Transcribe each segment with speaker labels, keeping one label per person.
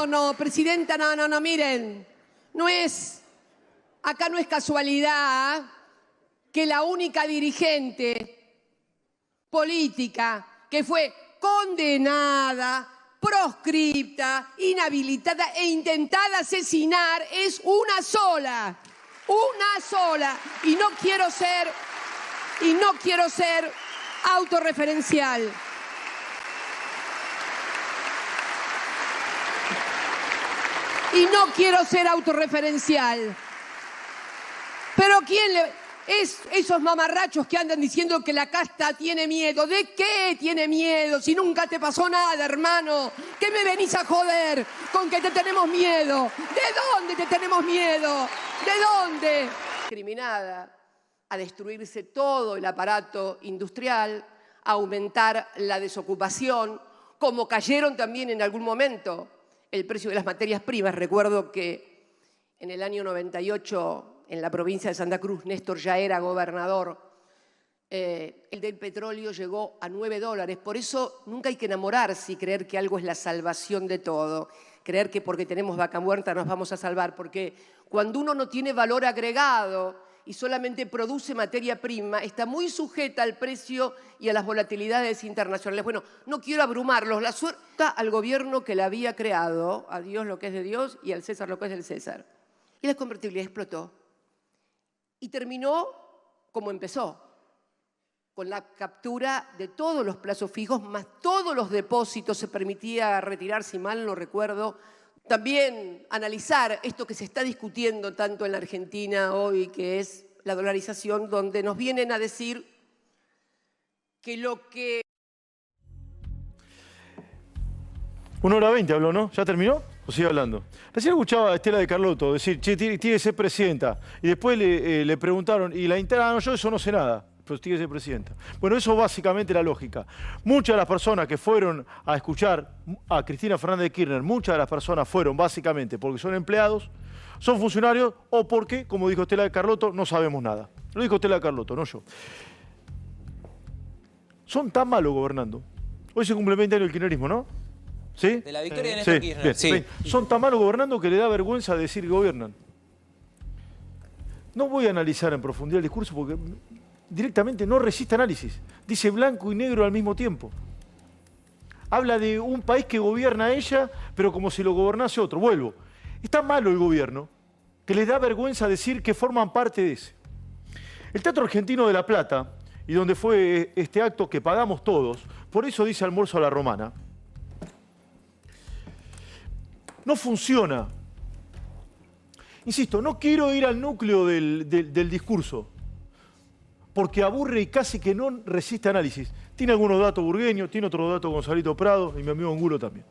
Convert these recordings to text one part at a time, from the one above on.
Speaker 1: no, presidenta, no, miren. Acá no es casualidad que la única dirigente política que fue condenada, proscripta, inhabilitada e intentada asesinar es una sola. Y no quiero ser autorreferencial. Pero esos mamarrachos que andan diciendo que la casta tiene miedo. ¿De qué tiene miedo? Si nunca te pasó nada, hermano. ¿Qué me venís a joder con que te tenemos miedo? ¿De dónde te tenemos miedo? ¿De dónde? Discriminada a destruirse todo el aparato industrial, a aumentar la desocupación, como cayeron también en algún momento el precio de las materias primas. Recuerdo que en el año 98, en la provincia de Santa Cruz, Néstor ya era gobernador, el del petróleo llegó a $9. Por eso nunca hay que enamorarse y creer que algo es la salvación de todo, creer que porque tenemos vaca muerta nos vamos a salvar, porque cuando uno no tiene valor agregado y solamente produce materia prima, está muy sujeta al precio y a las volatilidades internacionales. Bueno, no quiero abrumarlos, la suelta al gobierno que la había creado, a Dios lo que es de Dios y al César lo que es del César. Y la convertibilidad explotó. Y terminó como empezó, con la captura de todos los plazos fijos, más todos los depósitos. Se permitía retirar, si mal no recuerdo. También analizar esto que se está discutiendo tanto en la Argentina hoy, que es la dolarización, donde nos vienen a decir que lo que...
Speaker 2: 1:20 habló, ¿no? ¿Ya terminó? ¿O sigue hablando? Recién escuchaba a Estela de Carlotto decir, che, tiene que ser presidenta. Y después le preguntaron, y la interna, no, yo eso no sé nada, pero tiene que ser presidenta. Bueno, eso básicamente la lógica. Muchas de las personas que fueron a escuchar a Cristina Fernández de Kirchner, muchas de las personas fueron básicamente porque son empleados, son funcionarios o porque, como dijo Estela de Carlotto, no sabemos nada. Lo dijo Estela de Carlotto, no yo. Son tan malos gobernando. Hoy se cumple 20 años del kirchnerismo, ¿no? ¿Sí?
Speaker 3: De la victoria de Néstor Kirchner.
Speaker 2: Bien,
Speaker 3: Sí.
Speaker 2: bien. Son tan malos gobernando que le da vergüenza decir que gobiernan. No voy a analizar en profundidad el discurso porque directamente no resiste análisis. Dice blanco y negro al mismo tiempo. Habla de un país que gobierna ella, pero como si lo gobernase otro. Vuelvo. Es tan malo el gobierno que les da vergüenza decir que forman parte de ese. El Teatro Argentino de La Plata, y donde fue este acto que pagamos todos, por eso dice almuerzo a la romana, no funciona. Insisto, no quiero ir al núcleo del discurso, porque aburre y casi que no resiste análisis. Tiene algunos datos burgueños, tiene otros datos Gonzalito Prado y mi amigo Angulo también.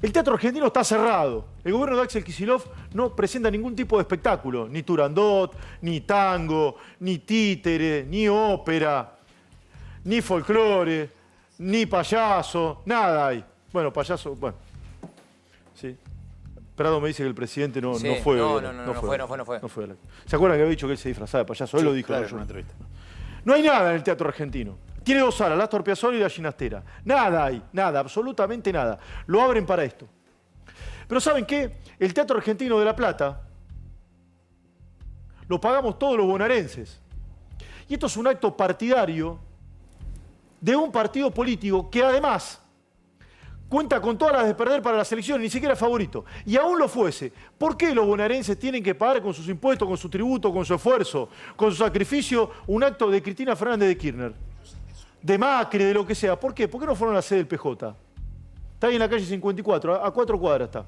Speaker 2: El Teatro Argentino está cerrado. El gobierno de Axel Kicillof no presenta ningún tipo de espectáculo. Ni Turandot, ni tango, ni títere, ni ópera, ni folclore, ni payaso. Nada hay. Bueno, payaso, bueno. Sí. Prado me dice que el presidente no fue.
Speaker 3: No fue.
Speaker 2: ¿Se acuerdan que había dicho que él se disfrazaba de payaso? Él lo dijo en una entrevista. No hay nada en el Teatro Argentino. Tiene dos salas, la Astor Piazzolla y la Ginastera. Nada hay, nada, absolutamente nada. Lo abren para esto. Pero ¿saben qué? El Teatro Argentino de La Plata lo pagamos todos los bonaerenses. Y esto es un acto partidario de un partido político que además cuenta con todas las de perder para las elecciones, ni siquiera favorito. Y aún lo fuese. ¿Por qué los bonaerenses tienen que pagar con sus impuestos, con su tributo, con su esfuerzo, con su sacrificio, un acto de Cristina Fernández de Kirchner? De Macri, de lo que sea. ¿Por qué? ¿Por qué no fueron a la sede del PJ? Está ahí en la calle 54, a 4 cuadras está.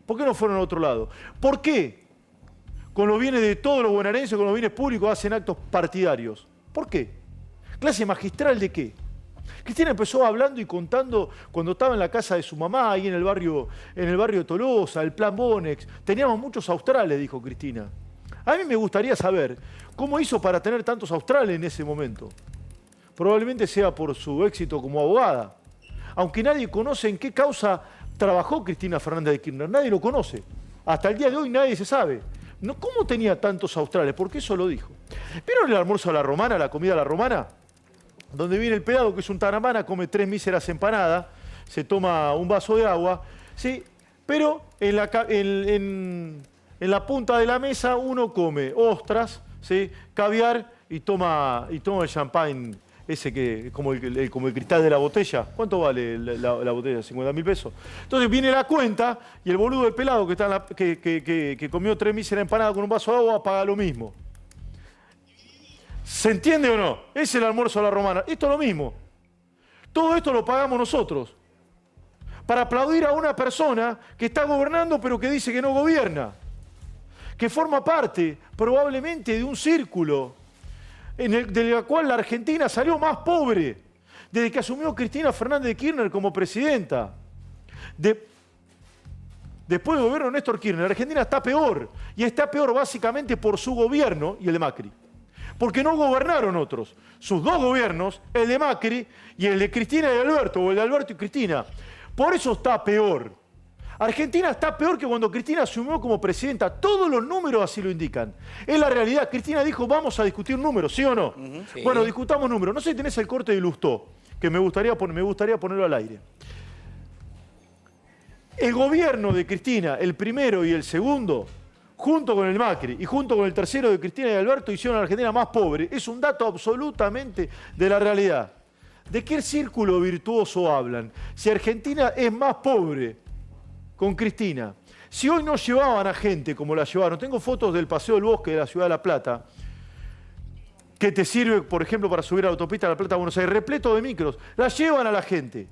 Speaker 2: ¿Por qué no fueron al otro lado? ¿Por qué? Con los bienes de todos los bonaerenses, con los bienes públicos, hacen actos partidarios. ¿Por qué? ¿Clase magistral de qué? Cristina empezó hablando y contando cuando estaba en la casa de su mamá, ahí en el barrio de Tolosa, el plan Bonex. Teníamos muchos australes, dijo Cristina. A mí me gustaría saber cómo hizo para tener tantos australes en ese momento. Probablemente sea por su éxito como abogada. Aunque nadie conoce en qué causa trabajó Cristina Fernández de Kirchner. Nadie lo conoce. Hasta el día de hoy nadie se sabe. No, ¿cómo tenía tantos australes? ¿Por qué eso lo dijo? ¿Vieron el almuerzo a la romana, la comida a la romana? Donde viene el pelado, que es un taramana, come 3 míseras empanadas, se toma un vaso de agua. ¿Sí? Pero en la punta de la mesa uno come ostras, ¿sí? Caviar y toma el champán ese que como el cristal de la botella. ¿Cuánto vale la botella? ¿50.000 pesos? Entonces viene la cuenta y el boludo del pelado que comió 3 míseras empanadas con un vaso de agua paga lo mismo. ¿Se entiende o no? Es el almuerzo a la romana. Esto es lo mismo. Todo esto lo pagamos nosotros. Para aplaudir a una persona que está gobernando pero que dice que no gobierna. Que forma parte probablemente de un círculo de la cual la Argentina salió más pobre desde que asumió Cristina Fernández de Kirchner como presidenta. Después del gobierno de Néstor Kirchner, la Argentina está peor. Y está peor básicamente por su gobierno y el de Macri. Porque no gobernaron otros. Sus dos gobiernos, el de Macri y el de Cristina y Alberto, o el de Alberto y Cristina. Por eso está peor. Argentina está peor que cuando Cristina asumió como presidenta. Todos los números así lo indican. Es la realidad. Cristina dijo, vamos a discutir números, ¿sí o no?
Speaker 3: Sí.
Speaker 2: Bueno, discutamos números. No sé si tenés el corte de Lustó, que me gustaría ponerlo al aire. El gobierno de Cristina, el primero y el segundo, junto con el Macri y junto con el tercero de Cristina y Alberto, hicieron a la Argentina más pobre. Es un dato absolutamente de la realidad. ¿De qué círculo virtuoso hablan? Si Argentina es más pobre con Cristina, si hoy no llevaban a gente como la llevaron, tengo fotos del Paseo del Bosque de la Ciudad de La Plata, que te sirve, por ejemplo, para subir a la autopista de La Plata a Buenos Aires, repleto de micros, la llevan a la gente.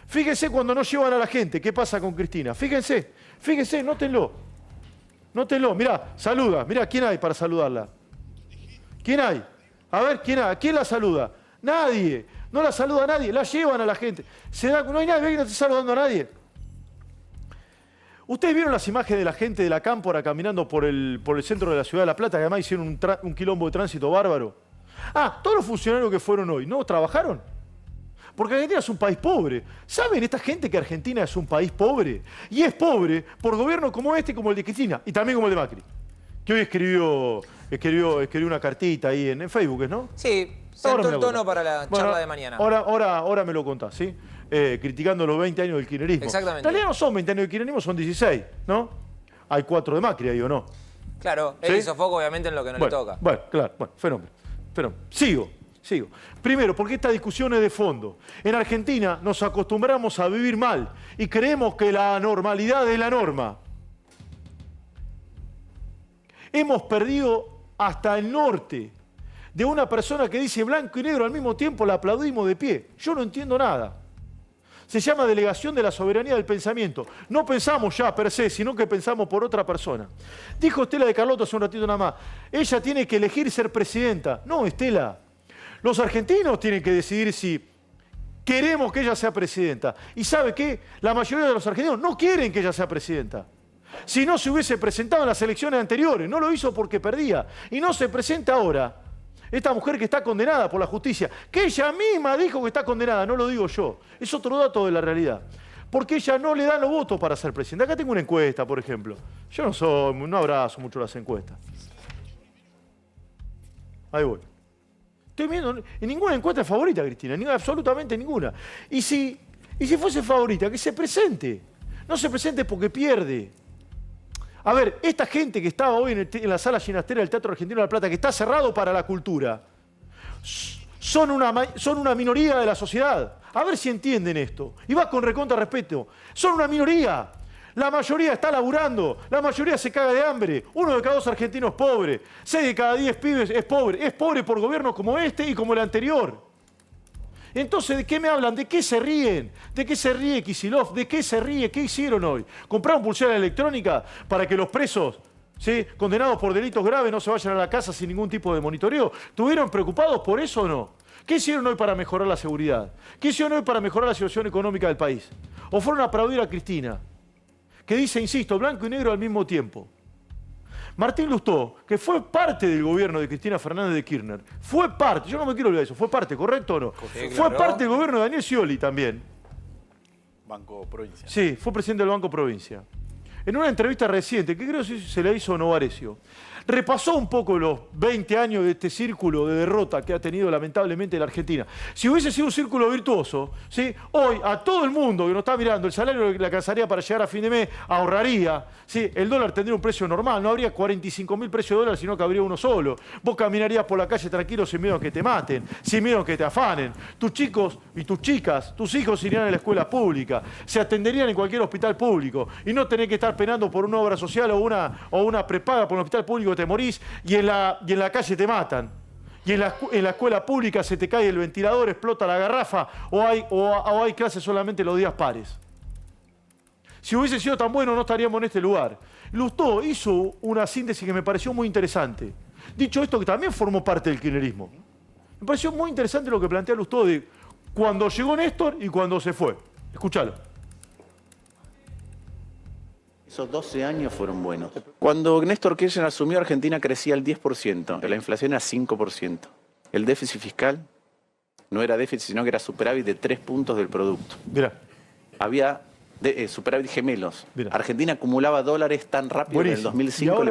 Speaker 2: Fíjense cuando no llevan a la gente, ¿qué pasa con Cristina? Fíjense, nótenlo. Nótenlo, mirá, saluda, mirá, ¿quién hay para saludarla? ¿Quién hay? A ver, ¿quién la saluda? Nadie, no la saluda a nadie, la llevan a la gente. No hay nadie que no esté saludando a nadie. ¿Ustedes vieron las imágenes de la gente de la Cámpora caminando por el centro de la Ciudad de La Plata, que además hicieron un quilombo de tránsito bárbaro? Ah, todos los funcionarios que fueron hoy, ¿no trabajaron? Porque Argentina es un país pobre. ¿Saben esta gente que Argentina es un país pobre? Y es pobre por gobiernos como este, como el de Cristina, y también como el de Macri. Que hoy escribió una cartita ahí en Facebook, ¿no?
Speaker 3: Sí, sentó el tono para la charla de mañana.
Speaker 2: Ahora me lo contás, ¿sí? Criticando los 20 años del kirchnerismo.
Speaker 3: Exactamente.
Speaker 2: En realidad no son 20 años del kirchnerismo, son 16, ¿no? Hay 4 de Macri ahí, ¿o no?
Speaker 3: Claro, él hizo foco obviamente en lo que no le toca.
Speaker 2: Bueno, claro, fenómeno. Sigo. Primero, porque esta discusión es de fondo. En Argentina nos acostumbramos a vivir mal y creemos que la normalidad es la norma. Hemos perdido hasta el norte de una persona que dice blanco y negro al mismo tiempo, la aplaudimos de pie. Yo no entiendo nada. Se llama delegación de la soberanía del pensamiento. No pensamos ya per se, sino que pensamos por otra persona. Dijo Estela de Carlotto hace un ratito nada más, ella tiene que elegir ser presidenta. No, Estela. Los argentinos tienen que decidir si queremos que ella sea presidenta. ¿Y sabe qué? La mayoría de los argentinos no quieren que ella sea presidenta. Si no se hubiese presentado en las elecciones anteriores, no lo hizo porque perdía. Y no se presenta ahora. Esta mujer que está condenada por la justicia, que ella misma dijo que está condenada, no lo digo yo. Es otro dato de la realidad. Porque ella no le da los votos para ser presidenta. Acá tengo una encuesta, por ejemplo. Yo no abrazo mucho las encuestas. Ahí voy. Estoy viendo, en ninguna encuesta es favorita, Cristina, absolutamente ninguna. Y si fuese favorita, que se presente. No se presente porque pierde. A ver, esta gente que estaba hoy en la sala ginastera del Teatro Argentino de La Plata, que está cerrado para la cultura, son una minoría de la sociedad. A ver si entienden esto. Y va con recontra respeto. Son una minoría. La mayoría está laburando, la mayoría se caga de hambre. 1 de cada 2 argentinos es pobre. 6 de cada 10 pibes es pobre. Es pobre por gobiernos como este y como el anterior. Entonces, ¿de qué me hablan? ¿De qué se ríen? ¿De qué se ríe Kicillof? ¿De qué se ríe? ¿Qué hicieron hoy? ¿Compraron pulsera electrónica para que los presos, ¿sí?, condenados por delitos graves no se vayan a la casa sin ningún tipo de monitoreo? ¿Estuvieron preocupados por eso o no? ¿Qué hicieron hoy para mejorar la seguridad? ¿Qué hicieron hoy para mejorar la situación económica del país? ¿O fueron a aplaudir a Cristina, que dice, insisto, blanco y negro al mismo tiempo? Martín Lustó, que fue parte del gobierno de Cristina Fernández de Kirchner, fue parte, yo no me quiero olvidar de eso, fue parte, ¿correcto o no? Sí, fue parte del gobierno de Daniel Scioli también.
Speaker 4: Banco Provincia.
Speaker 2: Sí, fue presidente del Banco Provincia. en una entrevista reciente, que creo que se la hizo Novarecio, repasó un poco los 20 años de este círculo de derrota que ha tenido lamentablemente la Argentina. Si hubiese sido un círculo virtuoso, ¿sí? Hoy a todo el mundo que nos está mirando, el salario le alcanzaría para llegar a fin de mes, ahorraría, ¿sí? El dólar tendría un precio normal, no habría 45.000 precios de dólar, sino que habría uno solo. Vos caminarías por la calle tranquilo sin miedo a que te maten, sin miedo a que te afanen. Tus chicos y tus chicas, tus hijos irían a la escuela pública, se atenderían en cualquier hospital público y no tenés que estar penando por una obra social o una prepaga por un hospital público, te morís y en la calle te matan. Y en la escuela pública se te cae el ventilador, explota la garrafa o hay clases solamente los días pares. Si hubiese sido tan bueno no estaríamos en este lugar. Lustó hizo una síntesis que me pareció muy interesante. Dicho esto, que también formó parte del kirchnerismo. Me pareció muy interesante lo que plantea Lustó de cuando llegó Néstor y cuando se fue. Escúchalo.
Speaker 4: Esos 12 años fueron buenos. Cuando Néstor Kirchner asumió, Argentina crecía al 10%, la inflación era 5%. El déficit fiscal no era déficit, sino que era superávit de 3 puntos del producto.
Speaker 2: Mirá.
Speaker 4: Había superávit gemelos.
Speaker 2: Mirá.
Speaker 4: Argentina acumulaba dólares tan rápido que en el 2005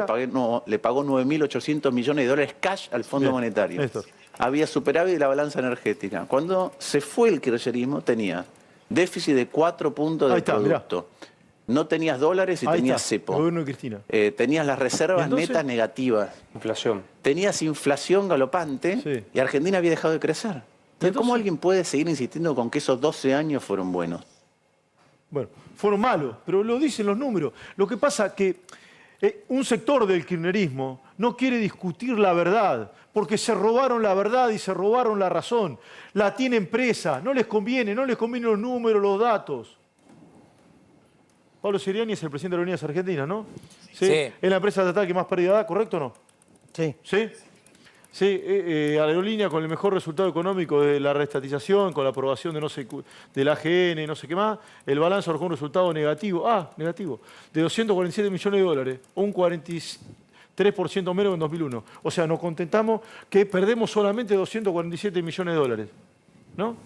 Speaker 4: le pagó 9.800 millones de dólares cash al Fondo Monetario. Néstor. Había superávit de la balanza energética. Cuando se fue el kirchnerismo tenía déficit de 4 puntos del producto. Mirá. No tenías dólares y tenías cepo.
Speaker 2: Gobierno de Cristina.
Speaker 4: Tenías las reservas netas negativas.
Speaker 5: Inflación.
Speaker 4: Tenías inflación galopante y Argentina había dejado de crecer. Entonces, ¿cómo alguien puede seguir insistiendo con que esos 12 años fueron buenos?
Speaker 2: Bueno, fueron malos, pero lo dicen los números. Lo que pasa es que un sector del kirchnerismo no quiere discutir la verdad, porque se robaron la verdad y se robaron la razón. La tienen presa, no les convienen los números, los datos. Pablo Seriani es el presidente de la Unión Argentina, ¿no? ¿Sí? Es la empresa estatal que más pérdida da, ¿correcto o no?
Speaker 5: Sí.
Speaker 2: ¿Sí? Sí, aerolínea con el mejor resultado económico de la reestatización, con la aprobación de del AGN, no sé qué más. El balance arrojó un resultado negativo, negativo, de 247 millones de dólares, un 43% menos que en 2001. O sea, nos contentamos que perdemos solamente 247 millones de dólares, ¿no?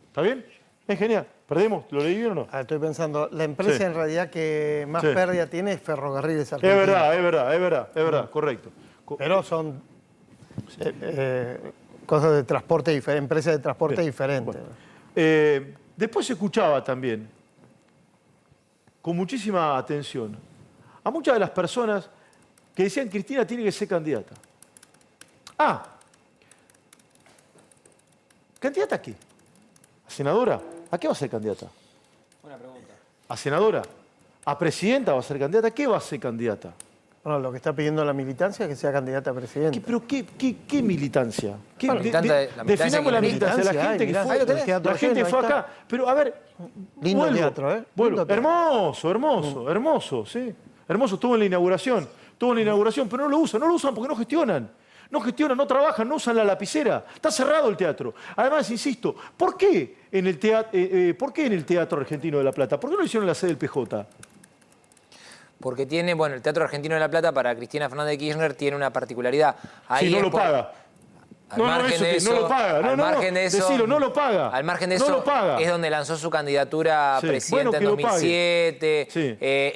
Speaker 2: ¿Está bien? Es genial. ¿Perdemos? ¿Lo leí bien o no?
Speaker 5: Estoy pensando, la empresa en realidad que más pérdida tiene es Ferrocarriles Argentinos.
Speaker 2: Es verdad, correcto.
Speaker 5: Pero son cosas de transporte diferentes, empresas de transporte diferentes.
Speaker 2: Bueno. Después se escuchaba también, con muchísima atención, a muchas de las personas que decían que Cristina tiene que ser candidata. ¿Candidata a qué? ¿A senadora? ¿A qué va a ser candidata?
Speaker 3: Buena pregunta.
Speaker 2: ¿A senadora? ¿A presidenta va a ser candidata? ¿A qué va a ser candidata?
Speaker 5: Bueno, lo que está pidiendo la militancia es que sea candidata a presidente.
Speaker 2: ¿Pero qué militancia?
Speaker 3: Definamos
Speaker 2: la militancia. La gente que fue acá. Pero a ver,
Speaker 5: lindo teatro, ¿eh?
Speaker 2: Hermoso, sí. Hermoso, estuvo en la inauguración, pero no lo usan porque no gestionan. No gestionan, no trabajan, no usan la lapicera. Está cerrado el teatro. Además, insisto, ¿por qué en el Teatro Argentino de La Plata? ¿Por qué no lo hicieron en la sede del PJ?
Speaker 3: Porque tiene, el Teatro Argentino de La Plata para Cristina Fernández de Kirchner tiene una particularidad.
Speaker 2: Ahí no lo paga.
Speaker 3: Al margen de eso,
Speaker 2: no lo paga.
Speaker 3: Al margen de eso, es donde lanzó su candidatura a presidente en 2007.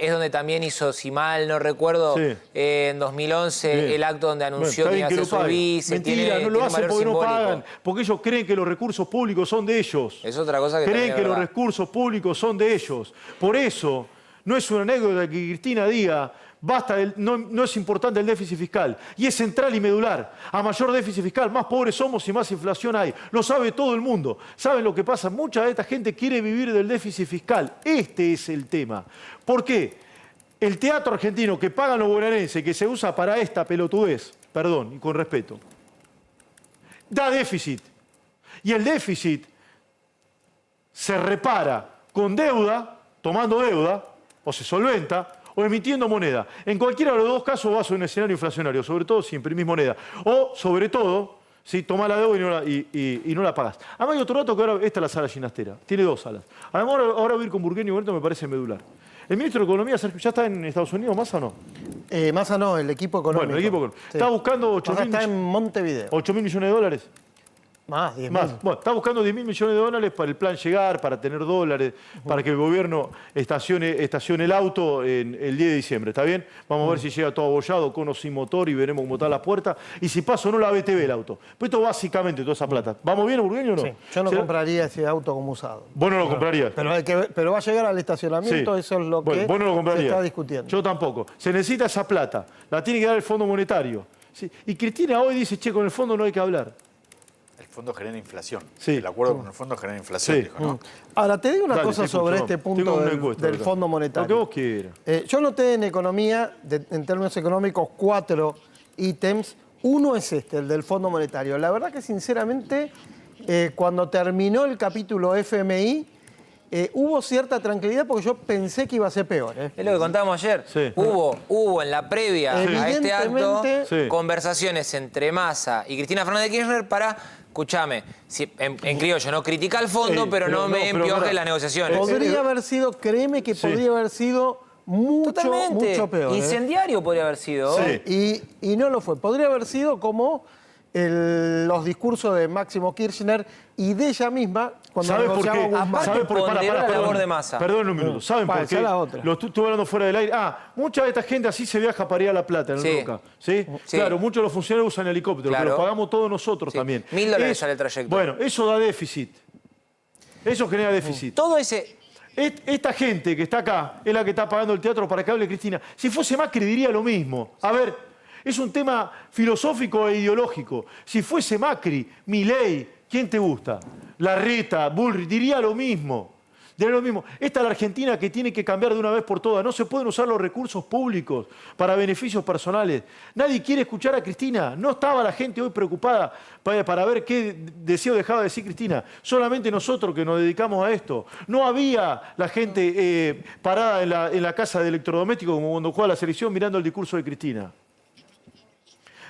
Speaker 3: Es donde también hizo, si mal no recuerdo, en 2011 el acto donde anunció que iba a ser su vice.
Speaker 2: Mentira, no lo hacen porque no pagan. Porque ellos creen que los recursos públicos son de ellos.
Speaker 3: Es otra cosa que
Speaker 2: creen que los recursos públicos son de ellos. Por eso, no es una anécdota que Cristina diga... no es importante el déficit fiscal. Y es central y medular. A mayor déficit fiscal, más pobres somos y más inflación hay. Lo sabe todo el mundo. ¿Saben lo que pasa? Mucha de esta gente quiere vivir del déficit fiscal. Este es el tema. ¿Por qué? El teatro argentino que pagan los bonaerenses, que se usa para esta pelotudez, perdón, y con respeto, da déficit. Y el déficit se repara con deuda, tomando deuda, o se solventa, o emitiendo moneda. En cualquiera de los dos casos vas a un escenario inflacionario, sobre todo si imprimís moneda. O, sobre todo, si tomás la deuda y no la pagás. Además hay otro dato que ahora, esta es la sala ginastera, tiene 2 salas. Además ahora voy a ir con Burgueño y Berto, me parece medular. El ministro de Economía, ¿ya está en Estados Unidos, Massa o no?
Speaker 5: Massa no, el equipo económico.
Speaker 2: Bueno, el equipo económico. Sí. Está buscando 8.000
Speaker 5: está en Montevideo.
Speaker 2: 8.000 millones de dólares.
Speaker 5: Más, 10.000.
Speaker 2: Más. Bueno, está buscando 10.000 millones de dólares para el plan Llegar, para tener dólares, para que el gobierno estacione el auto el 10 de diciembre. ¿Está bien? Vamos a ver si llega todo abollado, con o sin motor, y veremos cómo está la puerta. Y si pasa o no la BTV el auto. Pues esto básicamente, toda esa plata. ¿Vamos bien, Burgueño, o no?
Speaker 5: Sí. Yo no compraría ese auto como usado.
Speaker 2: Vos no lo comprarías.
Speaker 5: Pero va a llegar al estacionamiento, sí. Eso es lo que
Speaker 2: vos no lo comprarías.
Speaker 5: se está discutiendo.
Speaker 2: Yo tampoco. Se necesita esa plata. La tiene que dar el Fondo Monetario. Sí. Y Cristina hoy dice, che, con el fondo no hay que hablar.
Speaker 6: El fondo genera inflación.
Speaker 2: Sí.
Speaker 6: El acuerdo con el fondo genera inflación,
Speaker 2: Sí.
Speaker 6: dijo, ¿no?
Speaker 5: Ahora, te digo una cosa sobre este punto del Fondo Monetario.
Speaker 2: Lo que vos quieras.
Speaker 5: Yo noté en economía, en términos económicos, 4 ítems. Uno es el del Fondo Monetario. La verdad que, sinceramente, cuando terminó el capítulo FMI, hubo cierta tranquilidad porque yo pensé que iba a ser peor.
Speaker 3: Es lo que contábamos ayer.
Speaker 2: Sí.
Speaker 3: Hubo en la previa a este acto
Speaker 2: Sí.
Speaker 3: conversaciones entre Massa y Cristina Fernández de Kirchner para, escúchame, en criollo, no critica al fondo, pero no me empioje las negociaciones.
Speaker 5: Podría haber sido, créeme que podría haber sido mucho peor.
Speaker 3: Incendiario podría haber sido.
Speaker 2: Sí.
Speaker 5: Y no lo fue. Podría haber sido como los discursos de Máximo Kirchner y de ella misma cuando
Speaker 2: ¿Sabe por qué?
Speaker 3: Aparte,
Speaker 2: ¿Sabe por
Speaker 3: ponderó la labor de Massa.
Speaker 2: Perdón un minuto. ¿Saben por qué?
Speaker 5: La otra.
Speaker 2: Lo estuve hablando fuera del aire. Mucha de esta gente así se viaja para ir a La Plata, en el Roca. ¿Sí? Claro, muchos de los funcionarios usan helicóptero, pero lo pagamos todos nosotros también.
Speaker 3: $1.000 sale el trayecto.
Speaker 2: Bueno, eso da déficit. Eso genera déficit.
Speaker 3: Todo ese...
Speaker 2: Esta gente que está acá es la que está pagando el teatro para que hable Cristina. Si fuese Macri diría lo mismo. A ver, es un tema filosófico e ideológico. Si fuese Macri, Milei, ¿quién te gusta? Larreta, Bullrich, diría lo mismo. Diría lo mismo. Esta es la Argentina que tiene que cambiar de una vez por todas. No se pueden usar los recursos públicos para beneficios personales. Nadie quiere escuchar a Cristina. No estaba la gente hoy preocupada para ver qué deseo dejaba de decir Cristina. Solamente nosotros que nos dedicamos a esto. No había la gente parada en la casa de electrodomésticos como cuando jugaba la selección mirando el discurso de Cristina.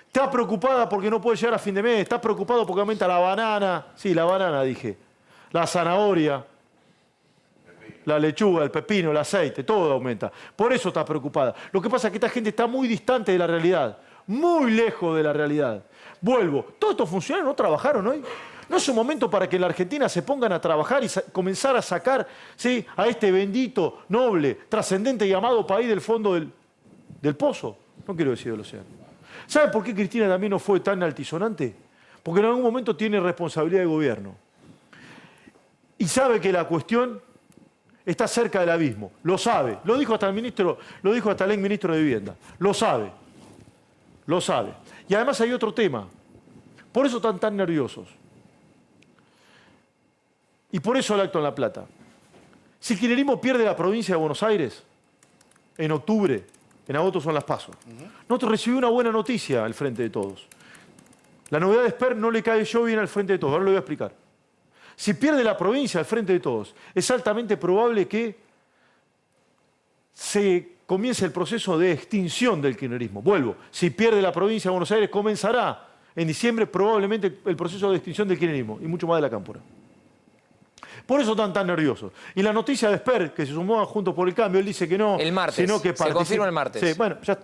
Speaker 2: Está preocupada porque no puede llegar a fin de mes. Está preocupado porque aumenta la banana. Sí, la banana dije. La zanahoria. La lechuga, el pepino, el aceite, todo aumenta. Por eso está preocupada. Lo que pasa es que esta gente está muy distante de la realidad. Muy lejos de la realidad. Vuelvo. ¿Todos estos funcionarios no trabajaron hoy? ¿No es un momento para que en la Argentina se pongan a trabajar y comenzar a sacar, ¿sí?, a este bendito, noble, trascendente llamado país del fondo del pozo? No quiero decir del océano. ¿Sabe por qué Cristina también no fue tan altisonante? Porque en algún momento tiene responsabilidad de gobierno. Y sabe que la cuestión está cerca del abismo. Lo sabe. Lo dijo hasta el ex ministro de Vivienda. Lo sabe. Lo sabe. Y además hay otro tema. Por eso están tan nerviosos. Y por eso el acto en La Plata. Si el kirchnerismo pierde la provincia de Buenos Aires en octubre, en agosto son las PASO. Nosotros recibimos una buena noticia al Frente de Todos. La novedad de Esper no le cae yo bien al Frente de Todos. Ahora lo voy a explicar. Si pierde la provincia al Frente de Todos, es altamente probable que se comience el proceso de extinción del kirchnerismo. Vuelvo, si pierde la provincia de Buenos Aires, comenzará en diciembre probablemente el proceso de extinción del kirchnerismo y mucho más de la Cámpora. Por eso están tan nerviosos. Y la noticia de Esper, que se sumó a Juntos por el Cambio, él dice que no.
Speaker 3: El martes,
Speaker 2: sino que
Speaker 3: se confirma el martes.
Speaker 2: Sí, bueno, ya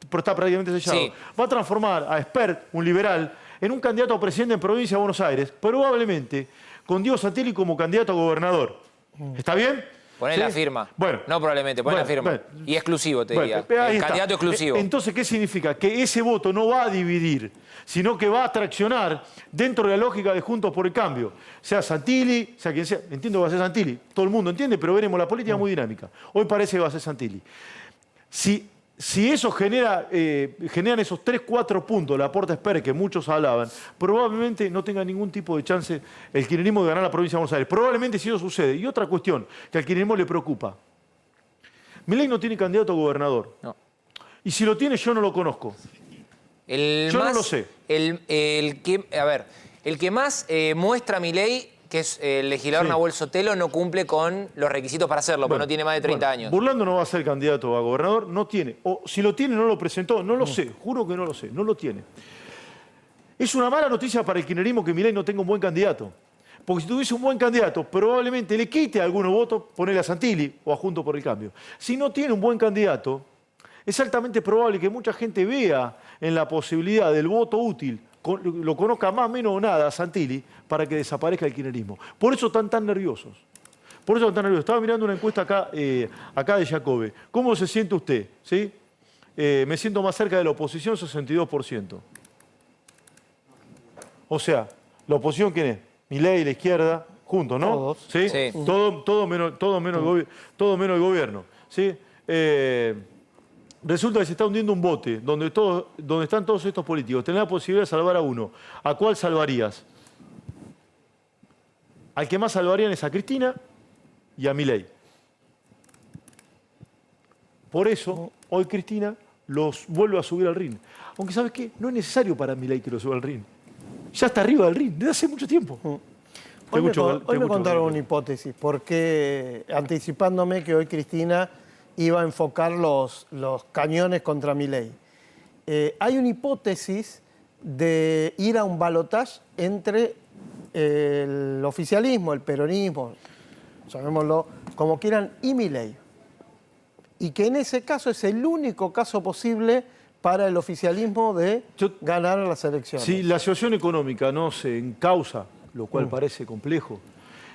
Speaker 2: pero está prácticamente sellado.
Speaker 3: Sí.
Speaker 2: Va a transformar a Esper, un liberal, en un candidato a presidente en provincia de Buenos Aires, probablemente con Diego Santilli como candidato a gobernador. ¿Está bien?
Speaker 3: Poné la firma.
Speaker 2: Bueno.
Speaker 3: No probablemente, poné la firma. Y exclusivo, te diría.
Speaker 2: Ahí
Speaker 3: El
Speaker 2: está.
Speaker 3: candidato exclusivo.
Speaker 2: Entonces, ¿qué significa? Que ese voto no va a dividir, sino que va a traccionar dentro de la lógica de Juntos por el Cambio. Sea Santilli, sea quien sea. Entiendo que va a ser Santilli. Todo el mundo entiende, pero veremos, la política es muy dinámica. Hoy parece que va a ser Santilli. Si eso generan esos 3-4 puntos, la aporta Esper, que muchos hablaban, probablemente no tenga ningún tipo de chance el kirchnerismo de ganar la provincia de Buenos Aires. Probablemente si eso sucede. Y otra cuestión que al kirchnerismo le preocupa. Milei no tiene candidato a gobernador. No. Y si lo tiene, yo no lo conozco. No lo sé.
Speaker 3: El que más muestra Milei, que es el legislador Nahuel Sotelo, no cumple con los requisitos para hacerlo, porque no tiene más de 30 años.
Speaker 2: Burlando no va a ser candidato a gobernador, no tiene. O si lo tiene, no lo presentó, no lo sé, juro que no lo sé, no lo tiene. Es una mala noticia para el kirchnerismo que Milei no tenga un buen candidato. Porque si tuviese un buen candidato, probablemente le quite algunos votos, ponerle a Santilli o a Juntos por el Cambio. Si no tiene un buen candidato, es altamente probable que mucha gente vea en la posibilidad del voto útil lo conozca más, menos o nada a Santilli para que desaparezca el kirchnerismo. Por eso están tan nerviosos. Por eso están tan nerviosos. Estaba mirando una encuesta acá de Jacobe. ¿Cómo se siente usted? ¿Sí? Me siento más cerca de la oposición, 62%. O sea, ¿la oposición quién es? Milei, la izquierda, juntos, ¿no?
Speaker 5: Todos.
Speaker 2: ¿Sí?
Speaker 3: Sí.
Speaker 2: Todo menos el gobierno. ¿Sí? Resulta que se está hundiendo un bote donde están todos estos políticos. Tenés la posibilidad de salvar a uno. ¿A cuál salvarías? Al que más salvarían es a Cristina y a Milei. Por eso, hoy Cristina los vuelve a subir al ring. Aunque, ¿sabes qué? No es necesario para Milei que lo suba al ring. Ya está arriba del ring, desde hace mucho tiempo.
Speaker 5: Hoy me contaron una hipótesis, porque anticipándome que hoy Cristina iba a enfocar los cañones contra Milei. Hay una hipótesis de ir a un balotaje entre el oficialismo, el peronismo, llamémoslo como quieran, y Milei. Y que en ese caso es el único caso posible para el oficialismo de ganar las elecciones.
Speaker 2: Si la situación económica no se encausa, lo cual parece complejo,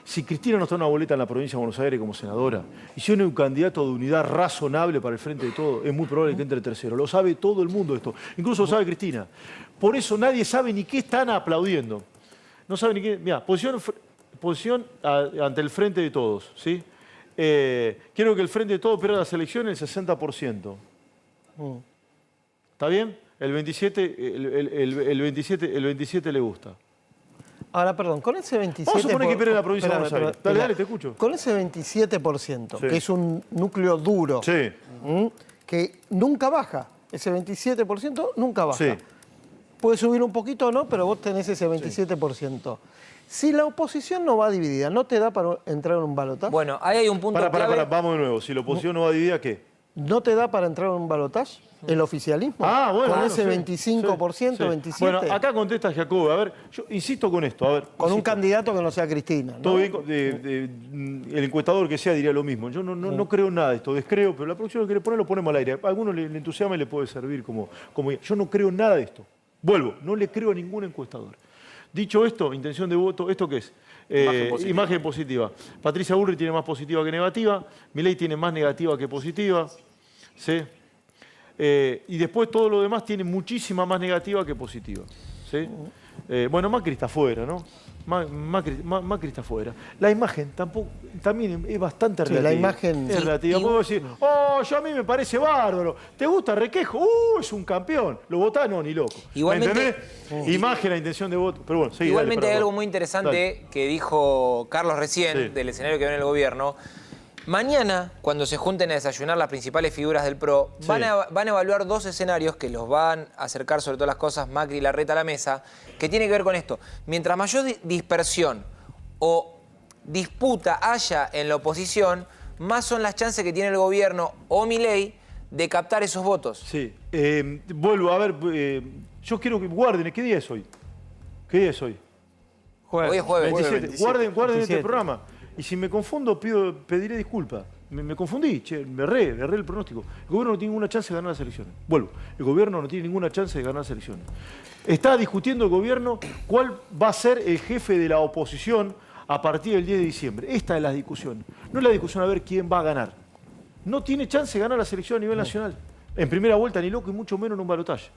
Speaker 2: si Cristina no está en una boleta en la provincia de Buenos Aires como senadora, y si no hay un candidato de unidad razonable para el frente de todo, es muy probable que entre tercero. Lo sabe todo el mundo esto, incluso lo sabe Cristina. Por eso nadie sabe ni qué están aplaudiendo. No sabe ni qué. Mira, posición ante el frente de todos, ¿sí? Quiero que el frente de todos pierda las elecciones el 60%. ¿Está bien? El 27 le gusta.
Speaker 5: Ahora, perdón, con ese 27%...
Speaker 2: Vamos a suponer que pierde la provincia de Buenos Aires. Dale, te escucho.
Speaker 5: Con ese 27%, que es un núcleo duro, que nunca baja, ese 27% nunca baja.
Speaker 2: Sí.
Speaker 5: Puede subir un poquito o no, pero vos tenés ese 27%. Si la oposición no va dividida, ¿no te da para entrar en un balotaje?
Speaker 3: Bueno, ahí hay un punto clave.
Speaker 2: Vamos de nuevo. Si la oposición no va dividida, ¿qué?
Speaker 5: ¿No te da para entrar en un balotaje el oficialismo?
Speaker 2: Ah, bueno.
Speaker 5: Con ese 25%,
Speaker 2: sí.
Speaker 5: 27%.
Speaker 2: Bueno, acá contesta Jacobo. A ver, yo insisto con esto. A ver,
Speaker 5: con un candidato que no sea Cristina, ¿no?
Speaker 2: Todo bien, el encuestador que sea diría lo mismo. Yo no creo en nada de esto, descreo, pero la producción que quiere poner lo ponemos al aire. A algunos le entusiasma y le puede servir como... Yo no creo en nada de esto. Vuelvo, no le creo a ningún encuestador. Dicho esto, intención de voto, ¿esto qué es? Imagen positiva. Patricia Bullrich tiene más positiva que negativa. Milei tiene más negativa que positiva. ¿Sí? Y después todo lo demás tiene muchísima más negativa que positiva. ¿Sí? Bueno, Macri está afuera, ¿no? Macri está afuera. La imagen también es bastante relativa.
Speaker 5: La imagen...
Speaker 2: Es relativa. Puedo decir, yo a mí me parece bárbaro. ¿Te gusta Requejo? Es un campeón. ¿Lo votás? No, ni loco.
Speaker 3: Igualmente,
Speaker 2: imagen, la intención de voto. Pero bueno,
Speaker 3: igualmente hay algo muy interesante que dijo Carlos recién, del escenario que ve en el gobierno. Mañana, cuando se junten a desayunar las principales figuras del PRO, van a evaluar dos escenarios que los van a acercar, sobre todas las cosas, Macri y Larreta a la mesa, que tiene que ver con esto. Mientras mayor dispersión o disputa haya en la oposición, más son las chances que tiene el gobierno o Milei de captar esos votos.
Speaker 2: Sí. Vuelvo a ver, yo quiero que guarden. ¿Qué día es hoy? ¿Qué día es hoy?
Speaker 3: Hoy es jueves.
Speaker 2: 27. Guarden este programa. Y si me confundo, pediré disculpas. Me confundí, me erré el pronóstico. El gobierno no tiene ninguna chance de ganar las elecciones. Vuelvo, el gobierno no tiene ninguna chance de ganar las elecciones. Está discutiendo el gobierno cuál va a ser el jefe de la oposición a partir del 10 de diciembre. Esta es la discusión. No es la discusión a ver quién va a ganar. No tiene chance de ganar las elecciones a nivel nacional. En primera vuelta ni loco y mucho menos en un balotaje.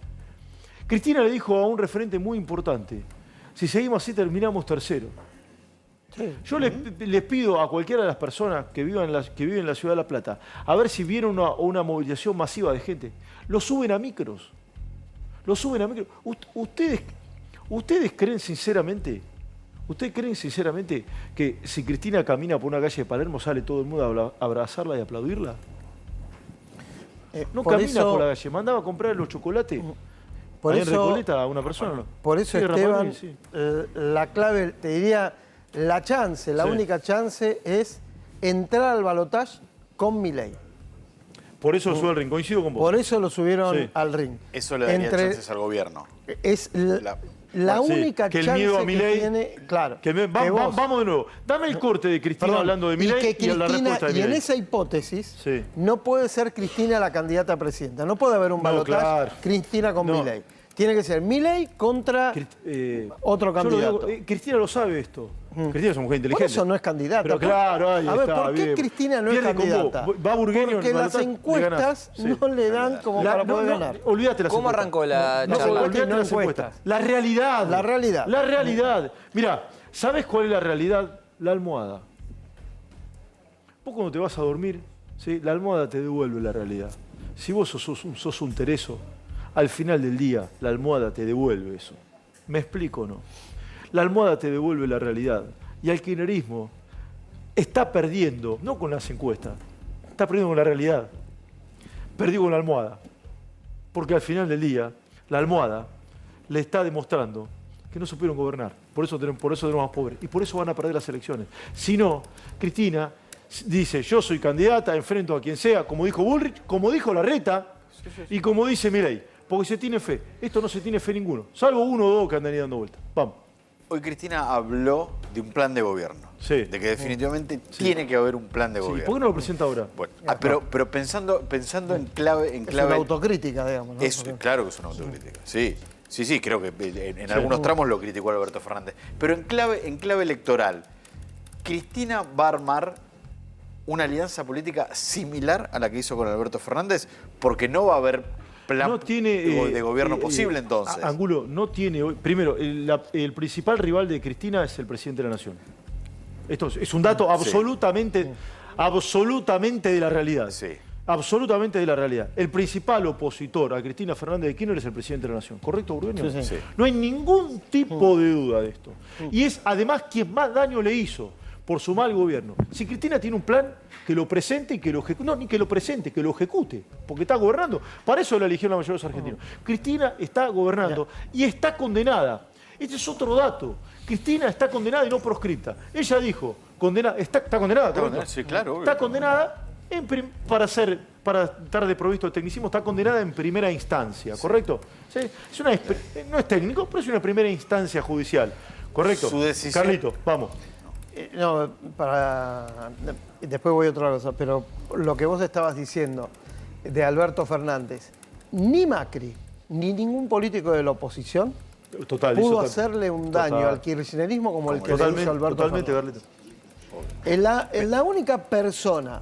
Speaker 2: Cristina le dijo a un referente muy importante, si seguimos así terminamos tercero. Sí. Yo les pido a cualquiera de las personas que viven en la ciudad de La Plata a ver si vieron una movilización masiva de gente. Lo suben a micros. ¿Ustedes creen sinceramente que si Cristina camina por una calle de Palermo sale todo el mundo a abrazarla y aplaudirla? No camina por la calle, mandaba a comprar los chocolates.
Speaker 5: Por eso,
Speaker 2: en Recoleta a una persona. ¿No?
Speaker 5: Por eso, sí, Esteban, la clave, te diría... La única chance es entrar al balotaje con Milei.
Speaker 2: Por eso lo subió al ring, coincido con vos.
Speaker 5: Por eso lo subieron al ring.
Speaker 6: Eso le daría chances al gobierno.
Speaker 5: Es la única
Speaker 2: que
Speaker 5: chance
Speaker 2: el miedo a Milei,
Speaker 5: que tiene... Claro.
Speaker 2: Vamos de nuevo. Dame el corte de Cristina hablando de Milei y la respuesta de Milei.
Speaker 5: Y en esa hipótesis no puede ser Cristina la candidata a presidenta. No puede haber un balotaje Cristina con Milei. Tiene que ser Milei contra otro candidato.
Speaker 2: Cristina lo sabe esto. Cristina es una mujer inteligente.
Speaker 5: Por eso no es candidata.
Speaker 2: Pero claro, ahí
Speaker 5: a ver,
Speaker 2: está,
Speaker 5: ¿por qué
Speaker 2: bien.
Speaker 5: Cristina no es candidata?
Speaker 2: Va Burgueño,
Speaker 5: porque las encuestas no le dan como para poder ganar.
Speaker 2: Olvídate las
Speaker 3: ¿Cómo
Speaker 2: encuestas.
Speaker 3: arrancó la charla?
Speaker 2: Olvídate
Speaker 5: no
Speaker 2: las
Speaker 5: encuestas.
Speaker 2: encuestas. La realidad.
Speaker 5: La realidad.
Speaker 2: La realidad. Mira, ¿sabes cuál es la realidad? La almohada. Vos cuando te vas a dormir, ¿sí? La almohada te devuelve la realidad. Si vos sos un tereso, al final del día la almohada te devuelve eso. ¿Me explico o no? La almohada te devuelve la realidad. Y el kirchnerismo está perdiendo, no con las encuestas, está perdiendo con la realidad. Perdió con la almohada. Porque al final del día, la almohada le está demostrando que no supieron gobernar. Por eso tenemos más pobres. Y por eso van a perder las elecciones. Si no, Cristina dice, yo soy candidata, enfrento a quien sea, como dijo Bullrich, como dijo Larreta, y como dice Milei. Porque se tiene fe. Esto no se tiene fe ninguno. Salvo uno o dos que andan ahí dando vueltas. Vamos.
Speaker 6: Hoy Cristina habló de un plan de gobierno.
Speaker 2: Sí.
Speaker 6: De que definitivamente tiene que haber un plan de gobierno.
Speaker 2: ¿Por qué no lo presenta ahora?
Speaker 6: Bueno, pero pensando en clave...
Speaker 5: Es una autocrítica, digamos. ¿No?
Speaker 6: Claro que es una autocrítica, sí. Sí, creo que en algunos tramos lo criticó Alberto Fernández. Pero en clave electoral, ¿Cristina va a armar una alianza política similar a la que hizo con Alberto Fernández? Porque no va a haber plan de gobierno posible entonces.
Speaker 2: Angulo, no tiene hoy... Primero, el principal rival de Cristina es el presidente de la Nación. Esto es un dato absolutamente de la realidad.
Speaker 6: Sí.
Speaker 2: Absolutamente de la realidad. El principal opositor a Cristina Fernández de Kirchner es el presidente de la Nación. ¿Correcto, Burgueño?
Speaker 6: Sí.
Speaker 2: No hay ningún tipo de duda de esto. Y es además quien más daño le hizo por su mal gobierno. Si Cristina tiene un plan, que lo presente y que lo ejecute. No, ni que lo presente, que lo ejecute. Porque está gobernando. Para eso la eligieron la mayoría de los argentinos. Cristina está gobernando y está condenada. Este es otro dato. Cristina está condenada y no proscripta. Ella dijo, está condenada, ¿correcto?
Speaker 6: Sí, claro.
Speaker 2: Está condenada para estar desprovisto de tecnicismo, está condenada en primera instancia, ¿correcto? Sí. No es técnico, pero es una primera instancia judicial, ¿correcto?
Speaker 6: Su decisión...
Speaker 2: Carlito, vamos.
Speaker 5: Después voy a otra cosa, pero lo que vos estabas diciendo de Alberto Fernández, ni Macri, ni ningún político de la oposición pudo hacerle un daño al kirchnerismo como el que le hizo Alberto Fernández. Es la única persona,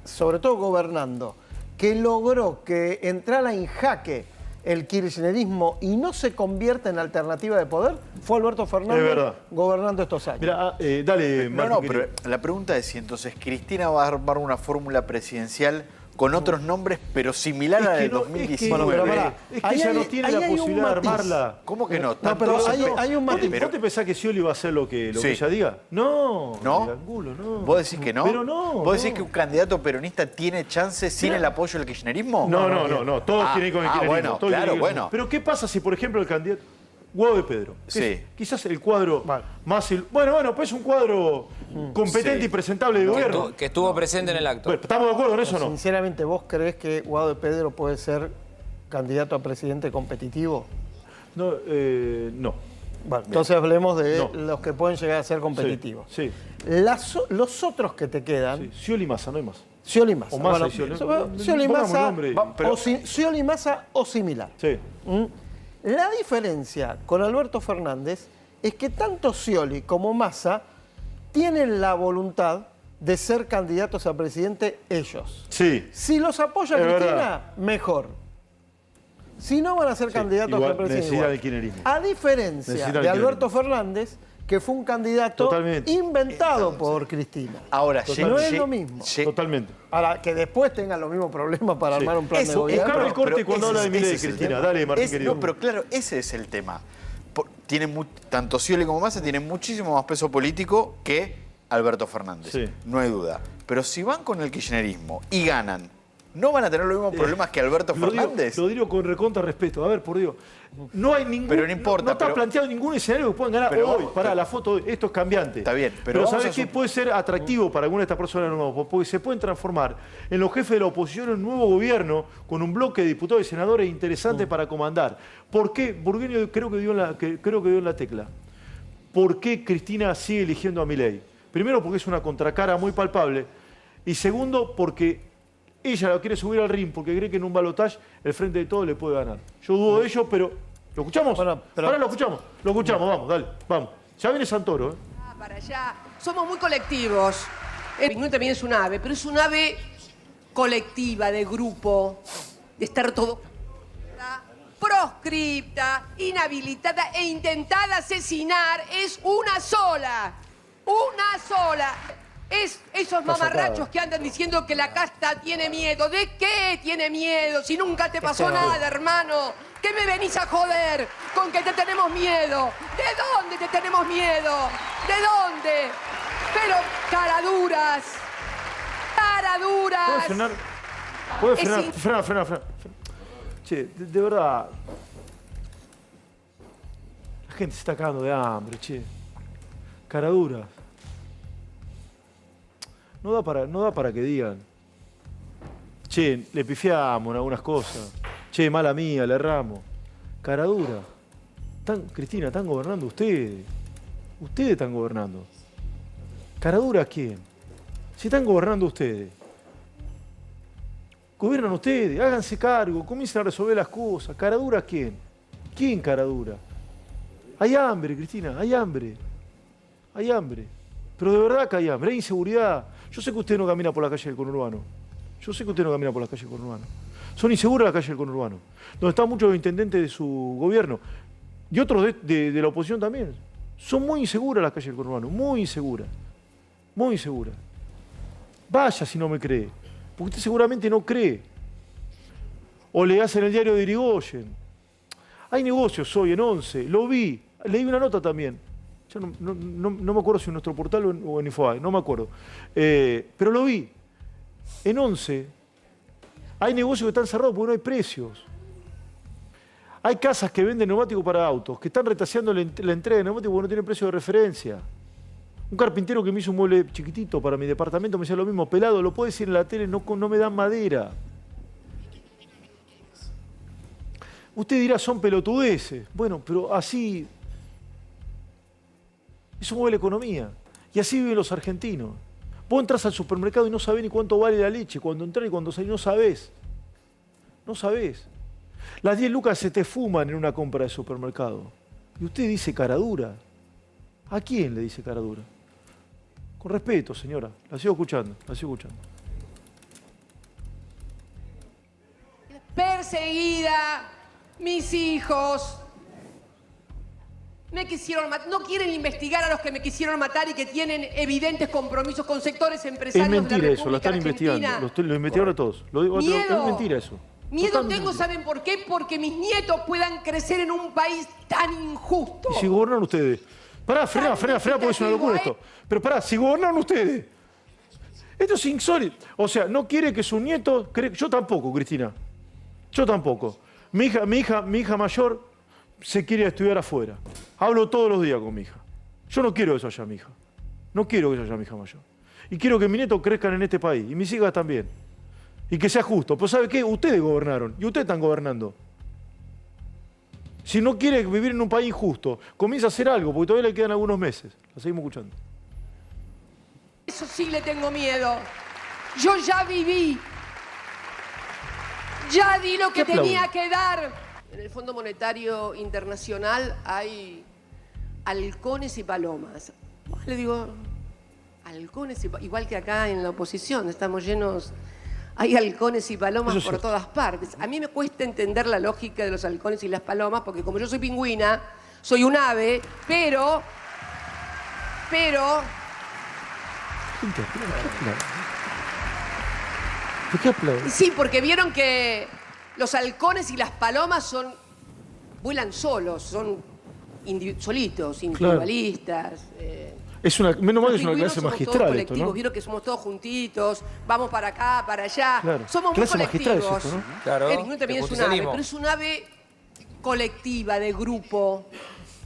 Speaker 5: sobre todo gobernando, que logró que entrara en jaque el kirchnerismo y no se convierta en alternativa de poder, fue Alberto Fernández gobernando estos años.
Speaker 2: Mira, dale, Martín.
Speaker 6: No, pero la pregunta es si entonces Cristina va a armar una fórmula presidencial con otros nombres, pero similar a la del 2019.
Speaker 2: Es que ella no tiene la posibilidad de armarla.
Speaker 6: ¿Cómo que no?
Speaker 5: Pero hay un matiz.
Speaker 2: ¿Vos te pensás que Scioli va a hacer lo que ella diga? No. Angulo, no.
Speaker 6: ¿Vos decís que no?
Speaker 2: Pero no.
Speaker 6: ¿Vos decís que un candidato peronista tiene chance sin el apoyo del kirchnerismo?
Speaker 2: No. Todos tienen con el kirchnerismo.
Speaker 6: Bueno.
Speaker 2: Pero ¿qué pasa si, por ejemplo, el candidato... Guado de Pedro. Quizás el cuadro más... Bueno, pues un cuadro competente y presentable de gobierno.
Speaker 3: Que estuvo presente en el acto.
Speaker 2: Bueno, ¿estamos de acuerdo en eso o no?
Speaker 5: Sinceramente, ¿vos creés que Guado de Pedro puede ser candidato a presidente competitivo?
Speaker 2: No.
Speaker 5: Bueno, entonces hablemos de los que pueden llegar a ser competitivos.
Speaker 2: Sí.
Speaker 5: Los otros que te quedan...
Speaker 2: Scioli Massa, no hay más.
Speaker 5: Scioli Massa.
Speaker 2: O Massa y Scioli.
Speaker 5: Scioli Massa o similar.
Speaker 2: Sí.
Speaker 5: La diferencia con Alberto Fernández es que tanto Scioli como Massa tienen la voluntad de ser candidatos a presidente ellos.
Speaker 2: Sí.
Speaker 5: Si los apoya Cristina, mejor. Si no, van a ser candidatos a presidente. A diferencia de Alberto Fernández, que fue un candidato inventado por Cristina.
Speaker 6: Ahora,
Speaker 5: no es lo mismo.
Speaker 2: Totalmente.
Speaker 5: Ahora, que después tengan los mismos problemas para armar un plan de gobierno.
Speaker 2: Buscar el corte cuando habla de Milei, Cristina. Dale, Martín, querido.
Speaker 6: No, pero claro, ese es el tema. Tanto Scioli como Massa tienen muchísimo más peso político que Alberto Fernández. Sí. No hay duda. Pero si van con el kirchnerismo y ganan, ¿no van a tener los mismos problemas que Alberto Fernández?
Speaker 2: Lo digo con recontra respeto. A ver, por Dios. No hay ningún...
Speaker 6: Pero no importa.
Speaker 2: No está planteado ningún escenario que puedan ganar hoy. La foto, esto es cambiante.
Speaker 6: Está bien.
Speaker 2: Pero ¿sabes qué puede ser atractivo para alguna de estas personas nuevas? Porque se pueden transformar en los jefes de la oposición en un nuevo gobierno con un bloque de diputados y senadores interesantes para comandar. ¿Por qué? Burgueño creo que dio en la tecla. ¿Por qué Cristina sigue eligiendo a Milei? Primero, porque es una contracara muy palpable. Y segundo, porque ella lo quiere subir al ring porque cree que en un balotaje el Frente de Todos le puede ganar. Yo dudo de ello, pero ¿Lo escuchamos?
Speaker 5: Bueno, pero...
Speaker 2: Ahora lo escuchamos, vamos, dale, vamos. Ya viene Santoro, ¿eh?
Speaker 1: Para allá. Somos muy colectivos. El pingüino también es un ave, pero es un ave colectiva, de grupo, de estar todo proscripta, inhabilitada e intentada asesinar. Es una sola. Una sola. Es esos mamarrachos que andan diciendo que la casta tiene miedo. ¿De qué tiene miedo? Si nunca te pasó nada, hermano. ¿Qué me venís a joder con que te tenemos miedo? ¿De dónde te tenemos miedo? ¿De dónde? Pero caraduras. Caraduras.
Speaker 2: ¿Puedes frenar? ¿Puedes frenar? Frena. Che, de verdad. La gente se está cagando de hambre, che. Caraduras. No da para que digan. Che, le pifiamos en algunas cosas. Che, mala mía, le erramos. Caradura. Cristina, están gobernando ustedes. Ustedes están gobernando. ¿Caradura quién? Si están gobernando ustedes. Gobiernan ustedes, háganse cargo, comiencen a resolver las cosas. ¿Caradura quién? ¿Quién caradura? Hay hambre, Cristina, hay hambre. Hay hambre. Pero de verdad que hay hambre, hay inseguridad. Yo sé que usted no camina por la calle del conurbano. Son inseguras las calles del conurbano, donde están muchos intendentes de su gobierno y otros de la oposición también. Son muy inseguras las calles del conurbano, muy inseguras. Muy inseguras. Vaya si no me cree, porque usted seguramente no cree. O le hacen el diario de Irigoyen. Hay negocios hoy en 11, lo vi, leí una nota también. Ya no me acuerdo si en nuestro portal o en Infobae, no me acuerdo. Pero lo vi. En 11 hay negocios que están cerrados porque no hay precios. Hay casas que venden neumáticos para autos, que están retaseando la entrega de neumáticos porque no tienen precio de referencia. Un carpintero que me hizo un mueble chiquitito para mi departamento me decía lo mismo, pelado, lo puedo decir en la tele, no me dan madera. Usted dirá, son pelotudeces. Bueno, pero así... Eso mueve la economía. Y así viven los argentinos. Vos entras al supermercado y no sabés ni cuánto vale la leche. Cuando entras y cuando salís no sabés. No sabés. Las 10 lucas se te fuman en una compra de supermercado. Y usted dice caradura. ¿A quién le dice caradura? Con respeto, señora. La sigo escuchando.
Speaker 1: Perseguida, mis hijos... Me quisieron matar. No quieren investigar a los que me quisieron matar y que tienen evidentes compromisos con sectores empresarios de la República Argentina.
Speaker 2: Es mentira eso, lo están investigando. Lo investigaron a todos. Es mentira eso.
Speaker 1: Miedo tengo, ¿saben por qué? Porque mis nietos puedan crecer en un país tan injusto.
Speaker 2: ¿Y si gobernan ustedes? Pará, frena, porque es una locura esto. Pero pará, si gobernan ustedes. Esto es insólito. O sea, no quiere que sus nietos... Yo tampoco, Cristina. Yo tampoco. Mi hija mayor se quiere estudiar afuera. Hablo todos los días con mi hija. Yo no quiero eso allá, mi hija. No quiero que eso haya mi hija mayor. Y quiero que mis nietos crezcan en este país. Y mis hijas también. Y que sea justo. Pero ¿sabe qué? Ustedes gobernaron. Y ustedes están gobernando. Si no quiere vivir en un país injusto, comienza a hacer algo, porque todavía le quedan algunos meses. La seguimos escuchando.
Speaker 1: Eso sí le tengo miedo. Yo ya viví. Ya di lo que tenía que dar. En el Fondo Monetario Internacional hay halcones y palomas. Le digo, halcones y palomas. Igual que acá en la oposición, estamos llenos... Hay halcones y palomas por todas partes. A mí me cuesta entender la lógica de los halcones y las palomas, porque como yo soy pingüina, soy un ave, pero...
Speaker 2: ¿Por qué aplauden?
Speaker 1: Sí, porque vieron que los halcones y las palomas vuelan solos, son solitos, individualistas.
Speaker 2: Menos mal que es una clase magistral esto, ¿no?
Speaker 1: Vieron que somos todos juntitos, vamos para acá, para allá.
Speaker 2: Claro.
Speaker 1: Somos
Speaker 2: clase
Speaker 1: muy colectivos.
Speaker 2: Magistral es esto, ¿no?
Speaker 3: Claro.
Speaker 1: El pingüino también es un ave, pero es un ave colectiva, de grupo,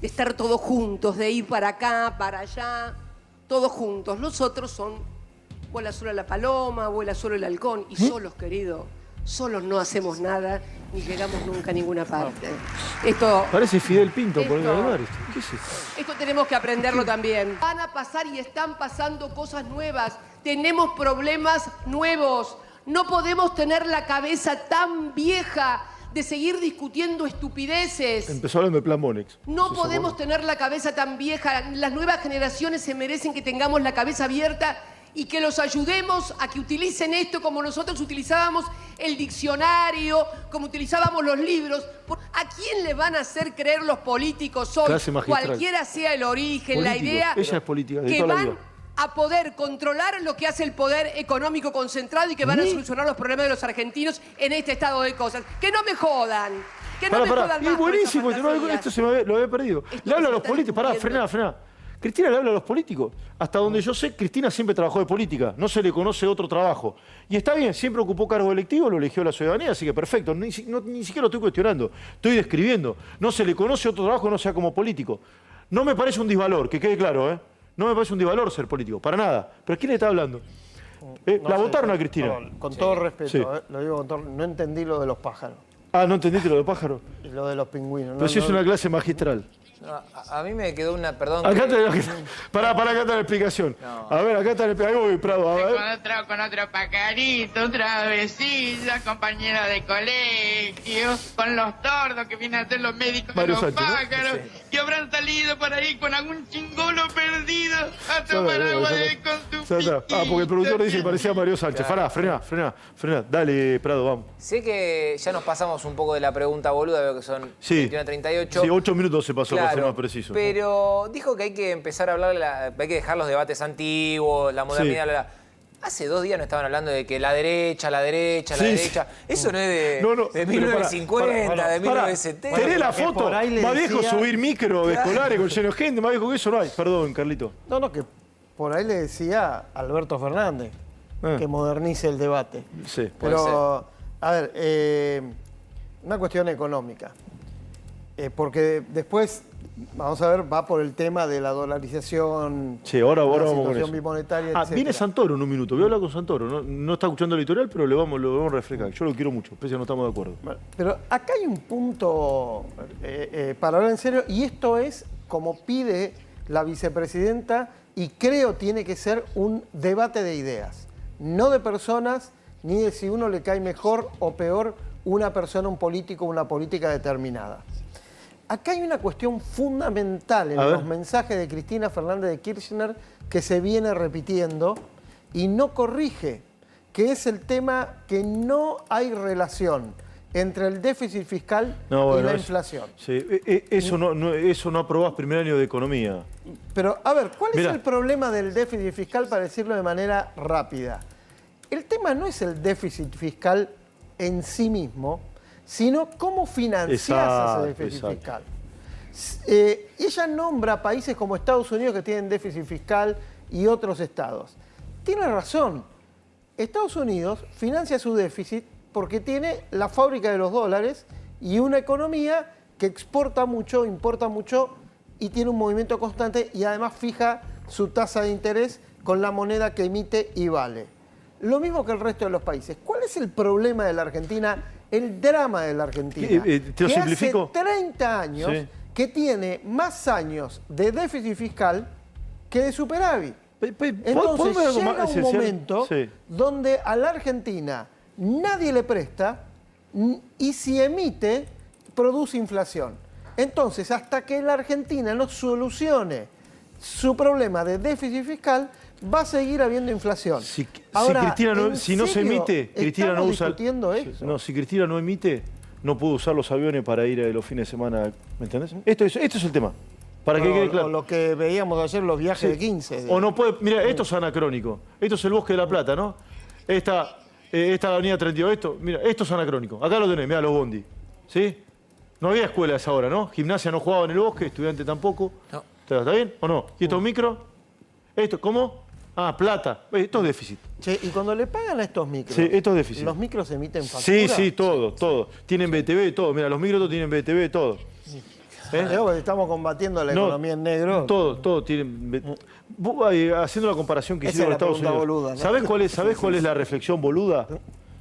Speaker 1: de estar todos juntos, de ir para acá, para allá, todos juntos. Los otros vuela solo la paloma, vuela solo el halcón, y solos, querido, solos no hacemos nada, ni llegamos nunca a ninguna parte. Esto...
Speaker 2: Parece Fidel Pinto por el mar. ¿Qué es esto?
Speaker 1: Esto tenemos que aprenderlo también. Van a pasar y están pasando cosas nuevas. Tenemos problemas nuevos. No podemos tener la cabeza tan vieja de seguir discutiendo estupideces.
Speaker 2: Empezó hablando de Plan Monex.
Speaker 1: No podemos tener la cabeza tan vieja. Las nuevas generaciones se merecen que tengamos la cabeza abierta y que los ayudemos a que utilicen esto como nosotros utilizábamos el diccionario, como utilizábamos los libros. ¿A quién le van a hacer creer los políticos hoy, cualquiera sea el origen, la idea,
Speaker 2: ella es política, de
Speaker 1: que
Speaker 2: toda la
Speaker 1: van
Speaker 2: vida,
Speaker 1: a poder controlar lo que hace el poder económico concentrado y que van a solucionar los problemas de los argentinos en este estado de cosas? ¡Que no me jodan! ¡Que no me jodan más!
Speaker 2: Es buenísimo, esto lo había perdido. Le habla a los políticos, frená. Cristina le habla a los políticos. Hasta donde yo sé, Cristina siempre trabajó de política. No se le conoce otro trabajo. Y está bien, siempre ocupó cargo electivo, lo eligió la ciudadanía, así que perfecto. Ni siquiera lo estoy cuestionando. Estoy describiendo. No se le conoce otro trabajo que no sea como político. No me parece un disvalor, que quede claro, ¿eh? No me parece un disvalor ser político, para nada. ¿Pero quién le está hablando? ¿La votaron a Cristina?
Speaker 5: Con todo respeto, lo digo con todo, no entendí lo de los pájaros.
Speaker 2: Ah, ¿no entendiste lo de pájaros?
Speaker 5: Y lo de los pingüinos.
Speaker 2: Pero sí es una clase magistral.
Speaker 3: No, a mí me quedó una, perdón.
Speaker 2: Acá acá está la explicación. No. A ver, acá está la explicación. Ahí voy, Prado, a ver.
Speaker 7: Con otro pajarito, otra vecina, compañera de colegio, con los tordos que vienen a ser los médicos de los pájaros, que habrán salido por ahí con algún chingolo perdido a tomar agua con su piquito.
Speaker 2: Ah, porque el productor dice que parecía Mario Sánchez. Claro. Frená. Dale, Prado, vamos.
Speaker 3: Sé que ya nos pasamos un poco de la pregunta boluda, veo que son 21:38.
Speaker 2: Sí, 8 minutos se pasó.
Speaker 3: Claro,
Speaker 2: más preciso.
Speaker 3: Pero dijo que hay que empezar a hablar, hay que dejar los debates antiguos, la modernidad, Hace 2 días no estaban hablando de que la derecha. Eso no es de 1950, de 1970.
Speaker 2: Tenés la foto, más viejo subir micro de escolares con lleno de gente, más viejo que eso no hay. Perdón, Carlito.
Speaker 5: No, que por ahí le decía Alberto Fernández que modernice el debate.
Speaker 2: Sí.
Speaker 5: Pero, a ver, una cuestión económica. Porque después, vamos a ver, va por el tema de la dolarización,
Speaker 2: sí, ahora
Speaker 5: la
Speaker 2: vamos
Speaker 5: situación
Speaker 2: con eso.
Speaker 5: bimonetaria, etc.
Speaker 2: Viene Santoro en un minuto, voy a hablar con Santoro. No está escuchando el editorial, pero lo vamos a refrescar. Yo lo quiero mucho, pese a que no estamos de acuerdo.
Speaker 5: Bueno, pero acá hay un punto para hablar en serio, y esto es como pide la vicepresidenta, y creo tiene que ser un debate de ideas, no de personas, ni de si uno le cae mejor o peor una persona, un político, una política determinada. Acá hay una cuestión fundamental en los mensajes de Cristina Fernández de Kirchner que se viene repitiendo y no corrige, que es el tema que no hay relación entre el déficit fiscal y la inflación.
Speaker 2: Sí, eso no aprobás primer año de economía.
Speaker 5: Pero, a ver, ¿cuál es el problema del déficit fiscal, para decirlo de manera rápida? El tema no es el déficit fiscal en sí mismo, sino cómo financiás ese déficit fiscal. Ella nombra países como Estados Unidos que tienen déficit fiscal y otros estados. Tiene razón. Estados Unidos financia su déficit porque tiene la fábrica de los dólares y una economía que exporta mucho, importa mucho y tiene un movimiento constante y además fija su tasa de interés con la moneda que emite y vale. Lo mismo que el resto de los países. ¿Cuál es el problema de la Argentina? El drama de la Argentina,
Speaker 2: ¿te lo simplifico?
Speaker 5: Hace 30 años que tiene más años de déficit fiscal que de superávit. Entonces llega un momento donde a la Argentina nadie le presta y si emite, produce inflación. Entonces, hasta que la Argentina no solucione su problema de déficit fiscal, va a seguir habiendo inflación. Ahora,
Speaker 2: si no se emite, Cristina no usa.
Speaker 5: Eso.
Speaker 2: No, si Cristina no emite, no puede usar los aviones para ir a los fines de semana. ¿Me entendés? Esto es el tema. Para que quede claro.
Speaker 5: O lo que veíamos ayer, los viajes de 15.
Speaker 2: O no puede. Mira, esto es anacrónico. Esto es el Bosque de la Plata, ¿no? Esta la avenida 32. Mira, esto es anacrónico. Acá lo tenés, mira los bondi. ¿Sí? No había escuela a esa hora, ¿no? Gimnasia no jugaba en el Bosque, estudiante tampoco. No. ¿Está bien o no? ¿Y esto es micro? ¿Esto cómo? Ah, plata. Esto es déficit.
Speaker 5: Che, y cuando le pagan a estos micros,
Speaker 2: esto es déficit.
Speaker 5: ¿Los micros emiten factura?
Speaker 2: Sí, todo. Tienen BTV, todo. Mira, los micros tienen BTV, todo.
Speaker 5: Estamos combatiendo la economía en negro.
Speaker 2: Todo tienen. Haciendo la comparación que hicieron con Estados Unidos.
Speaker 5: Boluda, ¿no?
Speaker 2: ¿Sabés cuál es la reflexión boluda?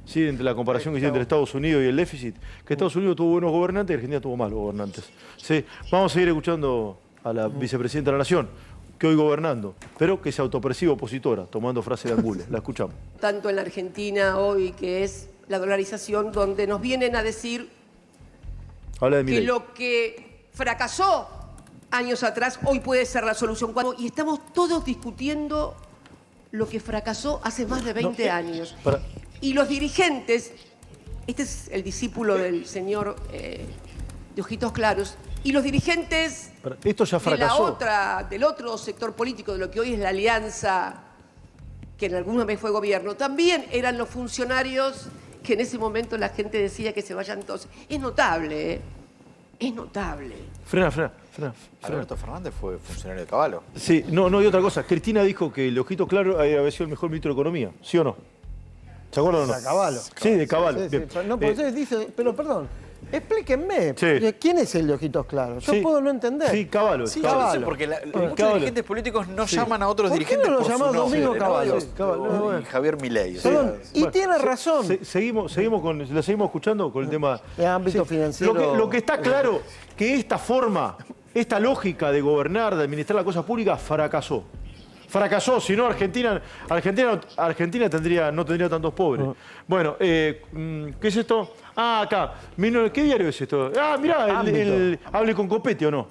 Speaker 2: Sí, entre la comparación que hicieron entre Estados Unidos y el déficit. Que Estados Unidos tuvo buenos gobernantes y Argentina tuvo malos gobernantes. Sí, vamos a seguir escuchando a la vicepresidenta de la Nación, que hoy gobernando, pero que se autopercibe opositora, tomando frase de Angules. La escuchamos.
Speaker 1: Tanto en la Argentina hoy, que es la dolarización, donde nos vienen a decir
Speaker 2: Habla de
Speaker 1: que
Speaker 2: Milei.
Speaker 1: lo que fracasó años atrás hoy puede ser la solución. Y estamos todos discutiendo lo que fracasó hace más de 20 años. Y los dirigentes, este es el discípulo del señor de Ojitos Claros, y los dirigentes
Speaker 2: esto ya fracasó.
Speaker 1: del otro sector político, de lo que hoy es la alianza, que en alguna vez fue gobierno, también eran los funcionarios que en ese momento la gente decía que se vayan todos. Es notable, ¿eh? Es notable.
Speaker 2: Frena.
Speaker 6: Alberto Fernández fue funcionario de Caballo.
Speaker 2: Sí, no, y otra cosa. Cristina dijo que el Ojitos Claros había sido el mejor ministro de Economía. ¿Sí o no? ¿Se acuerdan o no?
Speaker 5: De Caballo.
Speaker 2: Sí, de Caballo.
Speaker 5: Sí. No, porque ustedes dicen, pero perdón, explíquenme, ¿quién es el de Ojitos Claros? Yo puedo no entender.
Speaker 2: Sí, Caballo.
Speaker 6: Sí, yo no sé, porque muchos dirigentes políticos no llaman a otros dirigentes
Speaker 5: ¿por qué no lo
Speaker 6: por su
Speaker 5: llamás
Speaker 6: nombre?
Speaker 5: Domingo Caballo?
Speaker 6: Y Javier Milei.
Speaker 5: Perdón, y tiene razón.
Speaker 2: La seguimos escuchando con el tema.
Speaker 5: El ámbito financiero.
Speaker 2: Lo que está claro, que esta forma, esta lógica de gobernar, de administrar las cosas públicas, fracasó. Fracasó, si no Argentina no tendría tantos pobres. Bueno, ¿qué es esto? Ah, acá. ¿Qué diario es esto? Ah, mirá, el Hable con Copete, ¿o no?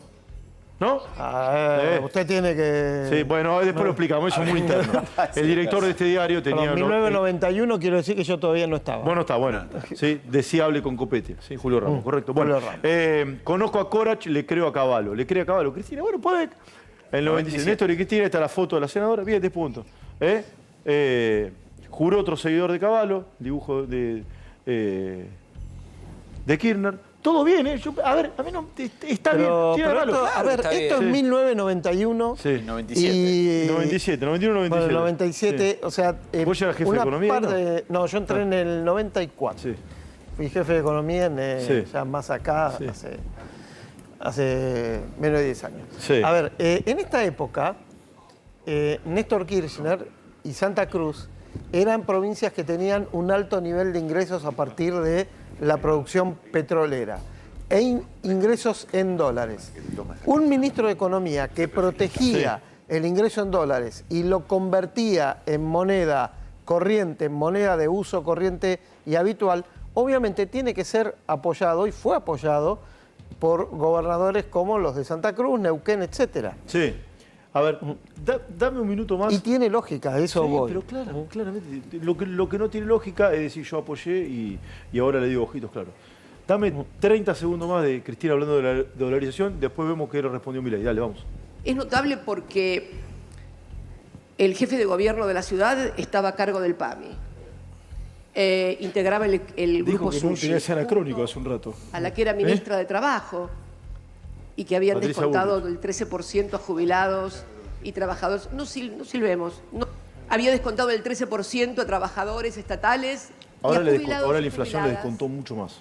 Speaker 2: ¿No?
Speaker 5: Usted tiene que...
Speaker 2: Sí, bueno, después lo explicamos, eso es muy interno. El director de este diario tenía...
Speaker 5: En 1991 quiero decir que yo todavía no estaba.
Speaker 2: Bueno, sí, decía Hable con Copete. Sí, Julio Ramos, correcto. Bueno, conozco a Corach, le creo a Caballo. ¿Le cree a Caballo? Cristina, bueno, puede... El 97. Néstor y Cristina, está la foto de la senadora, bien, 10 puntos. Juró otro seguidor de Caballo, dibujo de Kirchner. Todo bien, ¿eh? A ver, a mí no... Está bien.
Speaker 5: Esto es 1991.
Speaker 2: Sí.
Speaker 6: 97.
Speaker 2: 97, 91, 97.
Speaker 5: Bueno, 97, o sea...
Speaker 2: ¿Vos eras jefe de economía?
Speaker 5: No, yo entré en el 94.
Speaker 2: Sí.
Speaker 5: Fui jefe de economía ya más acá, hace menos de 10 años.
Speaker 2: Sí.
Speaker 5: A ver, en esta época, Néstor Kirchner y Santa Cruz eran provincias que tenían un alto nivel de ingresos a partir de la producción petrolera e ingresos en dólares. Un ministro de Economía que protegía el ingreso en dólares y lo convertía en moneda corriente, en moneda de uso corriente y habitual, obviamente tiene que ser apoyado y fue apoyado por gobernadores como los de Santa Cruz, Neuquén, etcétera.
Speaker 2: Sí. A ver, dame un minuto más.
Speaker 5: Y tiene lógica, eso voy.
Speaker 2: Pero claramente, lo que no tiene lógica es decir, yo apoyé y ahora le digo Ojitos Claros. Dame 30 segundos más de Cristina hablando de la dolarización, después vemos que respondió Milei. Dale, vamos.
Speaker 1: Es notable porque el jefe de gobierno de la ciudad estaba a cargo del PAMI. Integraba el grupo
Speaker 2: Dijo que no tenía ese anacrónico hace un rato.
Speaker 1: A la que era ministra de Trabajo y que habían
Speaker 2: Patricia
Speaker 1: descontado
Speaker 2: Bullrich.
Speaker 1: del 13% a jubilados y trabajadores. No silbemos. No. Había descontado del 13% a trabajadores estatales
Speaker 2: Ahora,
Speaker 1: y a jubilados
Speaker 2: ahora la
Speaker 1: y
Speaker 2: inflación le
Speaker 1: jubiladas.
Speaker 2: descontó mucho más.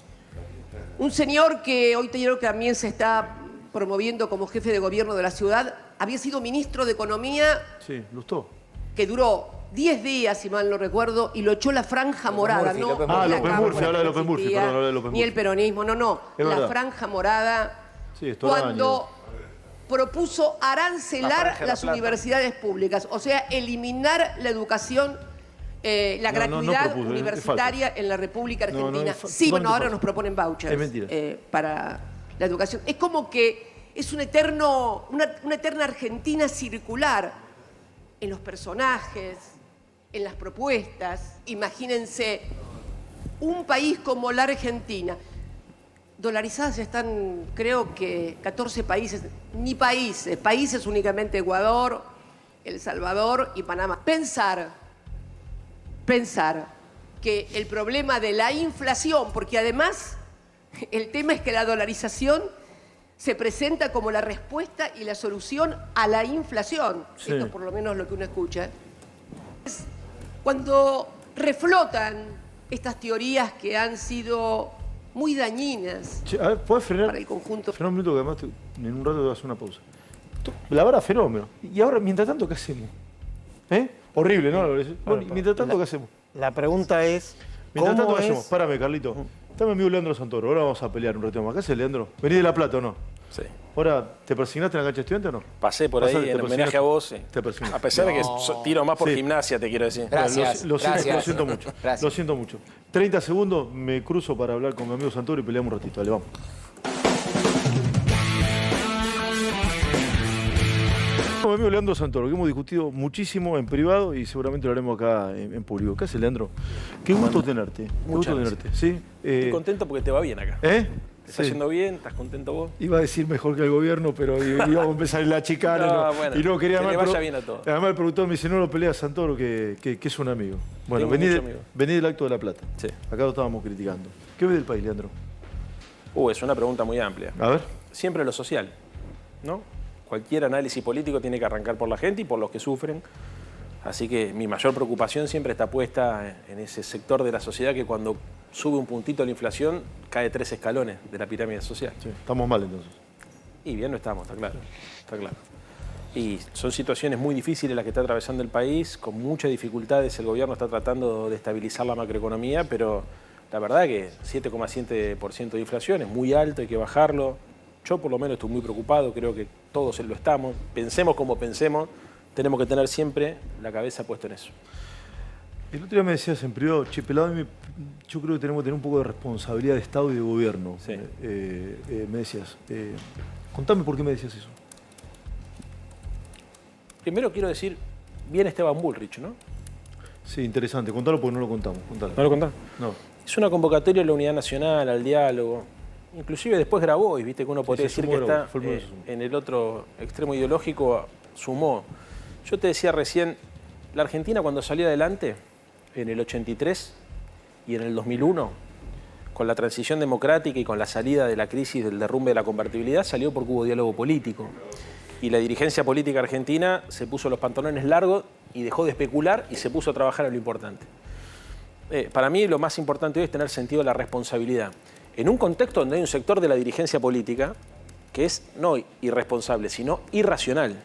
Speaker 1: Un señor que hoy también se está promoviendo como jefe de gobierno de la ciudad, había sido ministro de Economía.
Speaker 2: Sí, gustó.
Speaker 1: Que duró 10 días, si mal no recuerdo, y lo echó la franja morada, ¿no?
Speaker 2: López Murphy, habla de López Murphy, perdón, habla de López Murphy.
Speaker 1: Ni el peronismo, no.
Speaker 2: Es
Speaker 1: La
Speaker 2: verdad.
Speaker 1: franja morada,
Speaker 2: Sí,
Speaker 1: cuando propuso arancelar las universidades públicas, o sea, eliminar la educación, la gratuidad
Speaker 2: propuso,
Speaker 1: universitaria en la República Argentina. Sí,
Speaker 2: ¿dónde
Speaker 1: ahora
Speaker 2: falta?
Speaker 1: nos proponen vouchers
Speaker 2: Es mentira.
Speaker 1: para la educación. Es como que es una eterna Argentina circular en los personajes, en las propuestas. Imagínense un país como la Argentina. Dolarizadas están, creo que 14 países, ni países únicamente Ecuador, El Salvador y Panamá. Pensar que el problema de la inflación, porque además el tema es que la dolarización se presenta como la respuesta y la solución a la inflación.
Speaker 2: Sí.
Speaker 1: Esto es por lo menos lo que uno escucha. Cuando reflotan estas teorías que han sido muy dañinas
Speaker 2: Che, a ver, ¿puedes frenar?
Speaker 1: para el conjunto.
Speaker 2: Frenar un minuto que además en un rato te voy a hacer una pausa. La verdad, fenómeno. Y ahora, mientras tanto, ¿qué hacemos? Horrible, ¿no? Bueno, mientras tanto, ¿qué hacemos?
Speaker 5: La pregunta es,
Speaker 2: Mientras tanto,
Speaker 5: ¿cómo
Speaker 2: ¿qué hacemos?
Speaker 5: es?
Speaker 2: Párame, Carlito. Está mi amigo Leandro Santoro. Ahora vamos a pelear un rato más. ¿Qué haces, Leandro? ¿Venís de La Plata o no?
Speaker 8: Sí.
Speaker 2: Ahora, ¿te persignaste en la cancha de estudiante o no?
Speaker 8: Pasé por ahí en homenaje a vos. Sí.
Speaker 2: Te persignaste.
Speaker 8: A pesar de que tiro más por
Speaker 2: Sí.
Speaker 8: gimnasia, te quiero decir.
Speaker 3: Gracias.
Speaker 2: Lo
Speaker 3: Gracias.
Speaker 2: siento mucho.
Speaker 3: Gracias.
Speaker 2: Lo siento mucho. 30 segundos, me cruzo para hablar con mi amigo Santoro y peleamos un ratito. Dale, vamos. Mi amigo Leandro Santoro, que hemos discutido muchísimo en privado y seguramente lo haremos acá en público. ¿Qué haces, Leandro? Qué gusto tenerte.
Speaker 8: Muchas gracias.
Speaker 2: ¿Sí?
Speaker 8: Estoy contento porque te va bien acá.
Speaker 2: ¿Eh?
Speaker 8: Te está yendo bien, ¿estás contento vos?
Speaker 2: Iba a decir mejor que el gobierno, pero íbamos a empezar en la chicana.
Speaker 8: Bueno,
Speaker 2: y no quería
Speaker 8: que le vaya bien a todos.
Speaker 2: Además el productor me dice, no lo pelea Santoro, que es un amigo. Bueno, vení del Acto de la Plata.
Speaker 8: Sí.
Speaker 2: Acá lo estábamos criticando. ¿Qué ves del país, Leandro?
Speaker 8: Es una pregunta muy amplia.
Speaker 2: A ver.
Speaker 8: Siempre lo social, ¿no? Cualquier análisis político tiene que arrancar por la gente y por los que sufren. Así que mi mayor preocupación siempre está puesta en ese sector de la sociedad que cuando sube un puntito la inflación cae 3 escalones de la pirámide social.
Speaker 2: Sí, estamos mal entonces.
Speaker 8: Y bien no estamos, está claro. Está claro. Y son situaciones muy difíciles las que está atravesando el país, con muchas dificultades. El gobierno está tratando de estabilizar la macroeconomía, pero la verdad que 7,7% de inflación es muy alto, hay que bajarlo. Yo por lo menos estoy muy preocupado, creo que todos lo estamos. Pensemos como pensemos, tenemos que tener siempre la cabeza puesta en eso.
Speaker 2: El otro día me decías en privado, che, Pelado, yo creo que tenemos que tener un poco de responsabilidad de Estado y de gobierno.
Speaker 8: Sí.
Speaker 2: Me decías. Contame por qué me decías eso.
Speaker 8: Primero quiero decir, bien Esteban Bullrich, ¿no?
Speaker 2: Sí, interesante. Contalo porque no lo contamos. Contalo.
Speaker 8: ¿No lo contás?
Speaker 2: No.
Speaker 8: Es una convocatoria a la unidad nacional, al diálogo. Inclusive después grabó, y viste que uno podría decir que está en el otro extremo ideológico, sumó. Yo te decía recién, la Argentina cuando salió adelante, en el 83 y en el 2001, con la transición democrática y con la salida de la crisis del derrumbe de la convertibilidad, salió porque hubo diálogo político. Y la dirigencia política argentina se puso los pantalones largos y dejó de especular y se puso a trabajar en lo importante. Para mí lo más importante hoy es tener sentido de la responsabilidad. En un contexto donde hay un sector de la dirigencia política que es no irresponsable, sino irracional.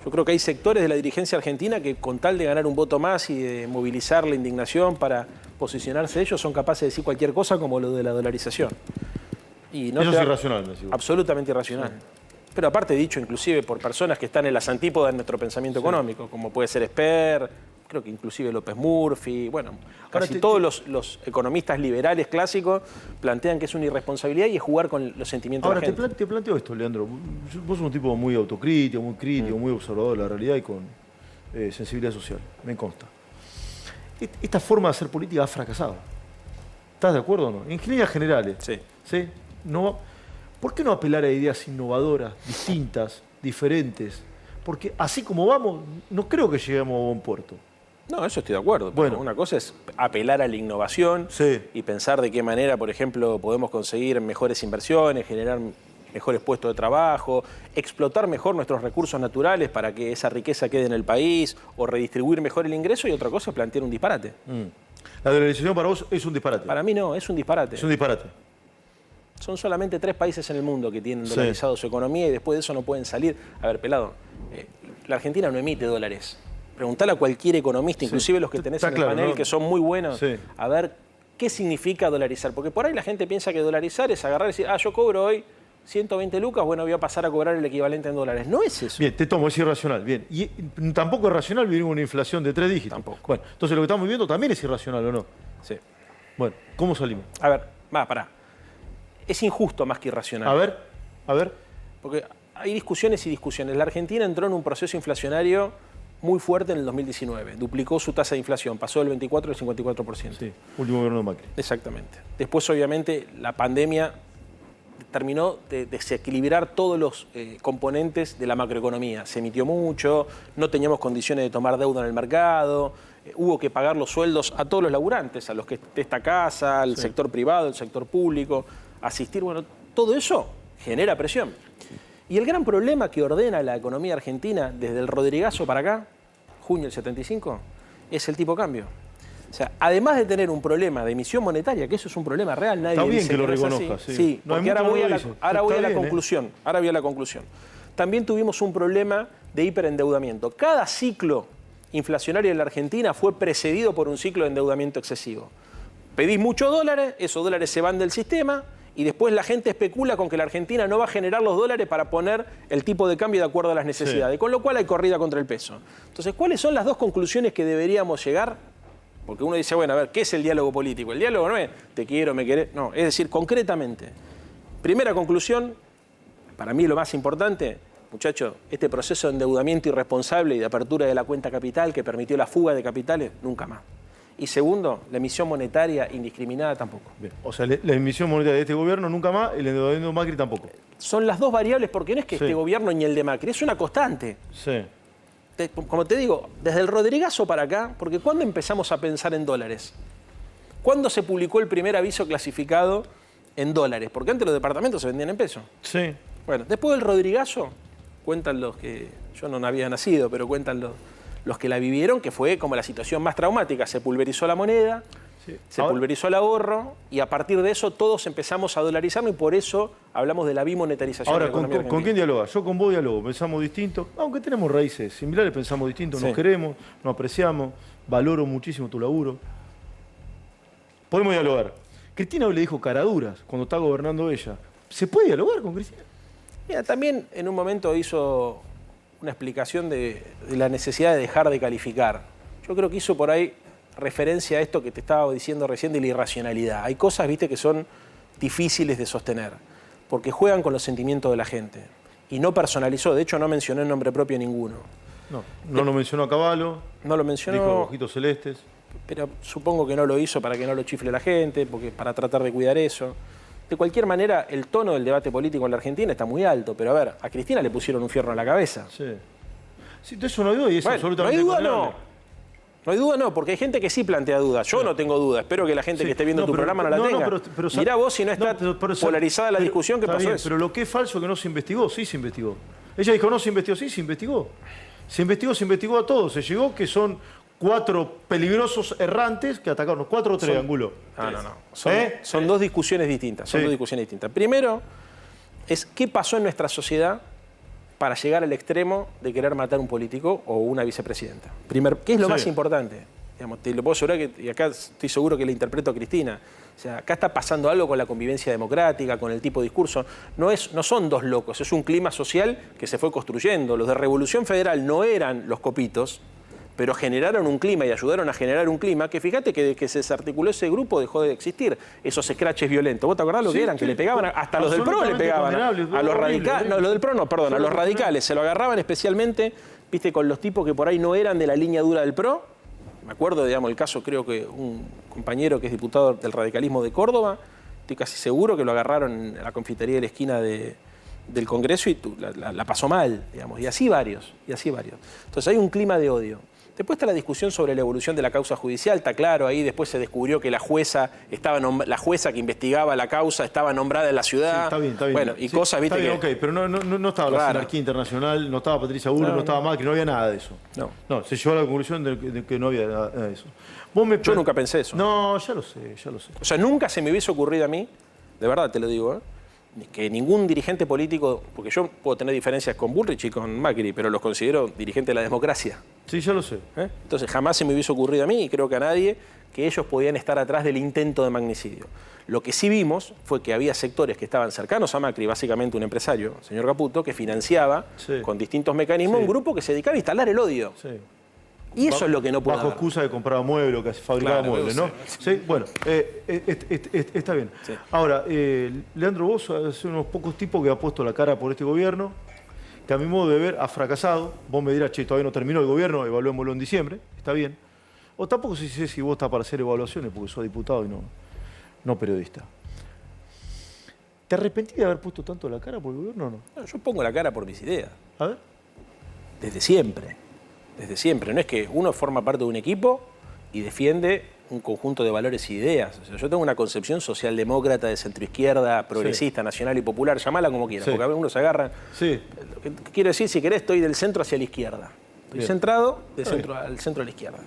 Speaker 8: Yo creo que hay sectores de la dirigencia argentina que con tal de ganar un voto más y de movilizar la indignación para posicionarse ellos, son capaces de decir cualquier cosa como lo de la dolarización. Y no
Speaker 2: eso es irracional, me digo.
Speaker 8: Absolutamente irracional. Sí. Pero aparte dicho inclusive por personas que están en las antípodas de nuestro pensamiento económico, como puede ser Esper, creo que inclusive López Murphy, bueno, casi todos los economistas liberales clásicos plantean que es una irresponsabilidad y es jugar con los sentimientos de la gente.
Speaker 2: Ahora, te planteo esto, Leandro. Vos sos un tipo muy autocrítico, muy observador de la realidad y con sensibilidad social, me consta. Esta forma de hacer política ha fracasado. ¿Estás de acuerdo o no? En líneas generales.
Speaker 8: Sí.
Speaker 2: ¿Sí? No, ¿por qué no apelar a ideas innovadoras, distintas, diferentes? Porque así como vamos, no creo que lleguemos a buen puerto.
Speaker 8: No, eso estoy de acuerdo. Bueno, una cosa es apelar a la innovación y pensar de qué manera, por ejemplo, podemos conseguir mejores inversiones, generar mejores puestos de trabajo, explotar mejor nuestros recursos naturales para que esa riqueza quede en el país o redistribuir mejor el ingreso, y otra cosa es plantear un disparate.
Speaker 2: ¿La dolarización para vos es un disparate?
Speaker 8: Para mí no, es un disparate.
Speaker 2: Es un disparate.
Speaker 8: Son solamente 3 países en el mundo que tienen dolarizado su economía y después de eso no pueden salir. A ver, Pelado, la Argentina no emite dólares. Preguntale a cualquier economista, inclusive los que tenés en el panel, que son muy buenos, a ver qué significa dolarizar. Porque por ahí la gente piensa que dolarizar es agarrar y decir, yo cobro hoy 120 lucas, bueno, voy a pasar a cobrar el equivalente en dólares. No es eso.
Speaker 2: Bien, te tomo, es irracional. Bien. Y tampoco es racional vivir una inflación de 3 dígitos.
Speaker 8: Tampoco.
Speaker 2: Bueno, entonces lo que estamos viviendo también es irracional, ¿o no?
Speaker 8: Sí.
Speaker 2: Bueno, ¿cómo salimos?
Speaker 8: A ver, pará. Es injusto más que irracional.
Speaker 2: A ver.
Speaker 8: Porque hay discusiones y discusiones. La Argentina entró en un proceso inflacionario muy fuerte en el 2019. Duplicó su tasa de inflación, pasó del 24 al 54%.
Speaker 2: Sí, último gobierno de Macri.
Speaker 8: Exactamente. Después, obviamente, la pandemia terminó de desequilibrar todos los componentes de la macroeconomía. Se emitió mucho, no teníamos condiciones de tomar deuda en el mercado, hubo que pagar los sueldos a todos los laburantes, a los que de esta casa, al sector privado, al sector público, asistir, bueno, todo eso genera presión. Y el gran problema que ordena la economía argentina desde el Rodrigazo para acá, junio del 75, es el tipo de cambio. O sea, además de tener un problema de emisión monetaria, que eso es un problema real, nadie
Speaker 2: dice
Speaker 8: dice
Speaker 2: que lo reconozca.
Speaker 8: Sí,
Speaker 2: no,
Speaker 8: porque ahora voy a la conclusión. Ahora voy a la conclusión. También tuvimos un problema de hiperendeudamiento. Cada ciclo inflacionario en la Argentina fue precedido por un ciclo de endeudamiento excesivo. Pedís muchos dólares, esos dólares se van del sistema y después la gente especula con que la Argentina no va a generar los dólares para poner el tipo de cambio de acuerdo a las necesidades, con lo cual hay corrida contra el peso. Entonces, ¿cuáles son las dos conclusiones que deberíamos llegar? Porque uno dice, bueno, a ver, ¿qué es el diálogo político? El diálogo no es te quiero, me querés, no, es decir, concretamente. Primera conclusión, para mí lo más importante, muchachos, este proceso de endeudamiento irresponsable y de apertura de la cuenta capital que permitió la fuga de capitales, nunca más. Y segundo, la emisión monetaria indiscriminada tampoco.
Speaker 2: Bien. O sea, la emisión monetaria de este gobierno nunca más, el endeudamiento de Macri tampoco.
Speaker 8: Son las dos variables porque no es que este gobierno ni el de Macri, es una constante.
Speaker 2: Sí.
Speaker 8: Como te digo, desde el Rodrigazo para acá, porque ¿cuándo empezamos a pensar en dólares? ¿Cuándo se publicó el primer aviso clasificado en dólares? Porque antes los departamentos se vendían en pesos.
Speaker 2: Sí.
Speaker 8: Bueno, después del Rodrigazo, cuentan los que, yo no había nacido, pero cuentan los que la vivieron, que fue como la situación más traumática. Se pulverizó la moneda, se pulverizó el ahorro, y a partir de eso todos empezamos a dolarizarnos, y por eso hablamos de la bimonetarización.
Speaker 2: Ahora, ¿con quién dialogar? Yo con vos dialogo, pensamos distinto, aunque tenemos raíces similares, pensamos distinto, nos queremos, nos apreciamos, valoro muchísimo tu laburo. Podemos dialogar. Cristina hoy le dijo caraduras cuando está gobernando ella. ¿Se puede dialogar con Cristina?
Speaker 8: Mira, también en un momento hizo una explicación de la necesidad de dejar de calificar. Yo creo que hizo por ahí referencia a esto que te estaba diciendo recién de la irracionalidad. Hay cosas, viste, que son difíciles de sostener, porque juegan con los sentimientos de la gente. Y no personalizó, de hecho no mencionó el nombre propio ninguno.
Speaker 2: No lo mencionó a Cavallo.
Speaker 8: No lo mencionó.
Speaker 2: Dijo ojitos celestes.
Speaker 8: Pero supongo que no lo hizo para que no lo chifle la gente, porque para tratar de cuidar eso. De cualquier manera, el tono del debate político en la Argentina está muy alto, pero a ver, a Cristina le pusieron un fierro en la cabeza.
Speaker 2: Sí, de eso no hay duda y es absolutamente
Speaker 8: no hay duda, no hay duda, porque hay gente que sí plantea dudas. Yo no tengo duda, espero que la gente que esté viendo tu programa no la tenga. Pero mirá vos si no está polarizada la discusión, ¿qué pasó eso?
Speaker 2: Pero lo que es falso que no se investigó, sí se investigó. Ella dijo no se investigó, sí se investigó. Se investigó a todos. Se llegó que son 4 peligrosos errantes que atacaron, 4 o 3 ángulos.
Speaker 8: No. Son dos discusiones distintas. Primero, es qué pasó en nuestra sociedad para llegar al extremo de querer matar a un político o una vicepresidenta. ¿Qué es lo más importante? Digamos, te lo puedo asegurar, y acá estoy seguro que le interpreto a Cristina. O sea, acá está pasando algo con la convivencia democrática, con el tipo de discurso. No son dos locos, es un clima social que se fue construyendo. Los de Revolución Federal no eran los copitos, pero generaron un clima y ayudaron a generar un clima que fíjate que desde que se desarticuló ese grupo dejó de existir esos scratches violentos. ¿Vos te acordás lo que eran? Que le pegaban, hasta los del PRO le pegaban. A los radicales, no, los del PRO no, perdón, a los radicales se lo agarraban especialmente, viste, con los tipos que por ahí no eran de la línea dura del PRO. Me acuerdo, digamos, el caso, creo que un compañero que es diputado del radicalismo de Córdoba, estoy casi seguro que lo agarraron en la confitería de la esquina del Congreso y la pasó mal, digamos, y así varios. Entonces hay un clima de odio. Después está la discusión sobre la evolución de la causa judicial, está claro, ahí después se descubrió que la jueza que investigaba la causa estaba nombrada en la ciudad.
Speaker 2: Sí, está bien.
Speaker 8: Bueno, y cosas, viste,
Speaker 2: está bien, pero no estaba la Sinarquía Internacional, no estaba Patricia Bullrich, no estaba Macri, no había nada de eso. No, se llegó a la conclusión de que no había nada de eso.
Speaker 8: Yo nunca pensé eso.
Speaker 2: No, ya lo sé.
Speaker 8: O sea, nunca se me hubiese ocurrido a mí, de verdad te lo digo, que ningún dirigente político, porque yo puedo tener diferencias con Bullrich y con Macri, pero los considero dirigentes de la democracia.
Speaker 2: Sí, ya lo sé.
Speaker 8: Entonces jamás se me hubiese ocurrido a mí, y creo que a nadie, que ellos podían estar atrás del intento de magnicidio. Lo que sí vimos fue que había sectores que estaban cercanos a Macri, básicamente un empresario, el señor Caputo, que financiaba con distintos mecanismos un grupo que se dedicaba a instalar el odio. Y eso es lo que no puede
Speaker 2: bajo excusa de comprar muebles o que fabricaba muebles, ¿no? Sí, bueno, está bien. Sí. Ahora, Leandro, vos sos unos pocos tipos que ha puesto la cara por este gobierno, que a mi modo de ver ha fracasado. Vos me dirás, che, todavía no terminó el gobierno, evaluémoslo en diciembre, está bien. O tampoco sé si vos estás para hacer evaluaciones, porque sos diputado y no periodista. ¿Te arrepentís de haber puesto tanto la cara por el gobierno o no?
Speaker 8: No, yo pongo la cara por mis ideas.
Speaker 2: A ver.
Speaker 8: Desde siempre. No es que uno forma parte de un equipo y defiende un conjunto de valores y ideas. O sea, yo tengo una concepción socialdemócrata, de centroizquierda, progresista, nacional y popular, llamala como quieras, porque a veces uno se agarra. Quiero decir, si querés, estoy del centro hacia la izquierda. Estoy centrado al centro a la izquierda.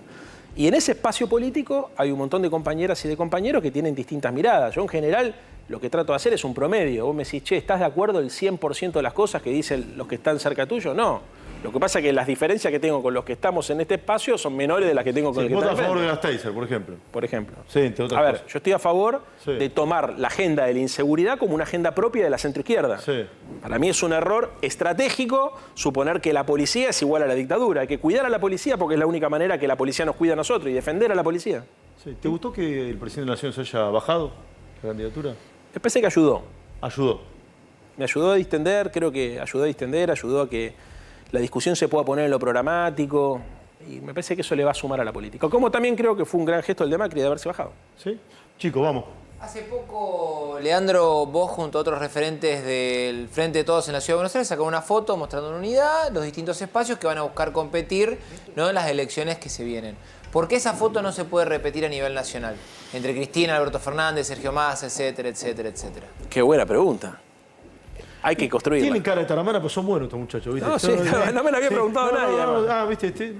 Speaker 8: Y en ese espacio político hay un montón de compañeras y de compañeros que tienen distintas miradas. Yo, en general, lo que trato de hacer es un promedio. Vos me decís, che, ¿estás de acuerdo el 100% de las cosas que dicen los que están cerca tuyo? No. Lo que pasa es que las diferencias que tengo con los que estamos en este espacio son menores de las que tengo con el que están.
Speaker 2: ¿Vos estás a favor de las Taser, por ejemplo?
Speaker 8: Por ejemplo.
Speaker 2: Sí, entre otras cosas.
Speaker 8: Yo estoy a favor de tomar la agenda de la inseguridad como una agenda propia de la centroizquierda. Sí. Para mí es un error estratégico suponer que la policía es igual a la dictadura. Hay que cuidar a la policía porque es la única manera que la policía nos cuida a nosotros y defender a la policía.
Speaker 2: Sí. ¿Te gustó que el presidente de la Nación se haya bajado la candidatura?
Speaker 8: Me parece que ayudó.
Speaker 2: ¿Ayudó?
Speaker 8: Me ayudó a distender, creo que ayudó a distender, ayudó a que la discusión se pueda poner en lo programático. Y me parece que eso le va a sumar a la política. Como también creo que fue un gran gesto el de Macri de haberse bajado.
Speaker 2: ¿Sí? Chicos, vamos.
Speaker 3: Hace poco, Leandro, vos junto a otros referentes del Frente de Todos en la Ciudad de Buenos Aires sacaron una foto mostrando una unidad, los distintos espacios que van a buscar competir, ¿no?, en las elecciones que se vienen. ¿Por qué esa foto no se puede repetir a nivel nacional? Entre Cristina, Alberto Fernández, Sergio Massa, etcétera, etcétera, etcétera.
Speaker 8: Qué buena pregunta. Hay que construirla.
Speaker 2: Tienen cara de taramana, pero son buenos estos muchachos, ¿viste?
Speaker 8: No, sí, no me la había preguntado nadie.
Speaker 2: ¿viste?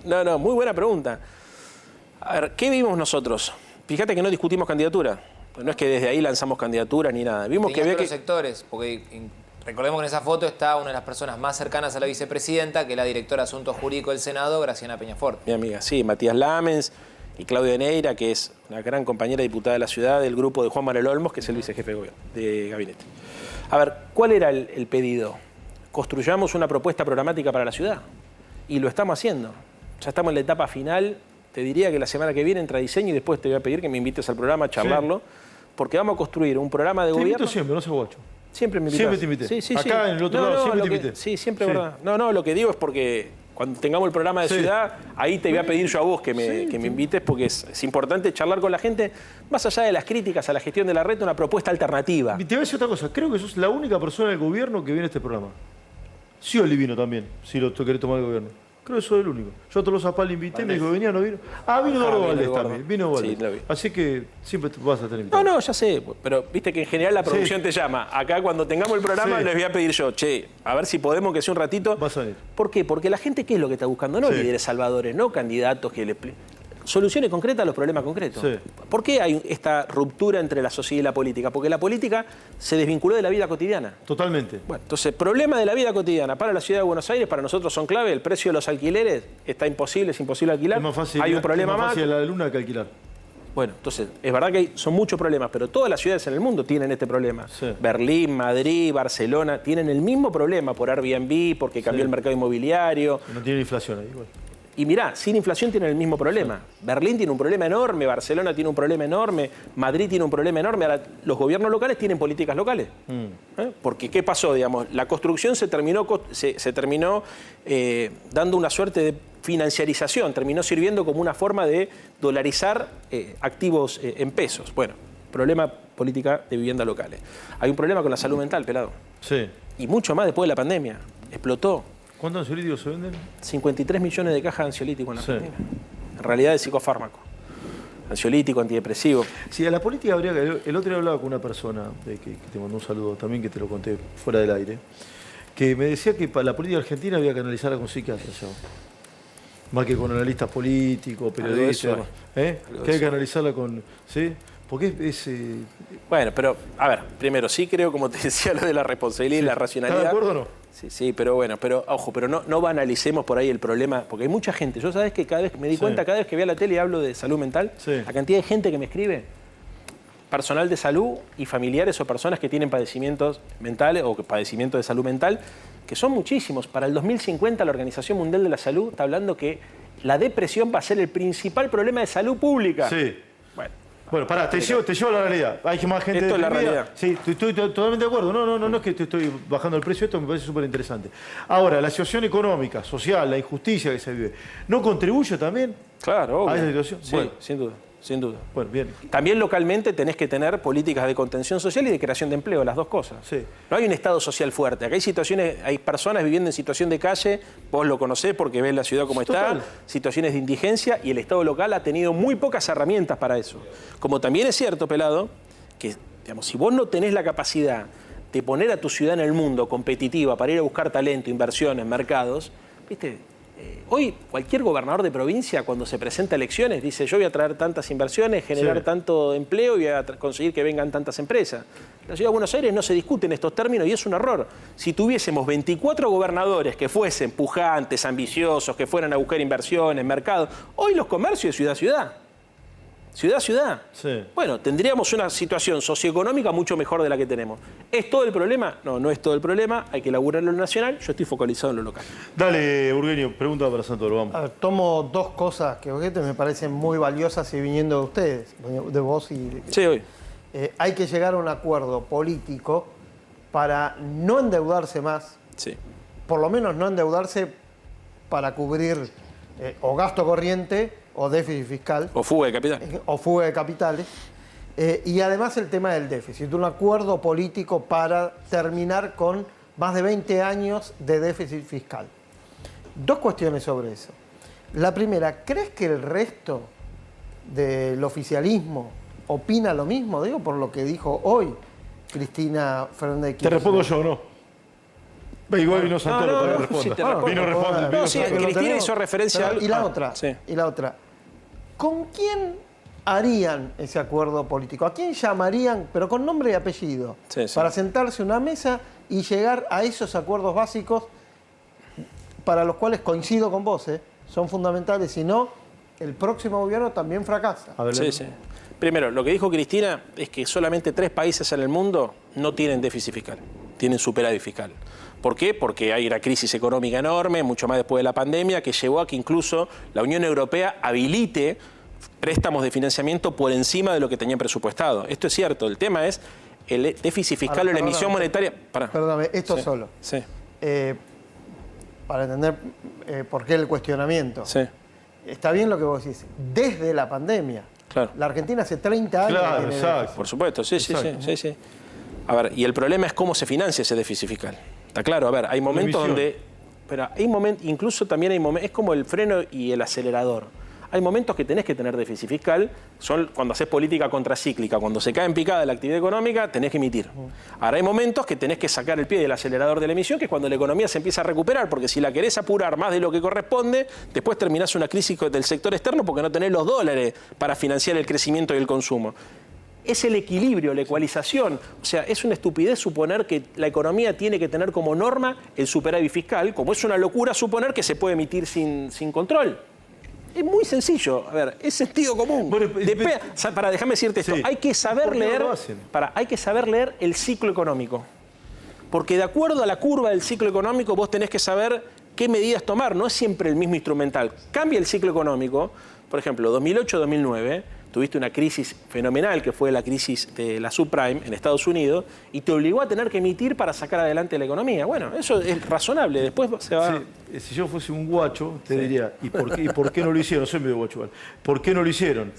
Speaker 8: No, muy buena pregunta. A ver, ¿qué vimos nosotros? Fíjate que no discutimos candidatura. No es que desde ahí lanzamos candidaturas ni nada. Vimos que había
Speaker 3: los sectores, porque recordemos que en esa foto está una de las personas más cercanas a la vicepresidenta, que es la directora de Asuntos Jurídicos del Senado, Graciana Peñafort.
Speaker 8: Mi amiga, sí, Matías Lamens y Claudia Neira, que es una gran compañera diputada de la ciudad del grupo de Juan Manuel Olmos, que es el vicejefe de gabinete. A ver, ¿cuál era el pedido? Construyamos una propuesta programática para la ciudad. Y lo estamos haciendo. Ya estamos en la etapa final. Te diría que la semana que viene entra diseño y después te voy a pedir que me invites al programa a charlarlo. Sí. Porque vamos a construir un programa de gobierno.
Speaker 2: Te invito siempre, no sé guacho.
Speaker 8: Siempre me invitas.
Speaker 2: Siempre te invité.
Speaker 8: Sí,
Speaker 2: acá en el otro lado siempre te invité.
Speaker 8: Sí, siempre, verdad. No, lo que digo es porque cuando tengamos el programa de ciudad, ahí te voy a pedir yo a vos que me invites, porque es importante charlar con la gente, más allá de las críticas a la gestión de la red, una propuesta alternativa.
Speaker 2: Te voy a decir otra cosa, creo que sos la única persona del gobierno que viene a este programa. Scioli vino también, si lo querés tomar el gobierno. Creo que soy el único. Yo a Tolosa Paz le invité, me dijo, venía, no vino. Vino Eduardo Valdés también. Vino Valdés. Sí, así que siempre te vas a tener invitado.
Speaker 8: No, ya sé. Pero viste que en general la producción te llama. Acá cuando tengamos el programa les voy a pedir yo, a ver si podemos que sea un ratito.
Speaker 2: Vas a venir.
Speaker 8: ¿Por qué? Porque la gente, ¿qué es lo que está buscando? No líderes salvadores, no candidatos que le... Soluciones concretas a los problemas concretos. Sí. ¿Por qué hay esta ruptura entre la sociedad y la política? Porque la política se desvinculó de la vida cotidiana.
Speaker 2: Totalmente.
Speaker 8: Bueno, entonces, problema de la vida cotidiana para la ciudad de Buenos Aires, para nosotros son clave. El precio de los alquileres está imposible, es imposible alquilar.
Speaker 2: Es más fácil,
Speaker 8: hay un problema
Speaker 2: más fácil la luna que alquilar.
Speaker 8: Bueno, entonces, es verdad que son muchos problemas, pero todas las ciudades en el mundo tienen este problema. Sí. Berlín, Madrid, Barcelona, tienen el mismo problema por Airbnb, porque cambió el mercado inmobiliario.
Speaker 2: No tiene inflación ahí, igual.
Speaker 8: Y mirá, sin inflación tienen el mismo problema. Sí. Berlín tiene un problema enorme, Barcelona tiene un problema enorme, Madrid tiene un problema enorme. Ahora, los gobiernos locales tienen políticas locales. Porque, ¿qué pasó? Digamos, la construcción se terminó dando una suerte de financiarización, terminó sirviendo como una forma de dolarizar activos en pesos. Bueno, problema política de viviendas locales. Hay un problema con la salud mental, pelado.
Speaker 2: Sí.
Speaker 8: Y mucho más después de la pandemia. Explotó.
Speaker 2: ¿Cuántos ansiolíticos se venden?
Speaker 8: 53 millones de cajas de ansiolíticos en la Argentina. En realidad de psicofármaco. Ansiolítico, antidepresivo.
Speaker 2: Sí, a la política habría que... El otro día hablaba con una persona, que te mandó un saludo también, que te lo conté fuera del aire, que me decía que para la política argentina había que analizarla con psiquiatras. Más que con analistas políticos, periodistas. Que hay que analizarla con... ¿sí? Porque es...
Speaker 8: Bueno, pero, a ver, primero, sí creo, como te decía, lo de la responsabilidad y la racionalidad.
Speaker 2: ¿Estás de acuerdo o no?
Speaker 8: Sí, pero bueno, ojo, pero no banalicemos por ahí el problema, porque hay mucha gente. Yo sabes que cada vez me di cuenta, cada vez que veo la tele y hablo de salud mental, la cantidad de gente que me escribe, personal de salud y familiares o personas que tienen padecimientos mentales o padecimientos de salud mental, que son muchísimos. Para el 2050 la Organización Mundial de la Salud está hablando que la depresión va a ser el principal problema de salud pública.
Speaker 2: Sí. Bueno, pará, te llevo a la realidad. Hay más gente...
Speaker 8: Esto es la realidad.
Speaker 2: Sí, estoy totalmente de acuerdo. No es que te estoy bajando el precio, esto me parece súper interesante. Ahora, la situación económica, social, la injusticia que se vive, ¿no contribuye también
Speaker 8: a
Speaker 2: esa situación?
Speaker 8: Sí, bueno, sin duda.
Speaker 2: Bueno, bien.
Speaker 8: También localmente tenés que tener políticas de contención social y de creación de empleo, las dos cosas. Sí. No hay un Estado social fuerte. Acá hay personas viviendo en situación de calle, vos lo conocés porque ves la ciudad como está, situaciones de indigencia, y el Estado local ha tenido muy pocas herramientas para eso. Como también es cierto, pelado, que digamos, si vos no tenés la capacidad de poner a tu ciudad en el mundo competitiva para ir a buscar talento, inversiones, mercados, ¿viste? Hoy cualquier gobernador de provincia cuando se presenta a elecciones dice yo voy a traer tantas inversiones, generar tanto empleo y voy a conseguir que vengan tantas empresas. En la ciudad de Buenos Aires no se discuten estos términos y es un error. Si tuviésemos 24 gobernadores que fuesen pujantes, ambiciosos, que fueran a buscar inversiones, mercados, hoy los comercios de ciudad a ciudad. Ciudad a ciudad. Sí. Bueno, tendríamos una situación socioeconómica mucho mejor de la que tenemos. ¿Es todo el problema? No, no es todo el problema. Hay que laburar en lo nacional. Yo estoy focalizado en lo local.
Speaker 2: Dale, Burgueño, pregunta para Santoro, vamos.
Speaker 5: A ver, tomo dos cosas que me parecen muy valiosas y viniendo de ustedes, de vos y...
Speaker 8: Sí, hoy.
Speaker 5: Hay que llegar a un acuerdo político para no endeudarse más, por lo menos no endeudarse para cubrir o gasto corriente o déficit fiscal.
Speaker 8: O fuga de capitales.
Speaker 5: O fuga de capitales. Y además el tema del déficit, un acuerdo político para terminar con más de 20 años de déficit fiscal. Dos cuestiones sobre eso. La primera, ¿crees que el resto del oficialismo opina lo mismo? Digo, por lo que dijo hoy Cristina Fernández de Kirchner.
Speaker 2: Te respondo yo, ¿no? Igual vino Santoro para responder.
Speaker 8: Cristina hizo referencia al...
Speaker 5: Y la otra. ¿Con quién harían ese acuerdo político? ¿A quién llamarían, pero con nombre y apellido, para sentarse a una mesa y llegar a esos acuerdos básicos para los cuales coincido con vos, son fundamentales? Si no, el próximo gobierno también fracasa.
Speaker 8: Primero, lo que dijo Cristina es que solamente 3 países en el mundo no tienen déficit fiscal, tienen superávit fiscal. ¿Por qué? Porque hay una crisis económica enorme, mucho más después de la pandemia, que llevó a que incluso la Unión Europea habilite préstamos de financiamiento por encima de lo que tenían presupuestado. Esto es cierto, el tema es el déficit fiscal o la emisión monetaria...
Speaker 5: Perdóname, esto solo. Para entender por qué el cuestionamiento. Está bien lo que vos decís, desde la pandemia. La Argentina hace 30 años que tiene déficit.
Speaker 8: Por supuesto, sí. A ver, y el problema es cómo se financia ese déficit fiscal. Está claro, a ver, hay momentos donde... Pero hay momentos, incluso también hay momentos, es como el freno y el acelerador. Hay momentos que tenés que tener déficit fiscal, son cuando haces política contracíclica, cuando se cae en picada la actividad económica, tenés que emitir. Ahora hay momentos que tenés que sacar el pie del acelerador de la emisión, que es cuando la economía se empieza a recuperar, porque si la querés apurar más de lo que corresponde, después terminás una crisis del sector externo porque no tenés los dólares para financiar el crecimiento y el consumo. Es el equilibrio, la ecualización. O sea, es una estupidez suponer que la economía tiene que tener como norma el superávit fiscal, como es una locura suponer que se puede emitir sin control. Es muy sencillo. A ver, es sentido común. Déjame decirte esto. Hay que saber leer el ciclo económico. Porque de acuerdo a la curva del ciclo económico, vos tenés que saber qué medidas tomar. No es siempre el mismo instrumental. Cambia el ciclo económico. Por ejemplo, 2008-2009... tuviste una crisis fenomenal, que fue la crisis de la subprime en Estados Unidos, y te obligó a tener que emitir para sacar adelante la economía. Bueno, eso es razonable, después se va...
Speaker 2: Si yo fuese un guacho, te diría, ¿y por qué no lo hicieron? Soy medio guacho, ¿por qué no lo hicieron?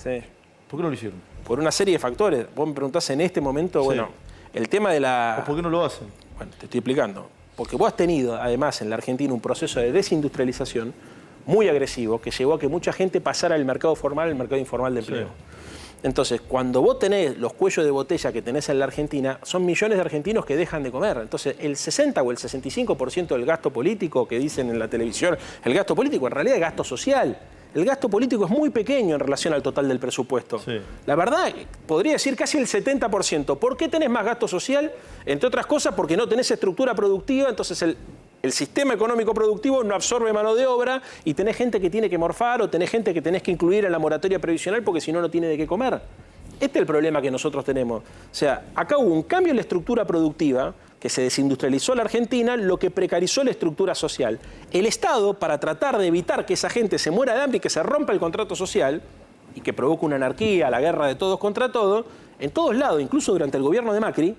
Speaker 2: ¿Por qué no lo hicieron?
Speaker 8: Por una serie de factores. Vos me preguntás en este momento, bueno, el tema de la...
Speaker 2: ¿Por qué no lo hacen?
Speaker 8: Bueno, te estoy explicando. Porque vos has tenido, además, en la Argentina un proceso de desindustrialización muy agresivo que llevó a que mucha gente pasara del mercado formal al mercado informal de empleo. Entonces, cuando vos tenés los cuellos de botella que tenés en la Argentina, son millones de argentinos que dejan de comer. Entonces, el 60 o el 65% del gasto político que dicen en la televisión, el gasto político en realidad es gasto social. El gasto político es muy pequeño en relación al total del presupuesto. La verdad, podría decir casi el 70%. ¿Por qué tenés más gasto social? Entre otras cosas, porque no tenés estructura productiva, entonces el sistema económico productivo no absorbe mano de obra y tenés gente que tiene que morfar o tenés gente que tenés que incluir en la moratoria previsional porque si no, no tiene de qué comer. Este es el problema que nosotros tenemos. O sea, acá hubo un cambio en la estructura productiva que se desindustrializó la Argentina, lo que precarizó la estructura social. El Estado, para tratar de evitar que esa gente se muera de hambre y que se rompa el contrato social y que provoque una anarquía, la guerra de todos contra todos, en todos lados, incluso durante el gobierno de Macri,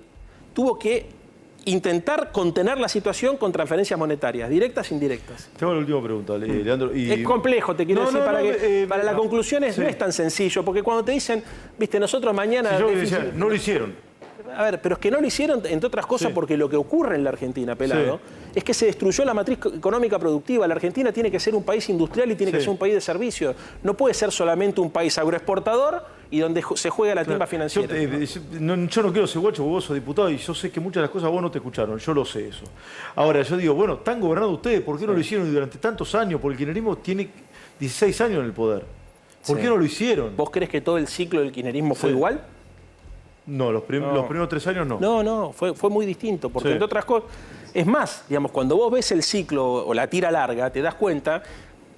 Speaker 8: tuvo que intentar contener la situación con transferencias monetarias, directas e indirectas.
Speaker 2: Tengo la última pregunta, Leandro.
Speaker 8: Es complejo, te quiero decir, para la conclusión no es tan sencillo, porque cuando te dicen, viste, nosotros mañana...
Speaker 2: no lo hicieron.
Speaker 8: A ver, pero es que no lo hicieron, entre otras cosas, porque lo que ocurre en la Argentina, Pelado, es que se destruyó la matriz económica productiva. La Argentina tiene que ser un país industrial y tiene que ser un país de servicios. No puede ser solamente un país agroexportador y donde se juega la timba financiera.
Speaker 2: Yo no quiero ser guacho, vos sos diputado y yo sé que muchas de las cosas vos no te escucharon, yo lo sé eso. Ahora, yo digo, bueno, están gobernando ustedes, ¿por qué no lo hicieron durante tantos años? Porque el kirchnerismo tiene 16 años en el poder. ¿Por qué no lo hicieron?
Speaker 8: ¿Vos crees que todo el ciclo del kirchnerismo fue igual?
Speaker 2: No, los primeros 3 años no.
Speaker 8: No, fue muy distinto, porque entre otras cosas... Es más, digamos, cuando vos ves el ciclo o la tira larga, te das cuenta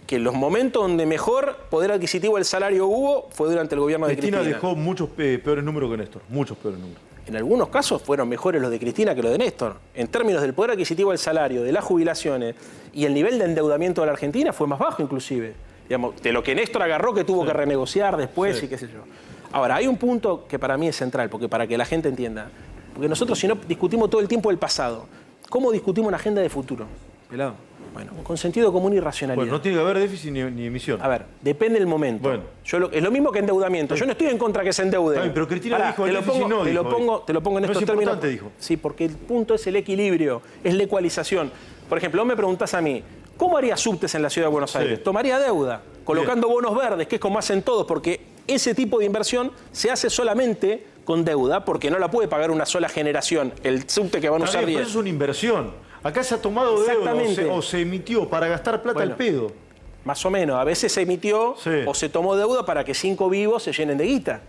Speaker 8: que los momentos donde mejor poder adquisitivo del salario hubo fue durante el gobierno de Cristina.
Speaker 2: Cristina dejó muchos peores números que Néstor, muchos peores números.
Speaker 8: En algunos casos fueron mejores los de Cristina que los de Néstor. En términos del poder adquisitivo del salario, de las jubilaciones y el nivel de endeudamiento de la Argentina fue más bajo inclusive. Digamos, de lo que Néstor agarró que tuvo que renegociar después y qué sé yo. Ahora, hay un punto que para mí es central, porque para que la gente entienda. Porque nosotros, si no, discutimos todo el tiempo el pasado. ¿Cómo discutimos una agenda de futuro? Pelado. Bueno, con sentido común y racionalidad.
Speaker 2: Bueno, no tiene que haber déficit ni emisión.
Speaker 8: A ver, depende del momento.
Speaker 2: Bueno.
Speaker 8: Es lo mismo que endeudamiento. Yo no estoy en contra que se endeude.
Speaker 2: Está bien, pero Cristina dijo el déficit no.
Speaker 8: Te lo pongo en estos términos.
Speaker 2: Dijo.
Speaker 8: Sí, porque el punto es el equilibrio, es la ecualización. Por ejemplo, vos me preguntás a mí, ¿cómo haría subtes en la Ciudad de Buenos Aires?
Speaker 2: Sí.
Speaker 8: Tomaría deuda, colocando bonos verdes, que es como hacen todos, porque ese tipo de inversión se hace solamente con deuda, porque no la puede pagar una sola generación, el subte que van a usar 10.
Speaker 2: Pero eso es una inversión. Acá se ha tomado deuda o se emitió para gastar plata al pedo.
Speaker 8: Más o menos. A veces se emitió o se tomó deuda para que 5 vivos se llenen de guita.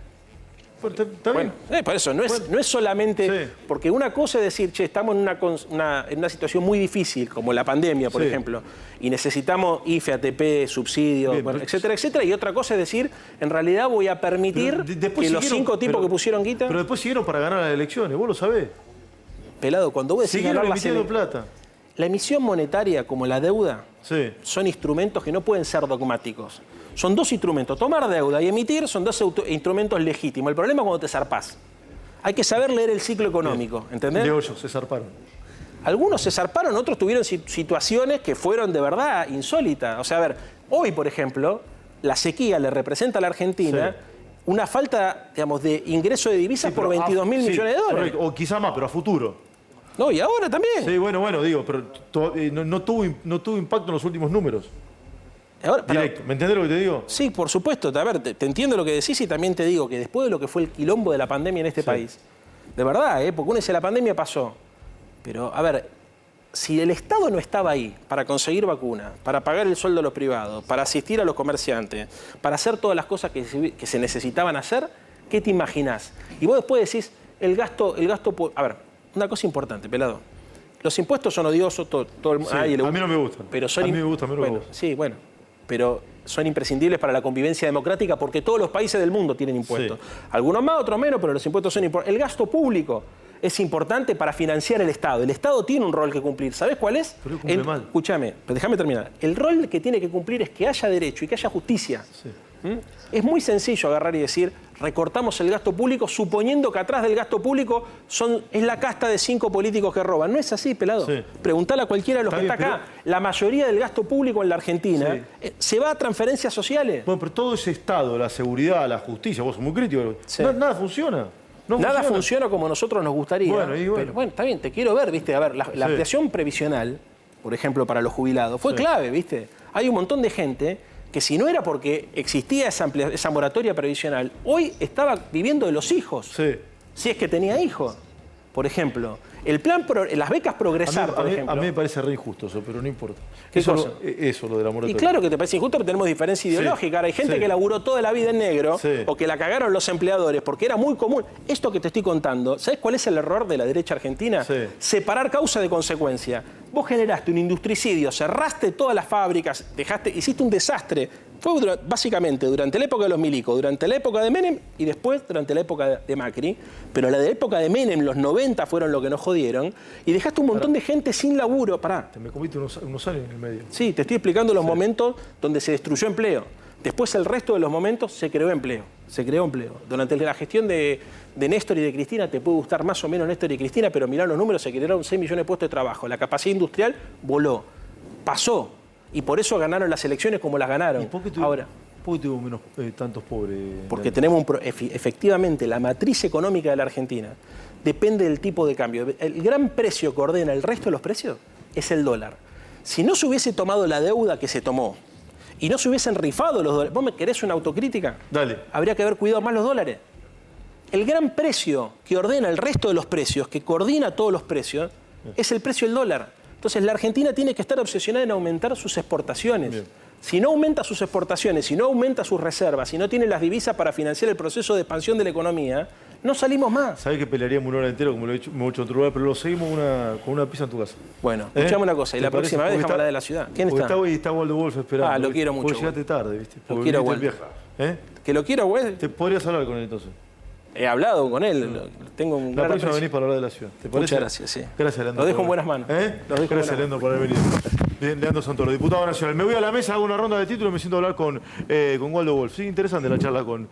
Speaker 2: Bueno,
Speaker 8: por eso, no es solamente... Porque una cosa es decir, che, estamos en una situación muy difícil, como la pandemia, por ejemplo, y necesitamos IFE, ATP, subsidios, etcétera, etcétera. Y otra cosa es decir, en realidad voy a permitir que los 5 tipos que pusieron guita...
Speaker 2: Pero después siguieron para ganar las elecciones, vos lo sabés.
Speaker 8: Pelado, cuando vos decís ganar
Speaker 2: plata.
Speaker 8: La emisión monetaria, como la deuda, son instrumentos que no pueden ser dogmáticos. Son 2 instrumentos. Tomar deuda y emitir son 2 instrumentos legítimos. El problema es cuando te zarpás. Hay que saber leer el ciclo económico, ¿entendés?
Speaker 2: De 8 se zarparon.
Speaker 8: Algunos se zarparon, otros tuvieron situaciones que fueron de verdad insólitas. O sea, a ver, hoy, por ejemplo, la sequía le representa a la Argentina una falta, digamos, de ingreso de divisas por 22.000 millones de dólares.
Speaker 2: Correcto. O quizá más, pero a futuro.
Speaker 8: No, y ahora también.
Speaker 2: Sí, bueno, digo, pero no tuvo impacto en los últimos números.
Speaker 8: Ahora,
Speaker 2: directo. ¿Me entendés lo que te digo?
Speaker 8: Sí, por supuesto. A ver, te entiendo lo que decís y también te digo que después de lo que fue el quilombo de la pandemia en este país, de verdad, porque uno dice la pandemia pasó, pero a ver, si el Estado no estaba ahí para conseguir vacunas, para pagar el sueldo a los privados, para asistir a los comerciantes, para hacer todas las cosas que se necesitaban hacer, ¿qué te imaginás? Y vos después decís, el gasto... A ver, una cosa importante, pelado. Los impuestos son odiosos, todo el mundo...
Speaker 2: a mí no me gustan.
Speaker 8: Pero son
Speaker 2: a mí me gustan,
Speaker 8: Sí, bueno, pero son imprescindibles para la convivencia democrática porque todos los países del mundo tienen impuestos. Algunos más, otros menos, pero los impuestos son importantes. El gasto público es importante para financiar el Estado. El Estado tiene un rol que cumplir. ¿Sabés cuál es?
Speaker 2: Pero cumple mal.
Speaker 8: Escúchame, déjame terminar. El rol que tiene que cumplir es que haya derecho y que haya justicia. Es muy sencillo agarrar y decir, recortamos el gasto público suponiendo que atrás del gasto público es la casta de 5 políticos que roban. No es así, pelado. Preguntale a cualquiera de los que está acá. La mayoría del gasto público en la Argentina se va a transferencias sociales.
Speaker 2: Bueno, pero todo ese Estado, la seguridad, la justicia, vos sos muy crítico, nada funciona.
Speaker 8: Nada funciona como a nosotros nos gustaría.
Speaker 2: Bueno.
Speaker 8: Pero bueno, está bien, te quiero ver, ¿viste? A ver, la ampliación previsional, por ejemplo, para los jubilados, fue clave, ¿viste? Hay un montón de gente que si no era porque existía esa moratoria previsional, hoy estaba viviendo de los hijos. Si es que tenía hijos. Por ejemplo, las becas Progresar, por ejemplo.
Speaker 2: A mí me parece re injusto eso, pero no importa.
Speaker 8: Eso
Speaker 2: lo de la moratoria.
Speaker 8: Y claro que te parece injusto, pero tenemos diferencia ideológica. Ahora, hay gente que laburó toda la vida en negro o que la cagaron los empleadores porque era muy común. Esto que te estoy contando, ¿sabes cuál es el error de la derecha argentina? Separar causa de consecuencia. Vos generaste un industricidio, cerraste todas las fábricas, hiciste un desastre. Fue básicamente durante la época de los milicos, durante la época de Menem y después durante la época de Macri. Pero la de época de Menem, los 90 fueron lo que nos jodieron. Y dejaste un montón de gente sin laburo. Pará.
Speaker 2: Te me comiste unos años en el medio.
Speaker 8: Sí, te estoy explicando los momentos donde se destruyó empleo. Después el resto de los momentos se creó empleo. Durante la gestión de Néstor y de Cristina, te puede gustar más o menos Néstor y Cristina, pero mirá los números, se crearon 6 millones de puestos de trabajo. La capacidad industrial voló. Pasó. Y por eso ganaron las elecciones como las ganaron.
Speaker 2: ¿Y por qué tuvimos menos tantos pobres?
Speaker 8: Porque tenemos efectivamente la matriz económica de la Argentina depende del tipo de cambio. El gran precio que ordena el resto de los precios es el dólar. Si no se hubiese tomado la deuda que se tomó y no se hubiesen rifado los dólares, ¿vos me querés una autocrítica?
Speaker 2: Dale.
Speaker 8: Habría que haber cuidado más los dólares. El gran precio que ordena el resto de los precios, que coordina todos los precios, es el precio del dólar. Entonces, la Argentina tiene que estar obsesionada en aumentar sus exportaciones. Bien. Si no aumenta sus exportaciones, si no aumenta sus reservas, si no tiene las divisas para financiar el proceso de expansión de la economía, no salimos más.
Speaker 2: Sabés que pelearíamos una hora entera, como lo he hecho en otro lugar, pero lo seguimos con una pizza en tu casa.
Speaker 8: Bueno, escuchame una cosa, y la próxima vez dejamos hablar de la ciudad. ¿Quién está?
Speaker 2: Está Waldo Wolf esperando.
Speaker 8: Ah, lo quiero mucho.
Speaker 2: Porque llegaste tarde, ¿viste?
Speaker 8: Lo quiero, Waldo. ¿Que lo quiero, güey?
Speaker 2: Te podrías hablar con él entonces.
Speaker 8: He hablado con él, tengo un gran
Speaker 2: La próxima venís para hablar de la ciudad. ¿Te parece?
Speaker 8: Muchas gracias, sí.
Speaker 2: Gracias, Leandro.
Speaker 8: Lo dejo en buenas manos.
Speaker 2: Gracias, Leandro, por haber venido. Bien, Leandro Santoro, diputado nacional. Me voy a la mesa, hago una ronda de títulos y me siento a hablar con Waldo Wolf. Sí, interesante la charla con...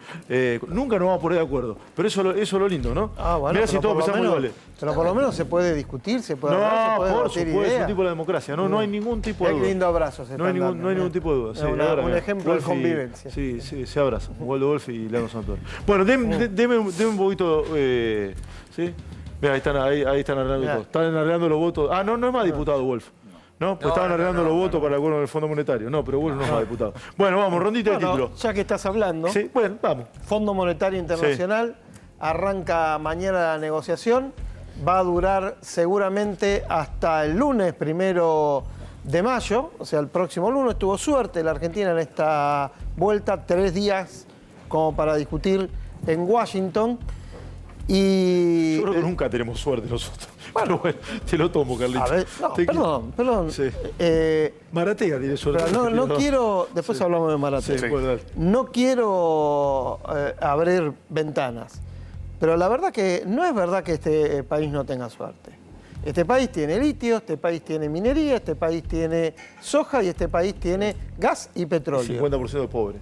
Speaker 2: nunca nos vamos a poner de acuerdo, pero eso es lo lindo, ¿no?
Speaker 5: Bueno,
Speaker 2: mirá si todo pensamos iguales.
Speaker 5: Pero por lo menos se puede discutir, se puede hablar, se puede debatir ideas.
Speaker 2: Es un tipo de democracia, no hay ningún tipo de duda.
Speaker 5: Qué lindo abrazo se
Speaker 2: no hay ningún tipo de duda. Sí,
Speaker 5: un ejemplo de convivencia.
Speaker 2: Sí, se abrazan, Waldo Wolf y Leandro Santoro. Bueno, deme un poquito... ¿sí? Mira, ahí están arreglando todo. Están arreglando los votos. No es más diputado Wolf. ¿No? Pues estaban arreglando los votos para el acuerdo del Fondo Monetario. No, pero Wolf no es más diputado. Bueno, vamos, rondita de título.
Speaker 5: Ya que estás hablando,
Speaker 2: sí, bueno, vamos.
Speaker 5: Fondo Monetario Internacional arranca mañana la negociación. Va a durar seguramente hasta el lunes 1 de mayo, o sea, el próximo lunes. Tuvo suerte la Argentina en esta vuelta, 3 días como para discutir en Washington. Y
Speaker 2: yo creo que nunca tenemos suerte nosotros. Bueno, pero bueno, te lo tomo, Carlitos.
Speaker 5: A ver, perdón.
Speaker 2: Sí. Maratea tiene suerte.
Speaker 5: Pero no quiero... Después hablamos de Maratea.
Speaker 2: Sí, pues,
Speaker 5: no quiero abrir ventanas. Pero la verdad que no es verdad que este país no tenga suerte. Este país tiene litio, este país tiene minería, este país tiene soja y este país tiene gas y petróleo.
Speaker 2: 50% de pobre.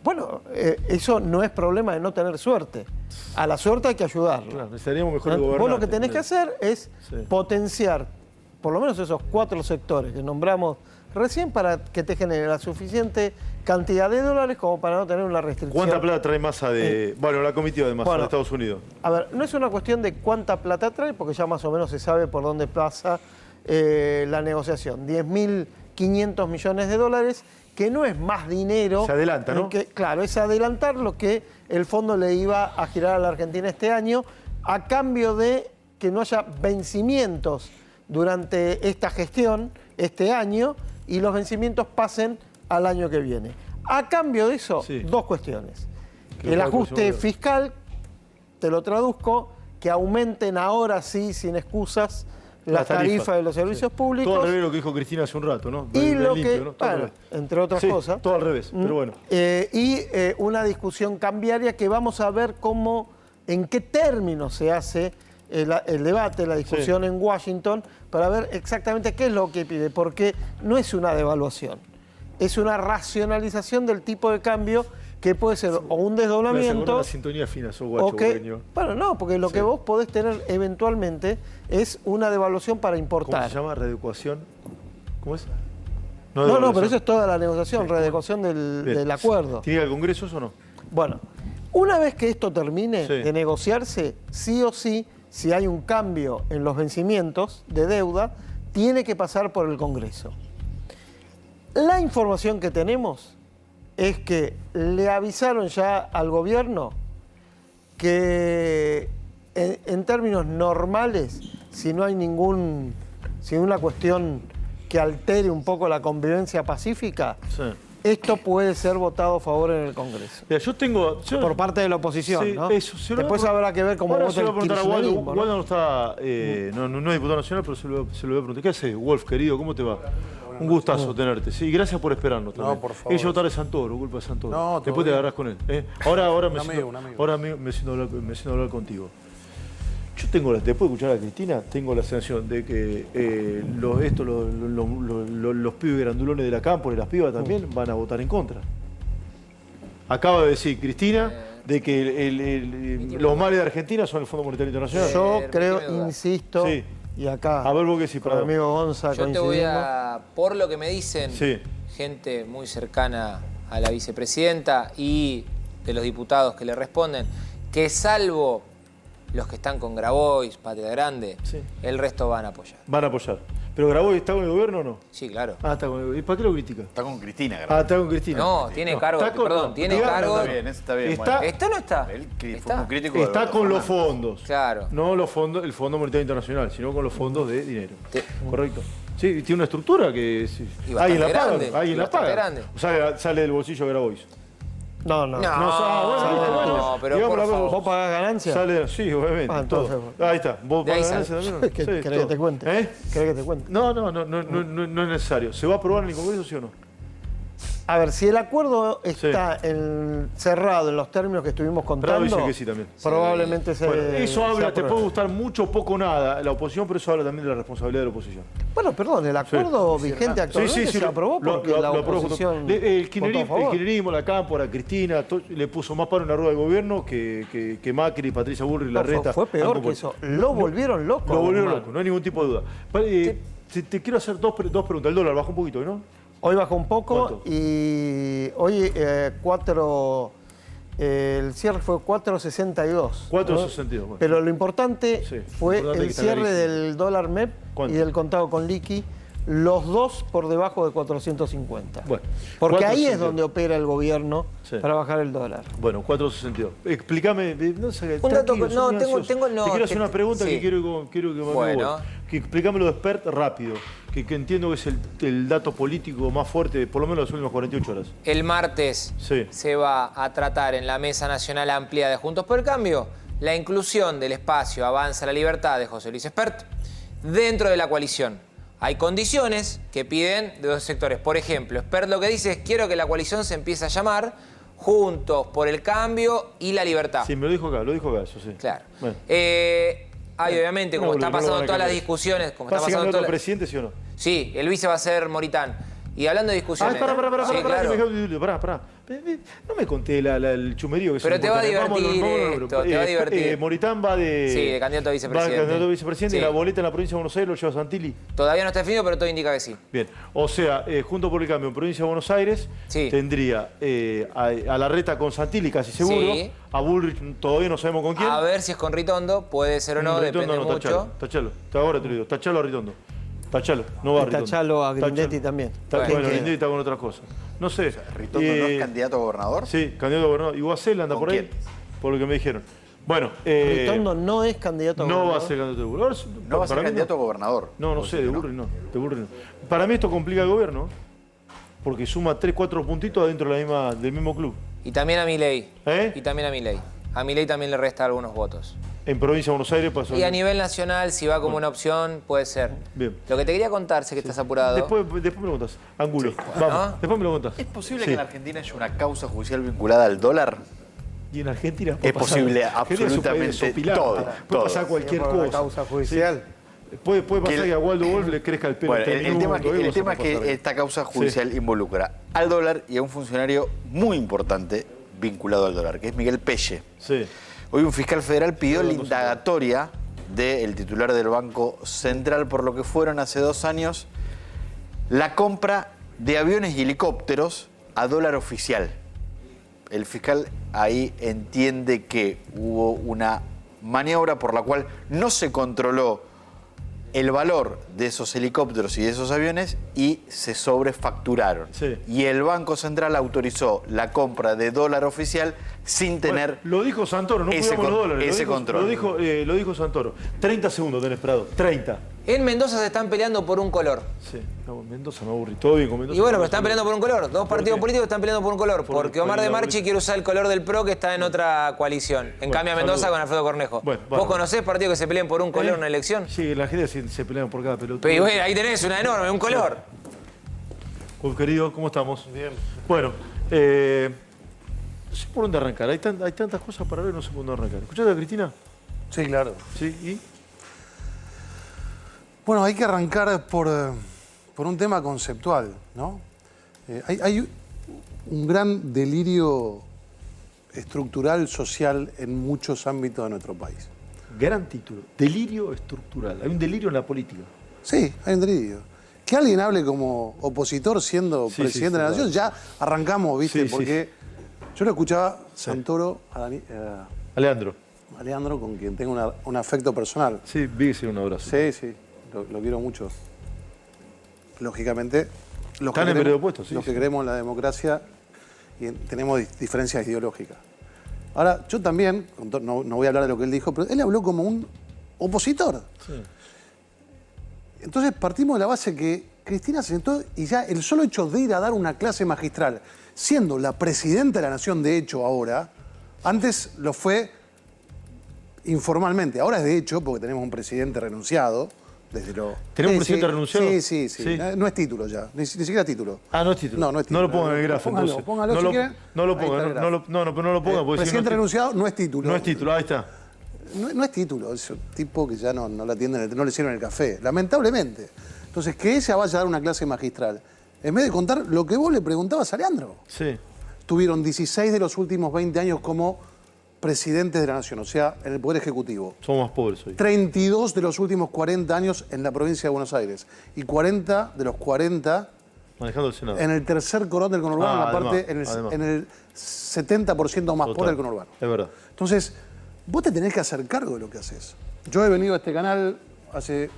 Speaker 5: Bueno, eso no es problema de no tener suerte. A la suerte hay que ayudarla.
Speaker 2: Claro, necesitaríamos mejor gobernantes.
Speaker 5: Vos lo que tenés que hacer es potenciar por lo menos esos 4 sectores que nombramos recién para que te genere la suficiente cantidad de dólares como para no tener una restricción.
Speaker 2: ¿Cuánta plata trae Massa de... la comitiva de Massa de Estados Unidos?
Speaker 5: A ver, no es una cuestión de cuánta plata trae, porque ya más o menos se sabe por dónde pasa la negociación. 10.500 millones de dólares, que no es más dinero.
Speaker 2: Se adelanta, ¿no?
Speaker 5: Claro, es adelantar lo que el fondo le iba a girar a la Argentina este año, a cambio de que no haya vencimientos durante esta gestión, este año, y los vencimientos pasen al año que viene. A cambio de eso, 2 cuestiones. El ajuste fiscal, te lo traduzco, que aumenten ahora sí, sin excusas, las tarifas de los servicios públicos.
Speaker 2: Todo al revés lo que dijo Cristina hace un rato, ¿no?
Speaker 5: Y lo limpio, ¿no? Bueno, entre otras cosas.
Speaker 2: Todo al revés, pero bueno.
Speaker 5: Y una discusión cambiaria que vamos a ver en qué términos se hace el debate, la discusión en Washington, para ver exactamente qué es lo que pide, porque no es una devaluación, es una racionalización del tipo de cambio que puede ser o un desdoblamiento...
Speaker 2: Una sintonía fina, guacho,
Speaker 5: bueno, no, porque lo que vos podés tener eventualmente es una devaluación para importar.
Speaker 2: ¿Cómo se llama? ¿Readecuación? ¿Cómo es?
Speaker 5: No, pero eso es toda la negociación, readecuación del acuerdo.
Speaker 2: ¿Tiene que ir al Congreso eso o no?
Speaker 5: Bueno, una vez que esto termine de negociarse, sí o sí, si hay un cambio en los vencimientos de deuda, tiene que pasar por el Congreso. La información que tenemos es que le avisaron ya al gobierno que en términos normales, si no hay ninguna cuestión que altere un poco la convivencia pacífica, esto puede ser votado a favor en el Congreso.
Speaker 2: Mira,
Speaker 5: por parte de la oposición,
Speaker 2: sí,
Speaker 5: ¿no?
Speaker 2: Eso,
Speaker 5: después habrá que ver cómo vota el kirchnerismo.
Speaker 2: Waldo no está, no es diputado nacional, pero se lo voy a preguntar. ¿Qué haces, Wolf, querido? ¿Cómo te va? Un gustazo tenerte. Sí, gracias por esperarnos también.
Speaker 9: No, por favor.
Speaker 2: Ella tarde Santoro, culpa de Santoro.
Speaker 9: No,
Speaker 2: después te agarrás con él. Ahora me siento a hablar contigo. Yo después de escuchar a Cristina, tengo la sensación de que los pibes grandulones de la Cámpora y las pibas también van a votar en contra. Acaba de decir Cristina de que los males de Argentina son el Fondo Monetario Internacional.
Speaker 5: Yo creo, insisto, y acá,
Speaker 2: a ver, vos qué decís,
Speaker 5: con el amigo Gonza,
Speaker 3: yo te voy por lo que me dicen, gente muy cercana a la vicepresidenta y de los diputados que le responden, que salvo los que están con Grabois, Patria Grande, el resto van a apoyar.
Speaker 2: Van a apoyar. ¿Pero Grabois está con el gobierno o no?
Speaker 3: Sí, claro.
Speaker 2: Está con el gobierno. ¿Y para qué lo critica?
Speaker 6: Está con Cristina, Grabois.
Speaker 2: Está con Cristina.
Speaker 3: No, tiene cargo, tiene cargo.
Speaker 6: Está bien, eso está bien.
Speaker 3: ¿Esto no está?
Speaker 6: Fue un crítico
Speaker 2: está con los fondos.
Speaker 3: Claro.
Speaker 2: No el Fondo Monetario Internacional, sino con los fondos de dinero. Correcto. Sí, tiene una estructura que alguien la paga. O sea, sale del bolsillo de Grabois.
Speaker 5: No,
Speaker 3: pero por favor.
Speaker 5: ¿Vos pagás ganancias?
Speaker 2: Sí, obviamente.
Speaker 5: Entonces,
Speaker 2: ahí está. ¿Vos pagás ganancias también?
Speaker 5: ¿Querés que te cuente? ¿Querés que te cuente?
Speaker 2: No es necesario. ¿Se va a aprobar en el Congreso, sí o no?
Speaker 5: A ver, si el acuerdo está cerrado en los términos que estuvimos contando,
Speaker 2: dice que sí también.
Speaker 5: Probablemente
Speaker 2: eso habla, te puede gustar mucho o poco nada la oposición, pero eso habla también de la responsabilidad de la oposición.
Speaker 5: Bueno, perdón, el acuerdo vigente actualmente se aprobó porque la oposición
Speaker 2: el kirchnerismo, la Cámpora, Cristina, le puso más paro en la rueda de gobierno que Macri, Patricia Bullrich y Larreta.
Speaker 5: Fue peor que eso. Lo volvieron loco.
Speaker 2: Lo volvieron loco, no hay ningún tipo de duda. Te quiero hacer dos preguntas. El dólar bajó un poquito, ¿no?
Speaker 5: Hoy bajó un poco.
Speaker 2: ¿Cuánto?
Speaker 5: Y hoy el cierre fue 4.62.
Speaker 2: 4.62. Bueno.
Speaker 5: Pero lo importante fue el cierre del dólar MEP y del contado con liqui, los dos por debajo de 450. Bueno, porque ahí es donde opera el gobierno para bajar el dólar.
Speaker 2: Bueno, 4.62. Explícame, no sé,
Speaker 3: un dato,
Speaker 2: te quiero hacer una pregunta que quiero que me explícame lo de Spert rápido, que entiendo que es el dato político más fuerte, por lo menos las últimas 48 horas.
Speaker 3: El martes se va a tratar en la Mesa Nacional Amplia de Juntos por el Cambio la inclusión del espacio Avanza la Libertad de José Luis Spert dentro de la coalición. Hay condiciones que piden de dos sectores. Por ejemplo, Spert lo que dice es: quiero que la coalición se empiece a llamar Juntos por el Cambio y la Libertad.
Speaker 2: Sí, me lo dijo acá, eso sí.
Speaker 3: Claro. Bueno. Hay obviamente, como está pasando todas las discusiones...
Speaker 2: ¿Va a ser candidato a presidente, sí o no?
Speaker 3: Sí, el vice va a ser Moritán. Y hablando de discusiones...
Speaker 2: Pará. No me conté el chumerío que se
Speaker 3: Pero te va a divertir
Speaker 2: Moritán va de...
Speaker 3: Sí, de candidato a vicepresidente.
Speaker 2: Va de candidato a vicepresidente y la boleta en la provincia de Buenos Aires lo lleva Santilli.
Speaker 3: Todavía no está definido, pero todo indica que sí.
Speaker 2: Bien, o sea, Juntos por el Cambio en provincia de Buenos Aires tendría a Larreta con Santilli casi seguro, a Bullrich todavía no sabemos con quién.
Speaker 3: A ver si es con Ritondo, puede ser o no, depende mucho.
Speaker 2: Tachalo, ahora te lo digo, tachalo a Ritondo. Tachalo, no va a Ritondo.
Speaker 5: Tachalo a Grindetti también.
Speaker 2: Bueno, Grindetti está con otras cosas. No sé. O sea,
Speaker 6: ¿Ritondo no es candidato a gobernador?
Speaker 2: Sí, candidato a gobernador. Y Guasel anda por ahí. Por lo que me dijeron. Bueno.
Speaker 5: Ritondo no es candidato a gobernador.
Speaker 2: No va a ser candidato a gobernador.
Speaker 6: No va a ser candidato a gobernador.
Speaker 2: No sé, de Bullrich no. Para mí esto complica el gobierno. Porque suma 3-4 puntitos adentro del mismo club.
Speaker 3: Y también a Milei. Y también a Milei. A Milei también le resta algunos votos.
Speaker 2: En provincia de Buenos Aires pasó.
Speaker 3: Y a nivel nacional, si va como una opción, puede ser.
Speaker 2: Bien.
Speaker 3: Lo que te quería contar, sé que estás apurado.
Speaker 2: Después me lo contás. Angulo. Vamos. Después me lo contás.
Speaker 6: ¿Es posible que en Argentina haya una causa judicial vinculada al dólar?
Speaker 2: Y en Argentina
Speaker 6: es posible absolutamente todo.
Speaker 2: Puede pasar cualquier cosa.
Speaker 5: Causa judicial.
Speaker 2: Puede pasar que a Waldo Wolf le crezca el pelo.
Speaker 6: Bueno, el tema es que esta causa judicial involucra al dólar y a un funcionario muy importante vinculado al dólar, que es Miguel Pelle.
Speaker 2: Sí.
Speaker 6: Hoy un fiscal federal pidió la indagatoria del titular del Banco Central por lo que fueron hace 2 años la compra de aviones y helicópteros a dólar oficial. El fiscal ahí entiende que hubo una maniobra por la cual no se controló el valor de esos helicópteros y de esos aviones y se sobrefacturaron. Y el Banco Central autorizó la compra de dólar oficial sin tener
Speaker 2: lo dijo Santoro, no
Speaker 6: ese,
Speaker 2: con los dólares.
Speaker 6: Ese control.
Speaker 2: Lo dijo Santoro. 30 segundos tenés, Prado. 30.
Speaker 3: En Mendoza se están peleando por un color.
Speaker 2: Sí, no, Mendoza me aburrí. Todo bien con Mendoza.
Speaker 3: Y bueno, pero están peleando por un color. Dos partidos políticos están peleando por un color. Porque Omar de Marchi quiere usar el color del PRO que está en otra coalición. En cambio a Mendoza con Alfredo Cornejo. ¿Vos conocés partidos que se peleen por un color en una elección?
Speaker 2: Sí, la gente se pelean por cada pelota.
Speaker 3: Pero bueno, ahí tenés una enorme, un color.
Speaker 2: Querido, ¿cómo estamos?
Speaker 9: Bien.
Speaker 2: Bueno, no sé por dónde arrancar. Hay tantas cosas para ver, no sé por dónde arrancar. ¿Escuchaste a Cristina?
Speaker 9: Sí, claro.
Speaker 2: Sí, ¿y?
Speaker 9: Bueno, hay que arrancar por un tema conceptual, ¿no? Hay un gran delirio estructural, social, en muchos ámbitos de nuestro país.
Speaker 2: Gran título. Delirio estructural. Hay un delirio en la política.
Speaker 9: Sí, hay un delirio. Que alguien hable como opositor siendo presidente de la Nación, ya arrancamos, ¿viste? Porque yo lo escuchaba Santoro a Leandro, con quien tengo un afecto personal.
Speaker 2: Sí, vi que sí, un abrazo.
Speaker 9: Sí. Lo quiero mucho. Lógicamente, los que creemos en la democracia y tenemos diferencias ideológicas. Ahora, yo también, no voy a hablar de lo que él dijo, pero él habló como un opositor. Sí. Entonces partimos de la base que Cristina se sentó y ya el solo hecho de ir a dar una clase magistral, siendo la presidenta de la Nación de hecho ahora, antes lo fue informalmente, ahora es de hecho, porque tenemos un presidente renunciado,
Speaker 2: ¿Tenemos un presidente renunciado?
Speaker 9: Sí. No es título ya, ni siquiera título.
Speaker 2: No es título.
Speaker 9: No es título.
Speaker 2: No lo pongan en el grafo, entonces.
Speaker 9: Póngalo si quieren.
Speaker 2: No lo pongan, no lo pongan.
Speaker 9: Presidente renunciado no es título.
Speaker 2: No es título, ahí está.
Speaker 9: No es título, es un tipo que ya no le atienden, no le sirven el café, lamentablemente. Entonces, que ella vaya a dar una clase magistral, en vez de contar lo que vos le preguntabas a Leandro.
Speaker 2: Sí.
Speaker 9: Tuvieron 16 de los últimos 20 años como presidentes de la nación, o sea, en el Poder Ejecutivo.
Speaker 2: Somos más pobres hoy.
Speaker 9: 32 de los últimos 40 años en la provincia de Buenos Aires. Y 40 de los 40...
Speaker 2: manejando el Senado.
Speaker 9: En el tercer cordón del conurbano, en el 70% más pobre del conurbano.
Speaker 2: Es verdad.
Speaker 9: Entonces, vos te tenés que hacer cargo de lo que haces. Yo he venido a este canal hace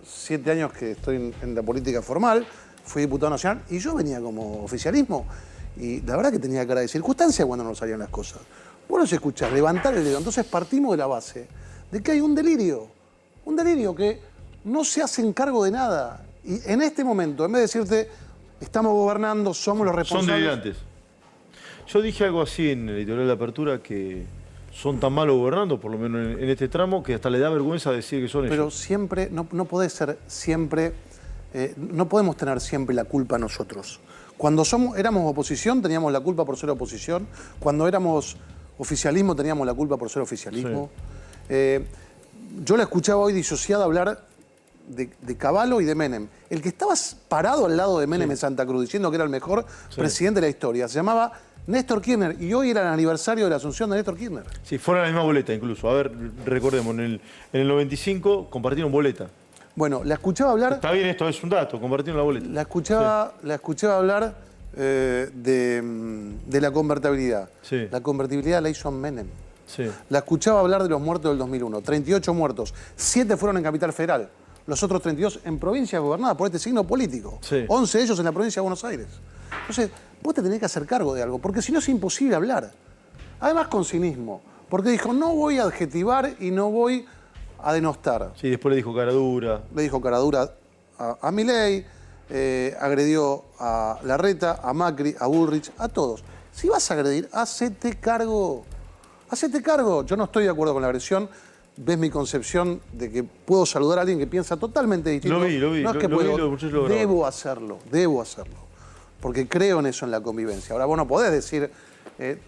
Speaker 9: 7 años que estoy en la política formal, fui diputado nacional y yo venía como oficialismo. Y la verdad que tenía cara de circunstancia cuando no salían las cosas. Vos los escuchás levantar el dedo. Entonces partimos de la base de que hay un delirio que no se hacen cargo de nada. Y en este momento, en vez de decirte, estamos gobernando, somos los responsables...
Speaker 2: Son delirantes. Yo dije algo así en el editorial de Apertura, que son tan malos gobernando, por lo menos en este tramo, que hasta le da vergüenza decir que son ellos.
Speaker 9: Pero siempre, no podés ser siempre... no podemos tener siempre la culpa nosotros. Cuando éramos oposición teníamos la culpa por ser oposición. Cuando éramos oficialismo teníamos la culpa por ser oficialismo. Sí. Yo la escuchaba hoy disociada hablar de Cavallo y de Menem. El que estaba parado al lado de Menem en Santa Cruz diciendo que era el mejor presidente de la historia se llamaba Néstor Kirchner y hoy era el aniversario de la asunción de Néstor Kirchner.
Speaker 2: Sí, fueron la misma boleta incluso. A ver, recordemos, en el 95 compartieron boleta.
Speaker 9: Bueno, la escuchaba hablar...
Speaker 2: Está bien, esto es un dato, compartieron la boleta.
Speaker 9: La escuchaba hablar de la convertibilidad.
Speaker 2: Sí.
Speaker 9: La convertibilidad la hizo Menem.
Speaker 2: Sí.
Speaker 9: La escuchaba hablar de los muertos del 2001. 38 muertos. 7 fueron en Capital Federal. Los otros 32 en provincias gobernadas por este signo político.
Speaker 2: Sí.
Speaker 9: 11 de ellos en la provincia de Buenos Aires. Entonces, vos te tenés que hacer cargo de algo, porque si no es imposible hablar. Además con cinismo. Porque dijo, no voy a adjetivar y no voy a denostar.
Speaker 2: Sí, después le dijo cara dura.
Speaker 9: Le dijo cara dura a Milei, agredió a Larreta, a Macri, a Bullrich, a todos. Si vas a agredir, hacete cargo. Hacete cargo. Yo no estoy de acuerdo con la agresión. Ves mi concepción de que puedo saludar a alguien que piensa totalmente distinto.
Speaker 2: Lo vi.
Speaker 9: No es que puedo. Debo hacerlo. Porque creo en eso, en la convivencia. Ahora, vos no podés decir,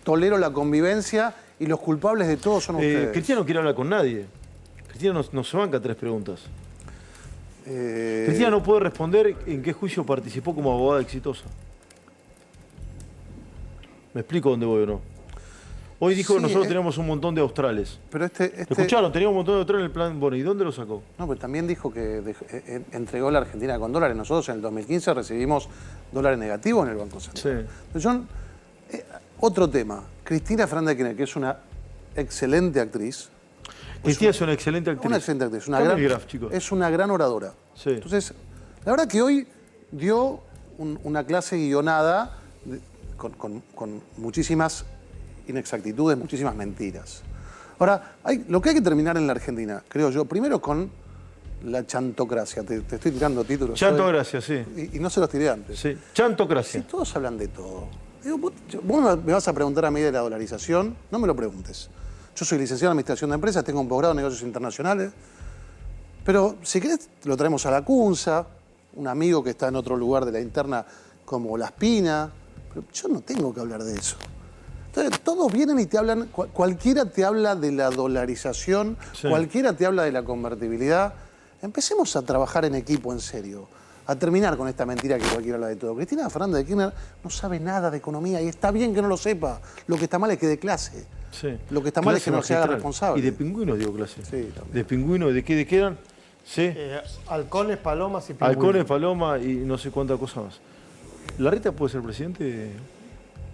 Speaker 9: tolero la convivencia y los culpables de todo son ustedes.
Speaker 2: Cristina no quiere hablar con nadie. Cristina no se banca 3 preguntas. Cristina no puede responder en qué juicio participó como abogada exitosa. ¿Me explico dónde voy o no? Hoy dijo que nosotros teníamos un montón de australes.
Speaker 9: Pero ¿Lo
Speaker 2: escucharon? Teníamos un montón de australes en el plan. Bueno, ¿y dónde lo sacó?
Speaker 9: No, pero también dijo que entregó la Argentina con dólares. Nosotros en el 2015 recibimos dólares negativos en el Banco Central. Sí. Otro tema. Cristina Fernández de Kirchner, que es una excelente actriz.
Speaker 2: Cristina es una excelente actriz.
Speaker 9: Una excelente actriz. Es una gran oradora.
Speaker 2: Sí.
Speaker 9: Entonces, la verdad que hoy dio una clase guionada con muchísimas inexactitudes, muchísimas mentiras. Ahora, lo que hay que terminar en la Argentina, creo yo, primero con la chantocracia. Te estoy tirando títulos.
Speaker 2: Chantocracia, sí.
Speaker 9: Y no se los tiré antes.
Speaker 2: Sí, chantocracia.
Speaker 9: Si todos hablan de todo. Digo, vos me vas a preguntar a mí de la dolarización, no me lo preguntes. Yo soy licenciado en Administración de Empresas, tengo un posgrado en Negocios Internacionales. Pero si querés, lo traemos a la Cunza, un amigo que está en otro lugar de la interna como La Espina. Pero yo no tengo que hablar de eso. Entonces, todos vienen y te hablan, cualquiera te habla de la dolarización, cualquiera te habla de la convertibilidad. Empecemos a trabajar en equipo, en serio. A terminar con esta mentira que cualquiera habla de todo. Cristina Fernández de Kirchner no sabe nada de economía y está bien que no lo sepa. Lo que está mal es que dé clase.
Speaker 2: Sí.
Speaker 9: Lo que está mal es que no se haga responsable.
Speaker 2: Y de pingüinos dio clase.
Speaker 9: Sí, también.
Speaker 2: De pingüinos, ¿de qué eran? Sí.
Speaker 5: Halcones, palomas y pingüinos.
Speaker 2: Halcones, palomas y no sé cuánta cosa más. ¿Larreta puede ser presidente?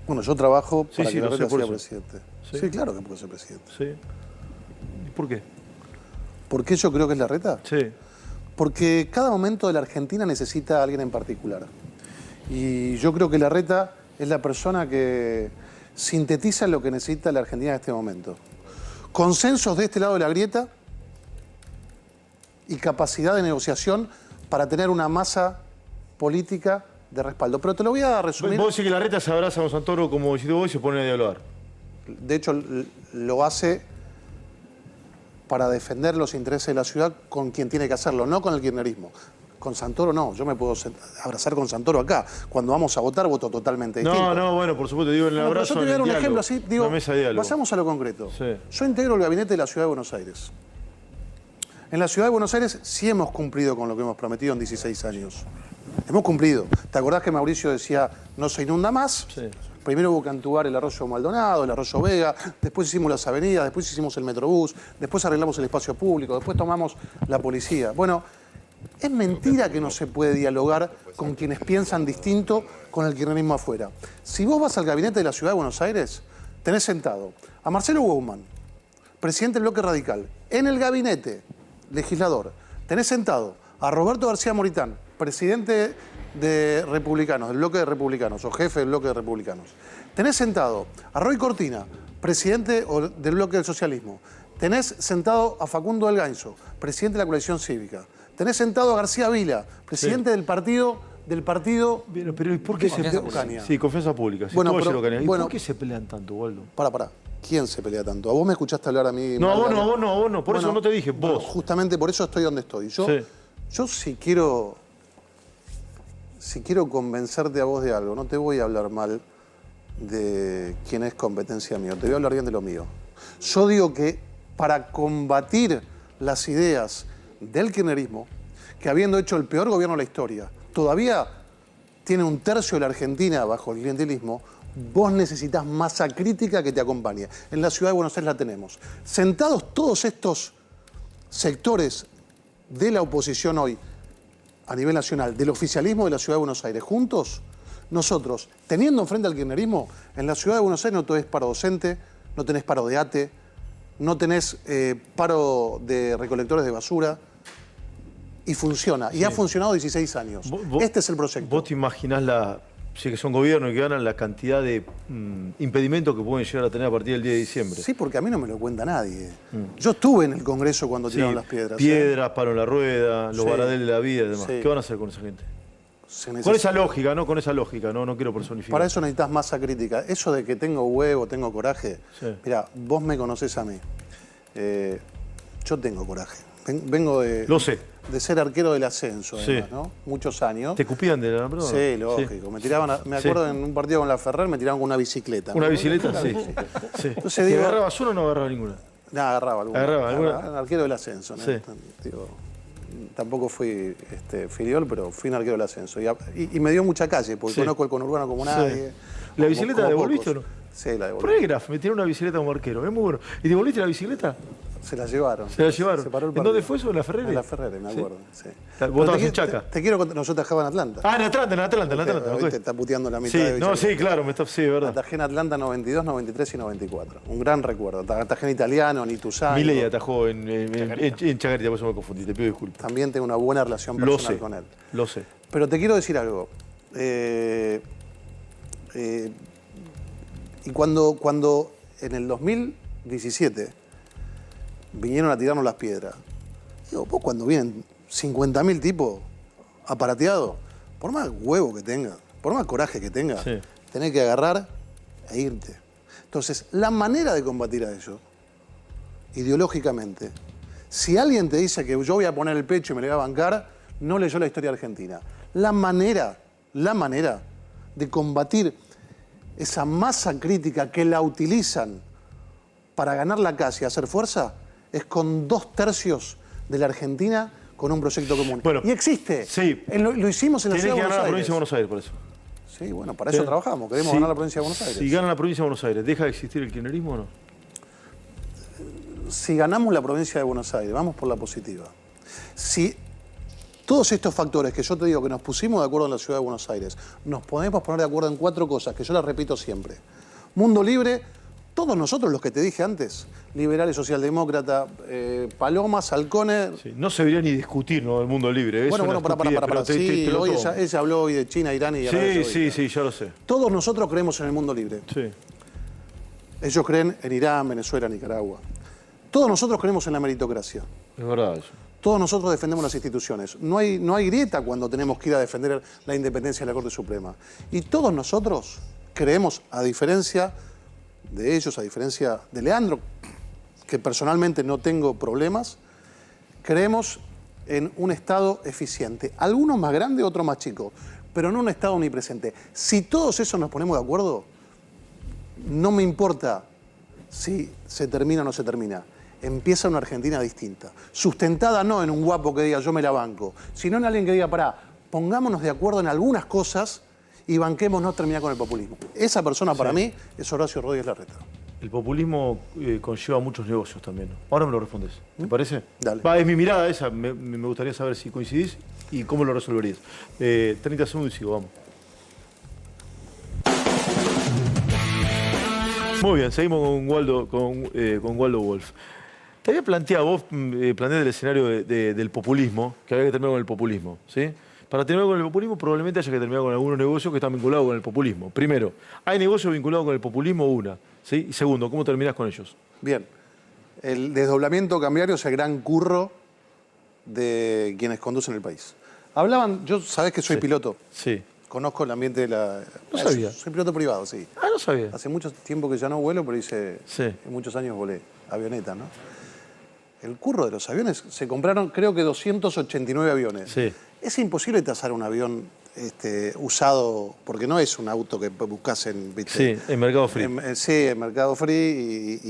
Speaker 9: Bueno, yo trabajo para que Larreta sea presidente. Sí, claro que puede ser presidente.
Speaker 2: Sí. ¿Por qué?
Speaker 9: ¿Por qué yo creo que es Larreta?
Speaker 2: Sí.
Speaker 9: Porque cada momento de la Argentina necesita a alguien en particular. Y yo creo que Larreta es la persona que sintetiza lo que necesita la Argentina en este momento. Consensos de este lado de la grieta y capacidad de negociación para tener una masa política de respaldo. Pero te lo voy a resumir.
Speaker 2: Vos decís que Larreta se abraza con Santoro como diciendo vos y se pone a dialogar.
Speaker 9: De hecho, lo hace para defender los intereses de la ciudad con quien tiene que hacerlo, no con el kirchnerismo. Con Santoro no, yo me puedo abrazar con Santoro acá. Cuando vamos a votar, voto totalmente distinto.
Speaker 2: No, bueno, por supuesto, digo en el abrazo.
Speaker 9: Yo te voy a dar un ejemplo así, digo, pasamos a lo concreto.
Speaker 2: Sí.
Speaker 9: Yo integro el gabinete de la Ciudad de Buenos Aires. En la Ciudad de Buenos Aires sí hemos cumplido con lo que hemos prometido en 16 años. Hemos cumplido. ¿Te acordás que Mauricio decía, no se inunda más?
Speaker 2: Sí.
Speaker 9: Primero hubo que entubar el arroyo Maldonado, el arroyo Vega, después hicimos las avenidas, después hicimos el Metrobús, después arreglamos el espacio público, después tomamos la policía. Bueno, es mentira que no se puede dialogar con quienes piensan distinto con el kirchnerismo afuera. Si vos vas al gabinete de la Ciudad de Buenos Aires, tenés sentado a Marcelo Waumann, presidente del Bloque Radical, en el gabinete, legislador. Tenés sentado a Roberto García Moritán, presidente de Republicanos, del Bloque de Republicanos, o jefe del Bloque de Republicanos. Tenés sentado a Roy Cortina, presidente del Bloque del Socialismo. Tenés sentado a Facundo del Gainzo, presidente de la Coalición Cívica. Tenés sentado a García Vila, presidente del partido...
Speaker 2: Pero ¿por qué se pelean? Sí, Confianza Pública. Sí,
Speaker 9: bueno,
Speaker 2: ¿Y por qué se pelean tanto, Waldo?
Speaker 9: Pará. ¿Quién se pelea tanto? ¿A vos me escuchaste hablar a mí?
Speaker 2: No, a vos no. Por eso no te dije, vos.
Speaker 9: Justamente por eso estoy donde estoy. Yo si quiero convencerte a vos de algo, no te voy a hablar mal de quién es competencia mía, te voy a hablar bien de lo mío. Yo digo que para combatir las ideas del kirchnerismo, que habiendo hecho el peor gobierno de la historia, todavía tiene un tercio de la Argentina bajo el clientelismo, vos necesitas masa crítica que te acompañe. En la Ciudad de Buenos Aires la tenemos. Sentados todos estos sectores de la oposición hoy, a nivel nacional, del oficialismo de la Ciudad de Buenos Aires, juntos, nosotros, teniendo enfrente al kirchnerismo, en la Ciudad de Buenos Aires no tenés paro docente, no tenés paro de ATE, no tenés paro de recolectores de basura, y funciona. Y ha funcionado 16 años. Este es el proyecto.
Speaker 2: ¿Vos te imaginás si que son gobiernos y que ganan la cantidad de impedimentos que pueden llegar a tener a partir del 10 de diciembre?
Speaker 9: Sí, porque a mí no me lo cuenta nadie. Yo estuve en el Congreso cuando tiraron las piedras.
Speaker 2: Piedras, paro en la rueda, los Baradel de la vida y demás. ¿Qué van a hacer con esa gente? Con esa lógica, ¿no? Con esa lógica, no quiero personificar.
Speaker 9: Para eso necesitas masa crítica. Eso de que tengo huevo, tengo coraje. Mirá, vos me conocés a mí. Yo tengo coraje. Vengo de...
Speaker 2: Lo sé.
Speaker 9: De ser arquero del ascenso, además, ¿no? Muchos años.
Speaker 2: ¿Te escupían de la prueba?
Speaker 9: Sí, lógico. Me tiraban, me acuerdo en un partido con la Ferrer, me tiraban con una bicicleta.
Speaker 2: ¿Una bicicleta? Sí.
Speaker 9: Entonces,
Speaker 2: ¿Te agarrabas una o no agarraba ninguna?
Speaker 9: No, agarraba alguna.
Speaker 2: ¿Agarraba?
Speaker 9: Arquero del ascenso, ¿no?
Speaker 2: Sí.
Speaker 9: Tampoco fui filiol, pero fui un arquero del ascenso. Y me dio mucha calle, porque conozco el conurbano como nadie.
Speaker 2: ¿La bicicleta la devolviste o no?
Speaker 9: Sí, la devolví.
Speaker 2: Por ahí, Graf, me tiraron una bicicleta como arquero. Es muy bueno. ¿Y devolviste la bicicleta?
Speaker 9: Se la llevaron.
Speaker 2: Se la llevaron. ¿En dónde fue eso? ¿En la Ferrere?
Speaker 9: En la Ferrere, me acuerdo. Sí.
Speaker 2: ¿Vos estabas en Chaca?
Speaker 9: Te quiero contar, nosotros atajaba en Atlanta.
Speaker 2: Ah, en Atlanta.
Speaker 9: Te está puteando la mitad de
Speaker 2: no, sí, claro, sí, es verdad.
Speaker 9: Atajé en Atlanta 92, 93 y 94. Un gran recuerdo. Atajé en italiano, en Ituzaingó.
Speaker 2: Milei atajó en Chacarita, por eso me confundí, te pido disculpas.
Speaker 9: También tengo una buena relación personal con él.
Speaker 2: Lo sé.
Speaker 9: Pero te quiero decir algo. Y cuando en el 2017 vinieron a tirarnos las piedras, digo, vos cuando vienen 50.000 tipos aparateados, por más huevo que tengas, por más coraje que tengas, tenés que agarrar e irte. Entonces, la manera de combatir a eso, ideológicamente, si alguien te dice que yo voy a poner el pecho y me le voy a bancar, no leyó la historia argentina. La manera de combatir esa masa crítica que la utilizan para ganar la casa y hacer fuerza es con 2/3 de la Argentina con un proyecto común.
Speaker 2: Bueno,
Speaker 9: y existe.
Speaker 2: Sí.
Speaker 9: Lo hicimos en la Ciudad de Buenos Aires.
Speaker 2: Tiene que ganar la provincia de Buenos Aires, por eso.
Speaker 9: Sí, bueno, para eso trabajamos. Queremos ganar la provincia de Buenos Aires.
Speaker 2: Si gana la provincia de Buenos Aires, ¿deja de existir el kirchnerismo o no?
Speaker 9: Si ganamos la provincia de Buenos Aires, vamos por la positiva. Si todos estos factores que yo te digo que nos pusimos de acuerdo en la Ciudad de Buenos Aires, nos podemos poner de acuerdo en 4 cosas, que yo las repito siempre. Mundo libre, todos nosotros los que te dije antes, liberales, socialdemócratas, palomas, halcones...
Speaker 2: Sí, no se debería ni discutir, ¿no? El mundo libre.
Speaker 9: Bueno, para. Sí, hoy ella habló hoy de China, Irán y Arabia Saudita.
Speaker 2: Sí, ya lo sé.
Speaker 9: Todos nosotros creemos en el mundo libre.
Speaker 2: Sí.
Speaker 9: Ellos creen en Irán, Venezuela, Nicaragua. Todos nosotros creemos en la meritocracia.
Speaker 2: Es verdad eso.
Speaker 9: Todos nosotros defendemos las instituciones. No hay grieta cuando tenemos que ir a defender la independencia de la Corte Suprema. Y todos nosotros creemos, a diferencia de ellos, a diferencia de Leandro, que personalmente no tengo problemas, creemos en un Estado eficiente. Algunos más grandes, otros más chicos, pero no un Estado omnipresente. Si todos esos nos ponemos de acuerdo, no me importa si se termina o no se termina. Empieza una Argentina distinta. Sustentada no en un guapo que diga yo me la banco, sino en alguien que diga, pará, pongámonos de acuerdo en algunas cosas y banquémonos terminar con el populismo. Esa persona para mí es Horacio Rodríguez Larreta.
Speaker 2: El populismo conlleva muchos negocios también. Ahora me lo respondes. ¿Te parece?
Speaker 9: Dale.
Speaker 2: Es mi mirada esa. Me gustaría saber si coincidís y cómo lo resolverías. 30 segundos y sigo, vamos. Muy bien, seguimos con Waldo Wolf. Te había planteado, vos planteaste el escenario del populismo, que había que terminar con el populismo, ¿sí? Para terminar con el populismo probablemente haya que terminar con algunos negocios que están vinculados con el populismo. Primero, ¿hay negocios vinculados con el populismo? Una. ¿Sí? Y segundo, ¿cómo terminás con ellos?
Speaker 9: Bien. El desdoblamiento cambiario es el gran curro de quienes conducen el país. Hablaban, yo sabés que soy piloto.
Speaker 2: Sí.
Speaker 9: Conozco el ambiente de la...
Speaker 2: No sabía.
Speaker 9: Soy piloto privado, sí.
Speaker 2: Ah, no sabía.
Speaker 9: Hace mucho tiempo que ya no vuelo, pero
Speaker 2: Sí.
Speaker 9: muchos años volé avioneta, ¿no? El curro de los aviones, se compraron creo que 289 aviones.
Speaker 2: Sí.
Speaker 9: Es imposible tasar un avión usado, porque no es un auto que buscas en... ¿viste?
Speaker 2: Sí, en Mercado Free.
Speaker 9: Sí, en Mercado Free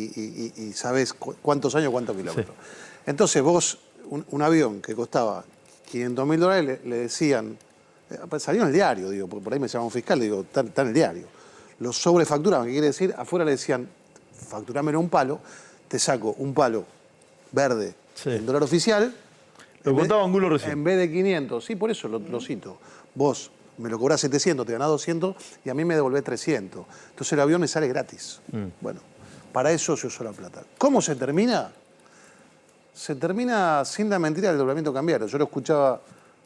Speaker 9: y sabes cuántos años, cuántos kilómetros. Sí. Entonces vos, un avión que costaba $500.000, le decían, salió en el diario, digo, porque por ahí me llama un fiscal, digo, está en el diario. Los sobrefacturaban, ¿qué quiere decir? Afuera le decían, facturámelo un palo, te saco un palo verde, sí, el dólar oficial.
Speaker 2: Lo contaba Angulo recién.
Speaker 9: En vez de 500, sí, por eso lo cito. Vos me lo cobrás 700, te ganás 200 y a mí me devolvés 300. Entonces el avión me sale gratis. Bueno, para eso se usó la plata. ¿Cómo se termina? Se termina sin la mentira del doblamiento cambiario. Yo lo escuchaba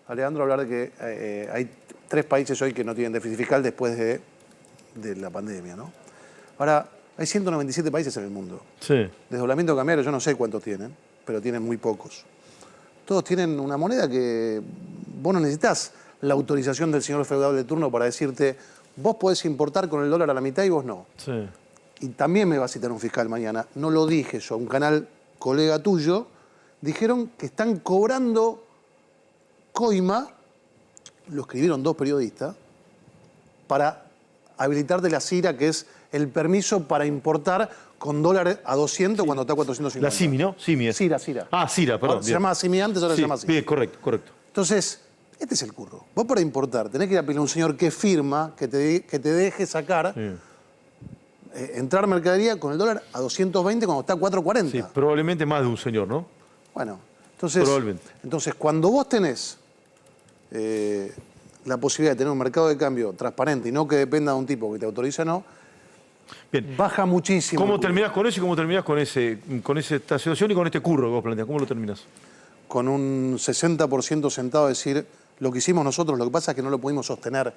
Speaker 9: a Leandro hablar de que hay 3 países hoy que no tienen déficit fiscal después de la pandemia, ¿no? Ahora, hay 197 países en el mundo.
Speaker 2: Sí.
Speaker 9: Desdoblamiento cambiario yo no sé cuántos tienen, pero tienen muy pocos. Todos tienen una moneda que vos no necesitas la autorización del señor feudal de turno para decirte, vos podés importar con el dólar a la mitad y vos no.
Speaker 2: Sí.
Speaker 9: Y también me va a citar un fiscal mañana. No lo dije yo, un canal colega tuyo, dijeron que están cobrando coima, lo escribieron 2 periodistas, para habilitarte la CIRA, que es el permiso para importar con dólares a 200 cuando está a 450.
Speaker 2: La CIMI, ¿no? CIMI es.
Speaker 9: CIRA.
Speaker 2: Ah, CIRA, perdón.
Speaker 9: Se llamaba CIMI antes, ahora se llama CIRA.
Speaker 2: Bien, correcto.
Speaker 9: Entonces, este es el curro. Vos para importar tenés que ir a pedirle a un señor que firma, que te deje sacar, entrar mercadería con el dólar a 220 cuando está a 440.
Speaker 2: Sí, probablemente más de un señor, ¿no?
Speaker 9: Bueno, entonces cuando vos tenés la posibilidad de tener un mercado de cambio transparente y no que dependa de un tipo que te autoriza o no,
Speaker 2: bien,
Speaker 9: baja muchísimo.
Speaker 2: ¿Cómo terminás con eso y cómo terminás con esta situación y con este curro que vos planteás? ¿Cómo lo terminás?
Speaker 9: Con un 60% sentado a decir, lo que hicimos nosotros, lo que pasa es que no lo pudimos sostener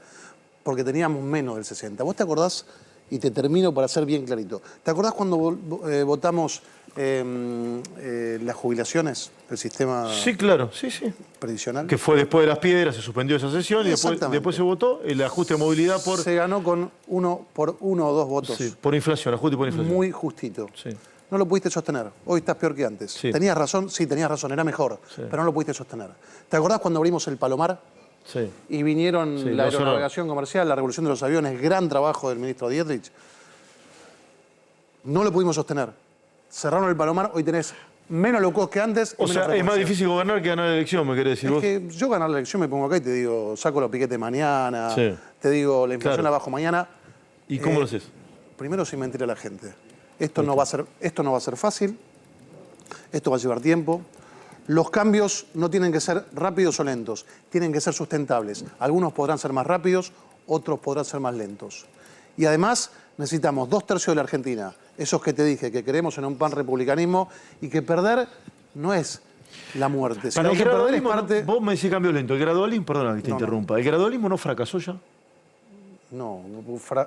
Speaker 9: porque teníamos menos del 60%. ¿Vos te acordás? Y te termino para ser bien clarito. ¿Te acordás cuando votamos las jubilaciones, el sistema previsional?
Speaker 2: Que fue después de las piedras, se suspendió esa sesión y después se votó el ajuste de movilidad por...
Speaker 9: Se ganó con uno o dos votos.
Speaker 2: Sí, por inflación, ajuste por inflación.
Speaker 9: Muy justito.
Speaker 2: Sí.
Speaker 9: No lo pudiste sostener. Hoy estás peor que antes.
Speaker 2: Sí.
Speaker 9: ¿Tenías razón? Sí, tenías razón, era mejor. Sí. Pero no lo pudiste sostener. ¿Te acordás cuando abrimos el Palomar?
Speaker 2: Sí.
Speaker 9: Y vinieron la aeronavegación comercial, la revolución de los aviones, gran trabajo del ministro Dietrich. No lo pudimos sostener. Cerraron el Palomar, hoy tenés menos locos que antes.
Speaker 2: O sea, es más difícil gobernar que ganar la elección, me querés decir vos.
Speaker 9: Es que yo ganar la elección me pongo acá y te digo, saco los piquetes mañana, te digo, la inflación la bajo mañana.
Speaker 2: ¿Y cómo lo haces?
Speaker 9: Primero sin mentir a la gente. Esto no va a ser fácil, esto va a llevar tiempo. Los cambios no tienen que ser rápidos o lentos, tienen que ser sustentables. Algunos podrán ser más rápidos, otros podrán ser más lentos. Y además necesitamos 2/3 de la Argentina, esos que te dije, que queremos en un panrepublicanismo y que perder no es la muerte.
Speaker 2: Para el gradualismo, vos me decís cambio lento. El gradualismo, perdona que te interrumpa, ¿el gradualismo no fracasó ya?
Speaker 9: No,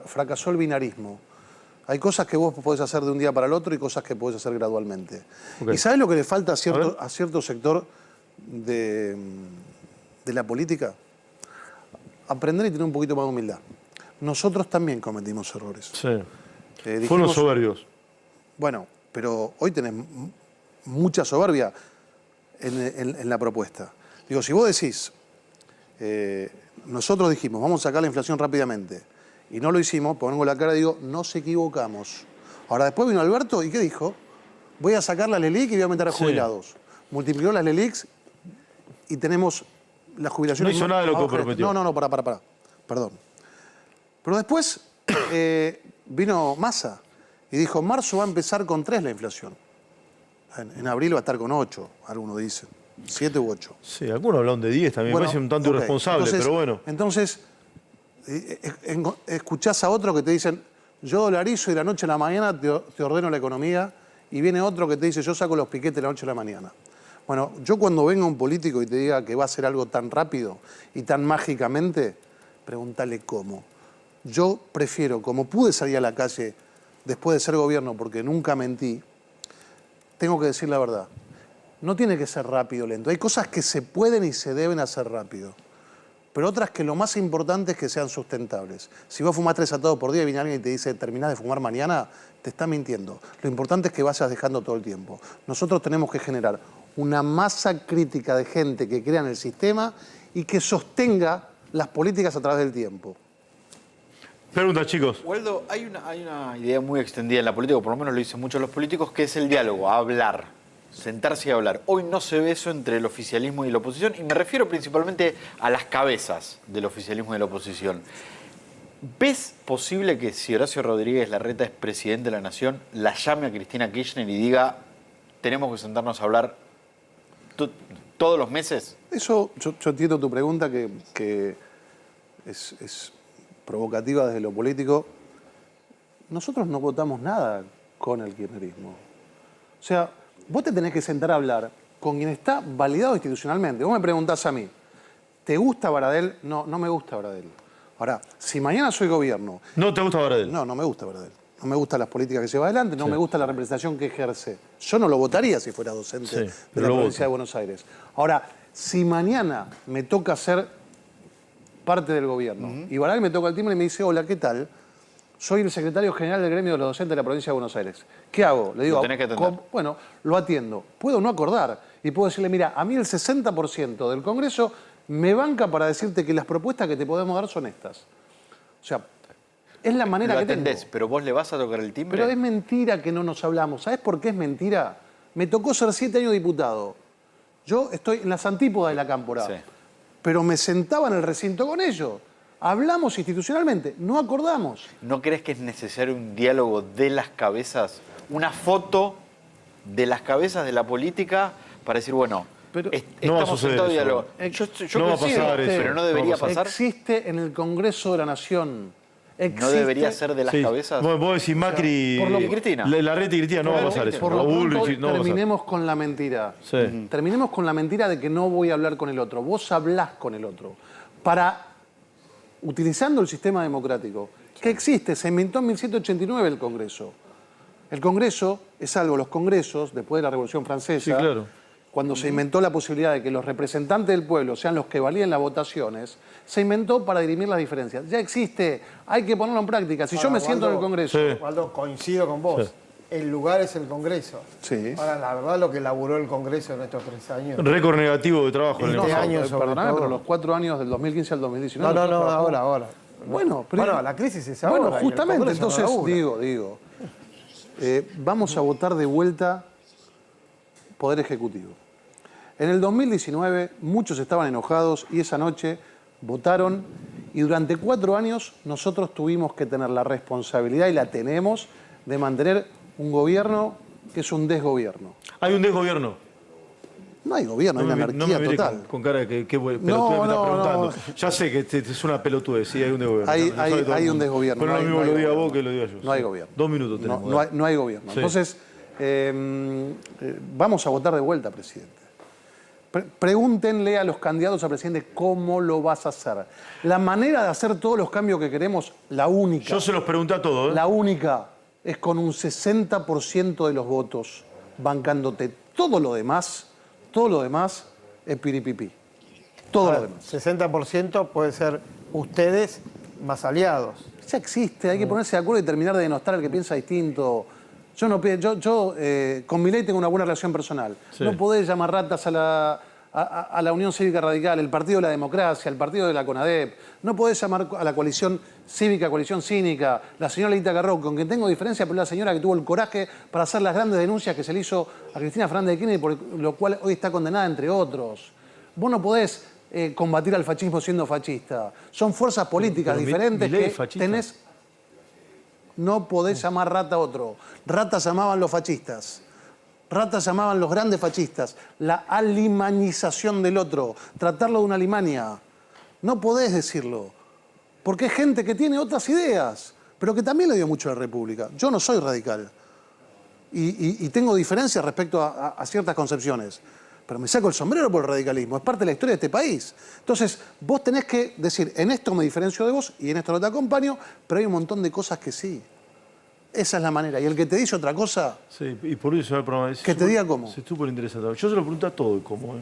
Speaker 9: fracasó el binarismo. Hay cosas que vos podés hacer de un día para el otro y cosas que podés hacer gradualmente. Okay. ¿Y sabés lo que le falta a cierto sector de la política? Aprender y tener un poquito más de humildad. Nosotros también cometimos errores.
Speaker 2: Sí. Fueron soberbios.
Speaker 9: Bueno, pero hoy tenés mucha soberbia en la propuesta. Digo, si vos decís, nosotros dijimos, vamos a sacar la inflación rápidamente, y no lo hicimos, pongo la cara y digo, nos equivocamos. Ahora, después vino Alberto, ¿y qué dijo? Voy a sacar la LELIQ y voy a aumentar a jubilados. Multiplicó las LELIQs y tenemos las jubilaciones...
Speaker 2: No hizo nada de lo que prometió.
Speaker 9: No, pará. Perdón. Pero después vino Massa y dijo, en marzo va a empezar con 3 la inflación. En abril va a estar con 8, algunos dicen. 7 u 8.
Speaker 2: Sí, algunos hablan de 10 también. Bueno, me parece un tanto irresponsable, pero bueno.
Speaker 9: Entonces, escuchás a otro que te dicen, yo dolarizo y de la noche a la mañana te ordeno la economía, y viene otro que te dice, yo saco los piquetes de la noche a la mañana. Bueno, yo cuando venga un político y te diga que va a hacer algo tan rápido y tan mágicamente, pregúntale cómo. Yo prefiero, como pude salir a la calle después de ser gobierno porque nunca mentí, tengo que decir la verdad. No tiene que ser rápido o lento. Hay cosas que se pueden y se deben hacer rápido. Pero otras que lo más importante es que sean sustentables. Si vos fumás 3 atados por día y viene alguien y te dice, terminás de fumar mañana, te está mintiendo. Lo importante es que vayas dejando todo el tiempo. Nosotros tenemos que generar una masa crítica de gente que crea en el sistema y que sostenga las políticas a través del tiempo.
Speaker 2: Pregunta, chicos.
Speaker 6: Waldo, hay una idea muy extendida en la política, o por lo menos lo dicen muchos los políticos, que es el diálogo, hablar, sentarse y hablar. Hoy no se ve eso entre el oficialismo y la oposición, y me refiero principalmente a las cabezas del oficialismo y de la oposición. ¿Ves posible que si Horacio Rodríguez Larreta es presidente de la Nación, la llame a Cristina Kirchner y diga, tenemos que sentarnos a hablar todos los meses?
Speaker 9: Eso, yo entiendo tu pregunta, que es provocativa desde lo político. Nosotros no votamos nada con el kirchnerismo. O sea, vos te tenés que sentar a hablar con quien está validado institucionalmente. Vos me preguntás a mí, ¿te gusta Baradel? No, no me gusta Baradel. Ahora, si mañana soy gobierno...
Speaker 2: ¿No te gusta Baradel?
Speaker 9: No, no me gusta Baradel. No me gustan las políticas que lleva adelante, no me gusta la representación que ejerce. Yo no lo votaría si fuera docente de la provincia de Buenos Aires. Ahora, si mañana me toca ser parte del gobierno y Baradel me toca el timbre y me dice, hola, ¿qué tal? Soy el secretario general del gremio de los docentes de la provincia de Buenos Aires. ¿Qué hago? Le digo, bueno, lo atiendo. Puedo no acordar y puedo decirle, mira, a mí el 60% del Congreso me banca para decirte que las propuestas que te podemos dar son estas. O sea, es la manera que tengo.
Speaker 6: Pero vos le vas a tocar el timbre.
Speaker 9: Pero es mentira que no nos hablamos. ¿Sabés por qué es mentira? Me tocó ser 7 años diputado. Yo estoy en las antípodas de la cámpora. Sí. Pero me sentaba en el recinto con ellos. Hablamos institucionalmente, no acordamos.
Speaker 6: ¿No crees que es necesario un diálogo de las cabezas? Una foto de las cabezas de la política para decir, bueno,
Speaker 2: pero
Speaker 6: estamos sentados a diálogo. Yo
Speaker 2: no va a pasar eso.
Speaker 6: Pero no debería pasar.
Speaker 9: Existe en el Congreso de la Nación.
Speaker 6: ¿No debería ser de las cabezas?
Speaker 2: Vos decís Macri,
Speaker 9: por lo que
Speaker 2: Cristina. Larreta y Cristina, no va a pasar eso.
Speaker 9: Por lo pronto, terminemos con la mentira. Sí. Terminemos con la mentira de que no voy a hablar con el otro. Vos hablás con el otro. Utilizando el sistema democrático que existe, se inventó en 1789 el Congreso. El Congreso es algo, los congresos, después de la Revolución Francesa, cuando se inventó la posibilidad de que los representantes del pueblo sean los que valían las votaciones, se inventó para dirimir las diferencias. Ya existe, hay que ponerlo en práctica. Si yo me siento en el Congreso...
Speaker 5: Waldo, coincido con vos. Sí. El lugar es el Congreso.
Speaker 9: Sí.
Speaker 5: Ahora, la verdad, lo que laburó el Congreso en estos 3 años...
Speaker 2: Récord negativo de trabajo en el
Speaker 5: Congreso.
Speaker 9: Perdóname, pero los 4 años del 2015 al 2019...
Speaker 5: No, ahora.
Speaker 9: Bueno,
Speaker 5: la crisis es ahora.
Speaker 9: Bueno, justamente, entonces, digo, vamos a votar de vuelta Poder Ejecutivo. En el 2019 muchos estaban enojados y esa noche votaron y durante 4 años nosotros tuvimos que tener la responsabilidad, y la tenemos, de mantener un gobierno que es un desgobierno.
Speaker 2: ¿Hay un desgobierno?
Speaker 9: No hay gobierno, hay una anarquía total.
Speaker 2: Con cara de que pelotudez me estás preguntando. Ya sé que es una pelotudez, sí, hay un desgobierno.
Speaker 9: Hay un desgobierno.
Speaker 2: Pero no lo mismo lo diga vos que lo diga yo.
Speaker 9: No hay gobierno.
Speaker 2: 2 minutos tenemos.
Speaker 9: No hay gobierno. Sí. Entonces, vamos a votar de vuelta, presidente. Pregúntenle a los candidatos a presidente cómo lo vas a hacer. La manera de hacer todos los cambios que queremos, la única...
Speaker 2: Yo se los pregunté a todos.
Speaker 9: La única es con un 60% de los votos bancándote. Todo lo demás es piripipí. Todo lo demás.
Speaker 5: 60% puede ser ustedes más aliados.
Speaker 9: Ya existe, hay que ponerse de acuerdo y terminar de denostar al que piensa distinto. Con Milei tengo una buena relación personal. Sí. No podés llamar ratas a la Unión Cívica Radical, el Partido de la Democracia, el Partido de la CONADEP. No podés llamar a la coalición cívica, coalición cínica, la señora Lita Carró, con quien tengo diferencia, pero la señora que tuvo el coraje para hacer las grandes denuncias que se le hizo a Cristina Fernández de Kirchner, por lo cual hoy está condenada, entre otros. Vos no podés combatir al fascismo siendo fascista. Son fuerzas políticas diferentes que tenés... No podés llamar rata a otro. Ratas llamaban los fascistas. Ratas llamaban los grandes fascistas. La alimanización del otro. Tratarlo de una Alimania. No podés decirlo. Porque es gente que tiene otras ideas, pero que también le dio mucho a la República. Yo no soy radical. Y tengo diferencias respecto a ciertas concepciones. Pero me saco el sombrero por el radicalismo. Es parte de la historia de este país. Entonces, vos tenés que decir, en esto me diferencio de vos y en esto no te acompaño, pero hay un montón de cosas que sí. Esa es la manera. Y el que te dice otra cosa...
Speaker 2: Sí, y por eso el programa...
Speaker 9: Que te diga cómo.
Speaker 2: Es súper interesante. Yo se lo pregunto a todo cómo.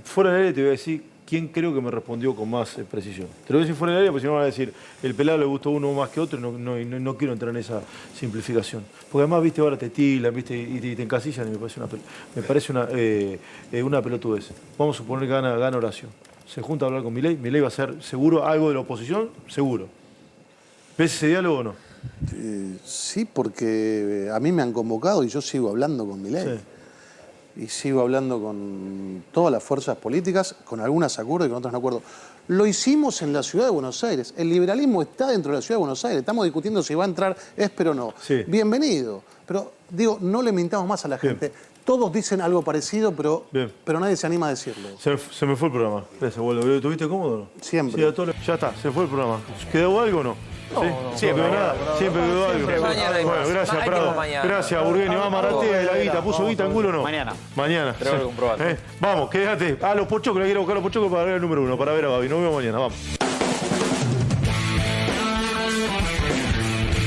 Speaker 2: Fuera del aire te voy a decir quién creo que me respondió con más precisión. Te lo voy a decir fuera del aire porque si no me van a decir el pelado le gustó uno más que otro y no quiero entrar en esa simplificación. Porque además, viste, ahora te tilan, viste, y te encasillan y me parece una pelotudez. Vamos a suponer que gana Horacio. Se junta a hablar con Milei. Milei va a hacer seguro algo de la oposición, seguro. ¿Ves ese diálogo o no?
Speaker 9: Sí, porque a mí me han convocado y yo sigo hablando con Milei. Sí. Y sigo hablando con todas las fuerzas políticas, con algunas acuerdo y con otras no acuerdo. Lo hicimos en la Ciudad de Buenos Aires. El liberalismo está dentro de la Ciudad de Buenos Aires. Estamos discutiendo si va a entrar Esper o no. Sí. Bienvenido. Pero, digo, no le mintamos más a la gente. Bien. Todos dicen algo parecido, pero nadie se anima a decirlo.
Speaker 2: Se me fue el programa. ¿Tuviste cómodo o no?
Speaker 9: Siempre.
Speaker 2: Sí, ya está, se fue el programa. ¿Quedó algo o no?
Speaker 9: No,
Speaker 2: ¿sí?
Speaker 9: No,
Speaker 2: siempre
Speaker 9: no,
Speaker 2: nada, siempre quedó algo. Bueno, gracias, Prado. Gracias, Burgueño. Vamos, Maratea de la guita. ¿Puso guita en culo o no?
Speaker 6: Mañana.
Speaker 2: Tengo que comprobar. Vamos, quédate. A los pochocos, le quiero buscar los pochocos para ver el número 1, para ver a Babi. Nos vemos mañana, vamos.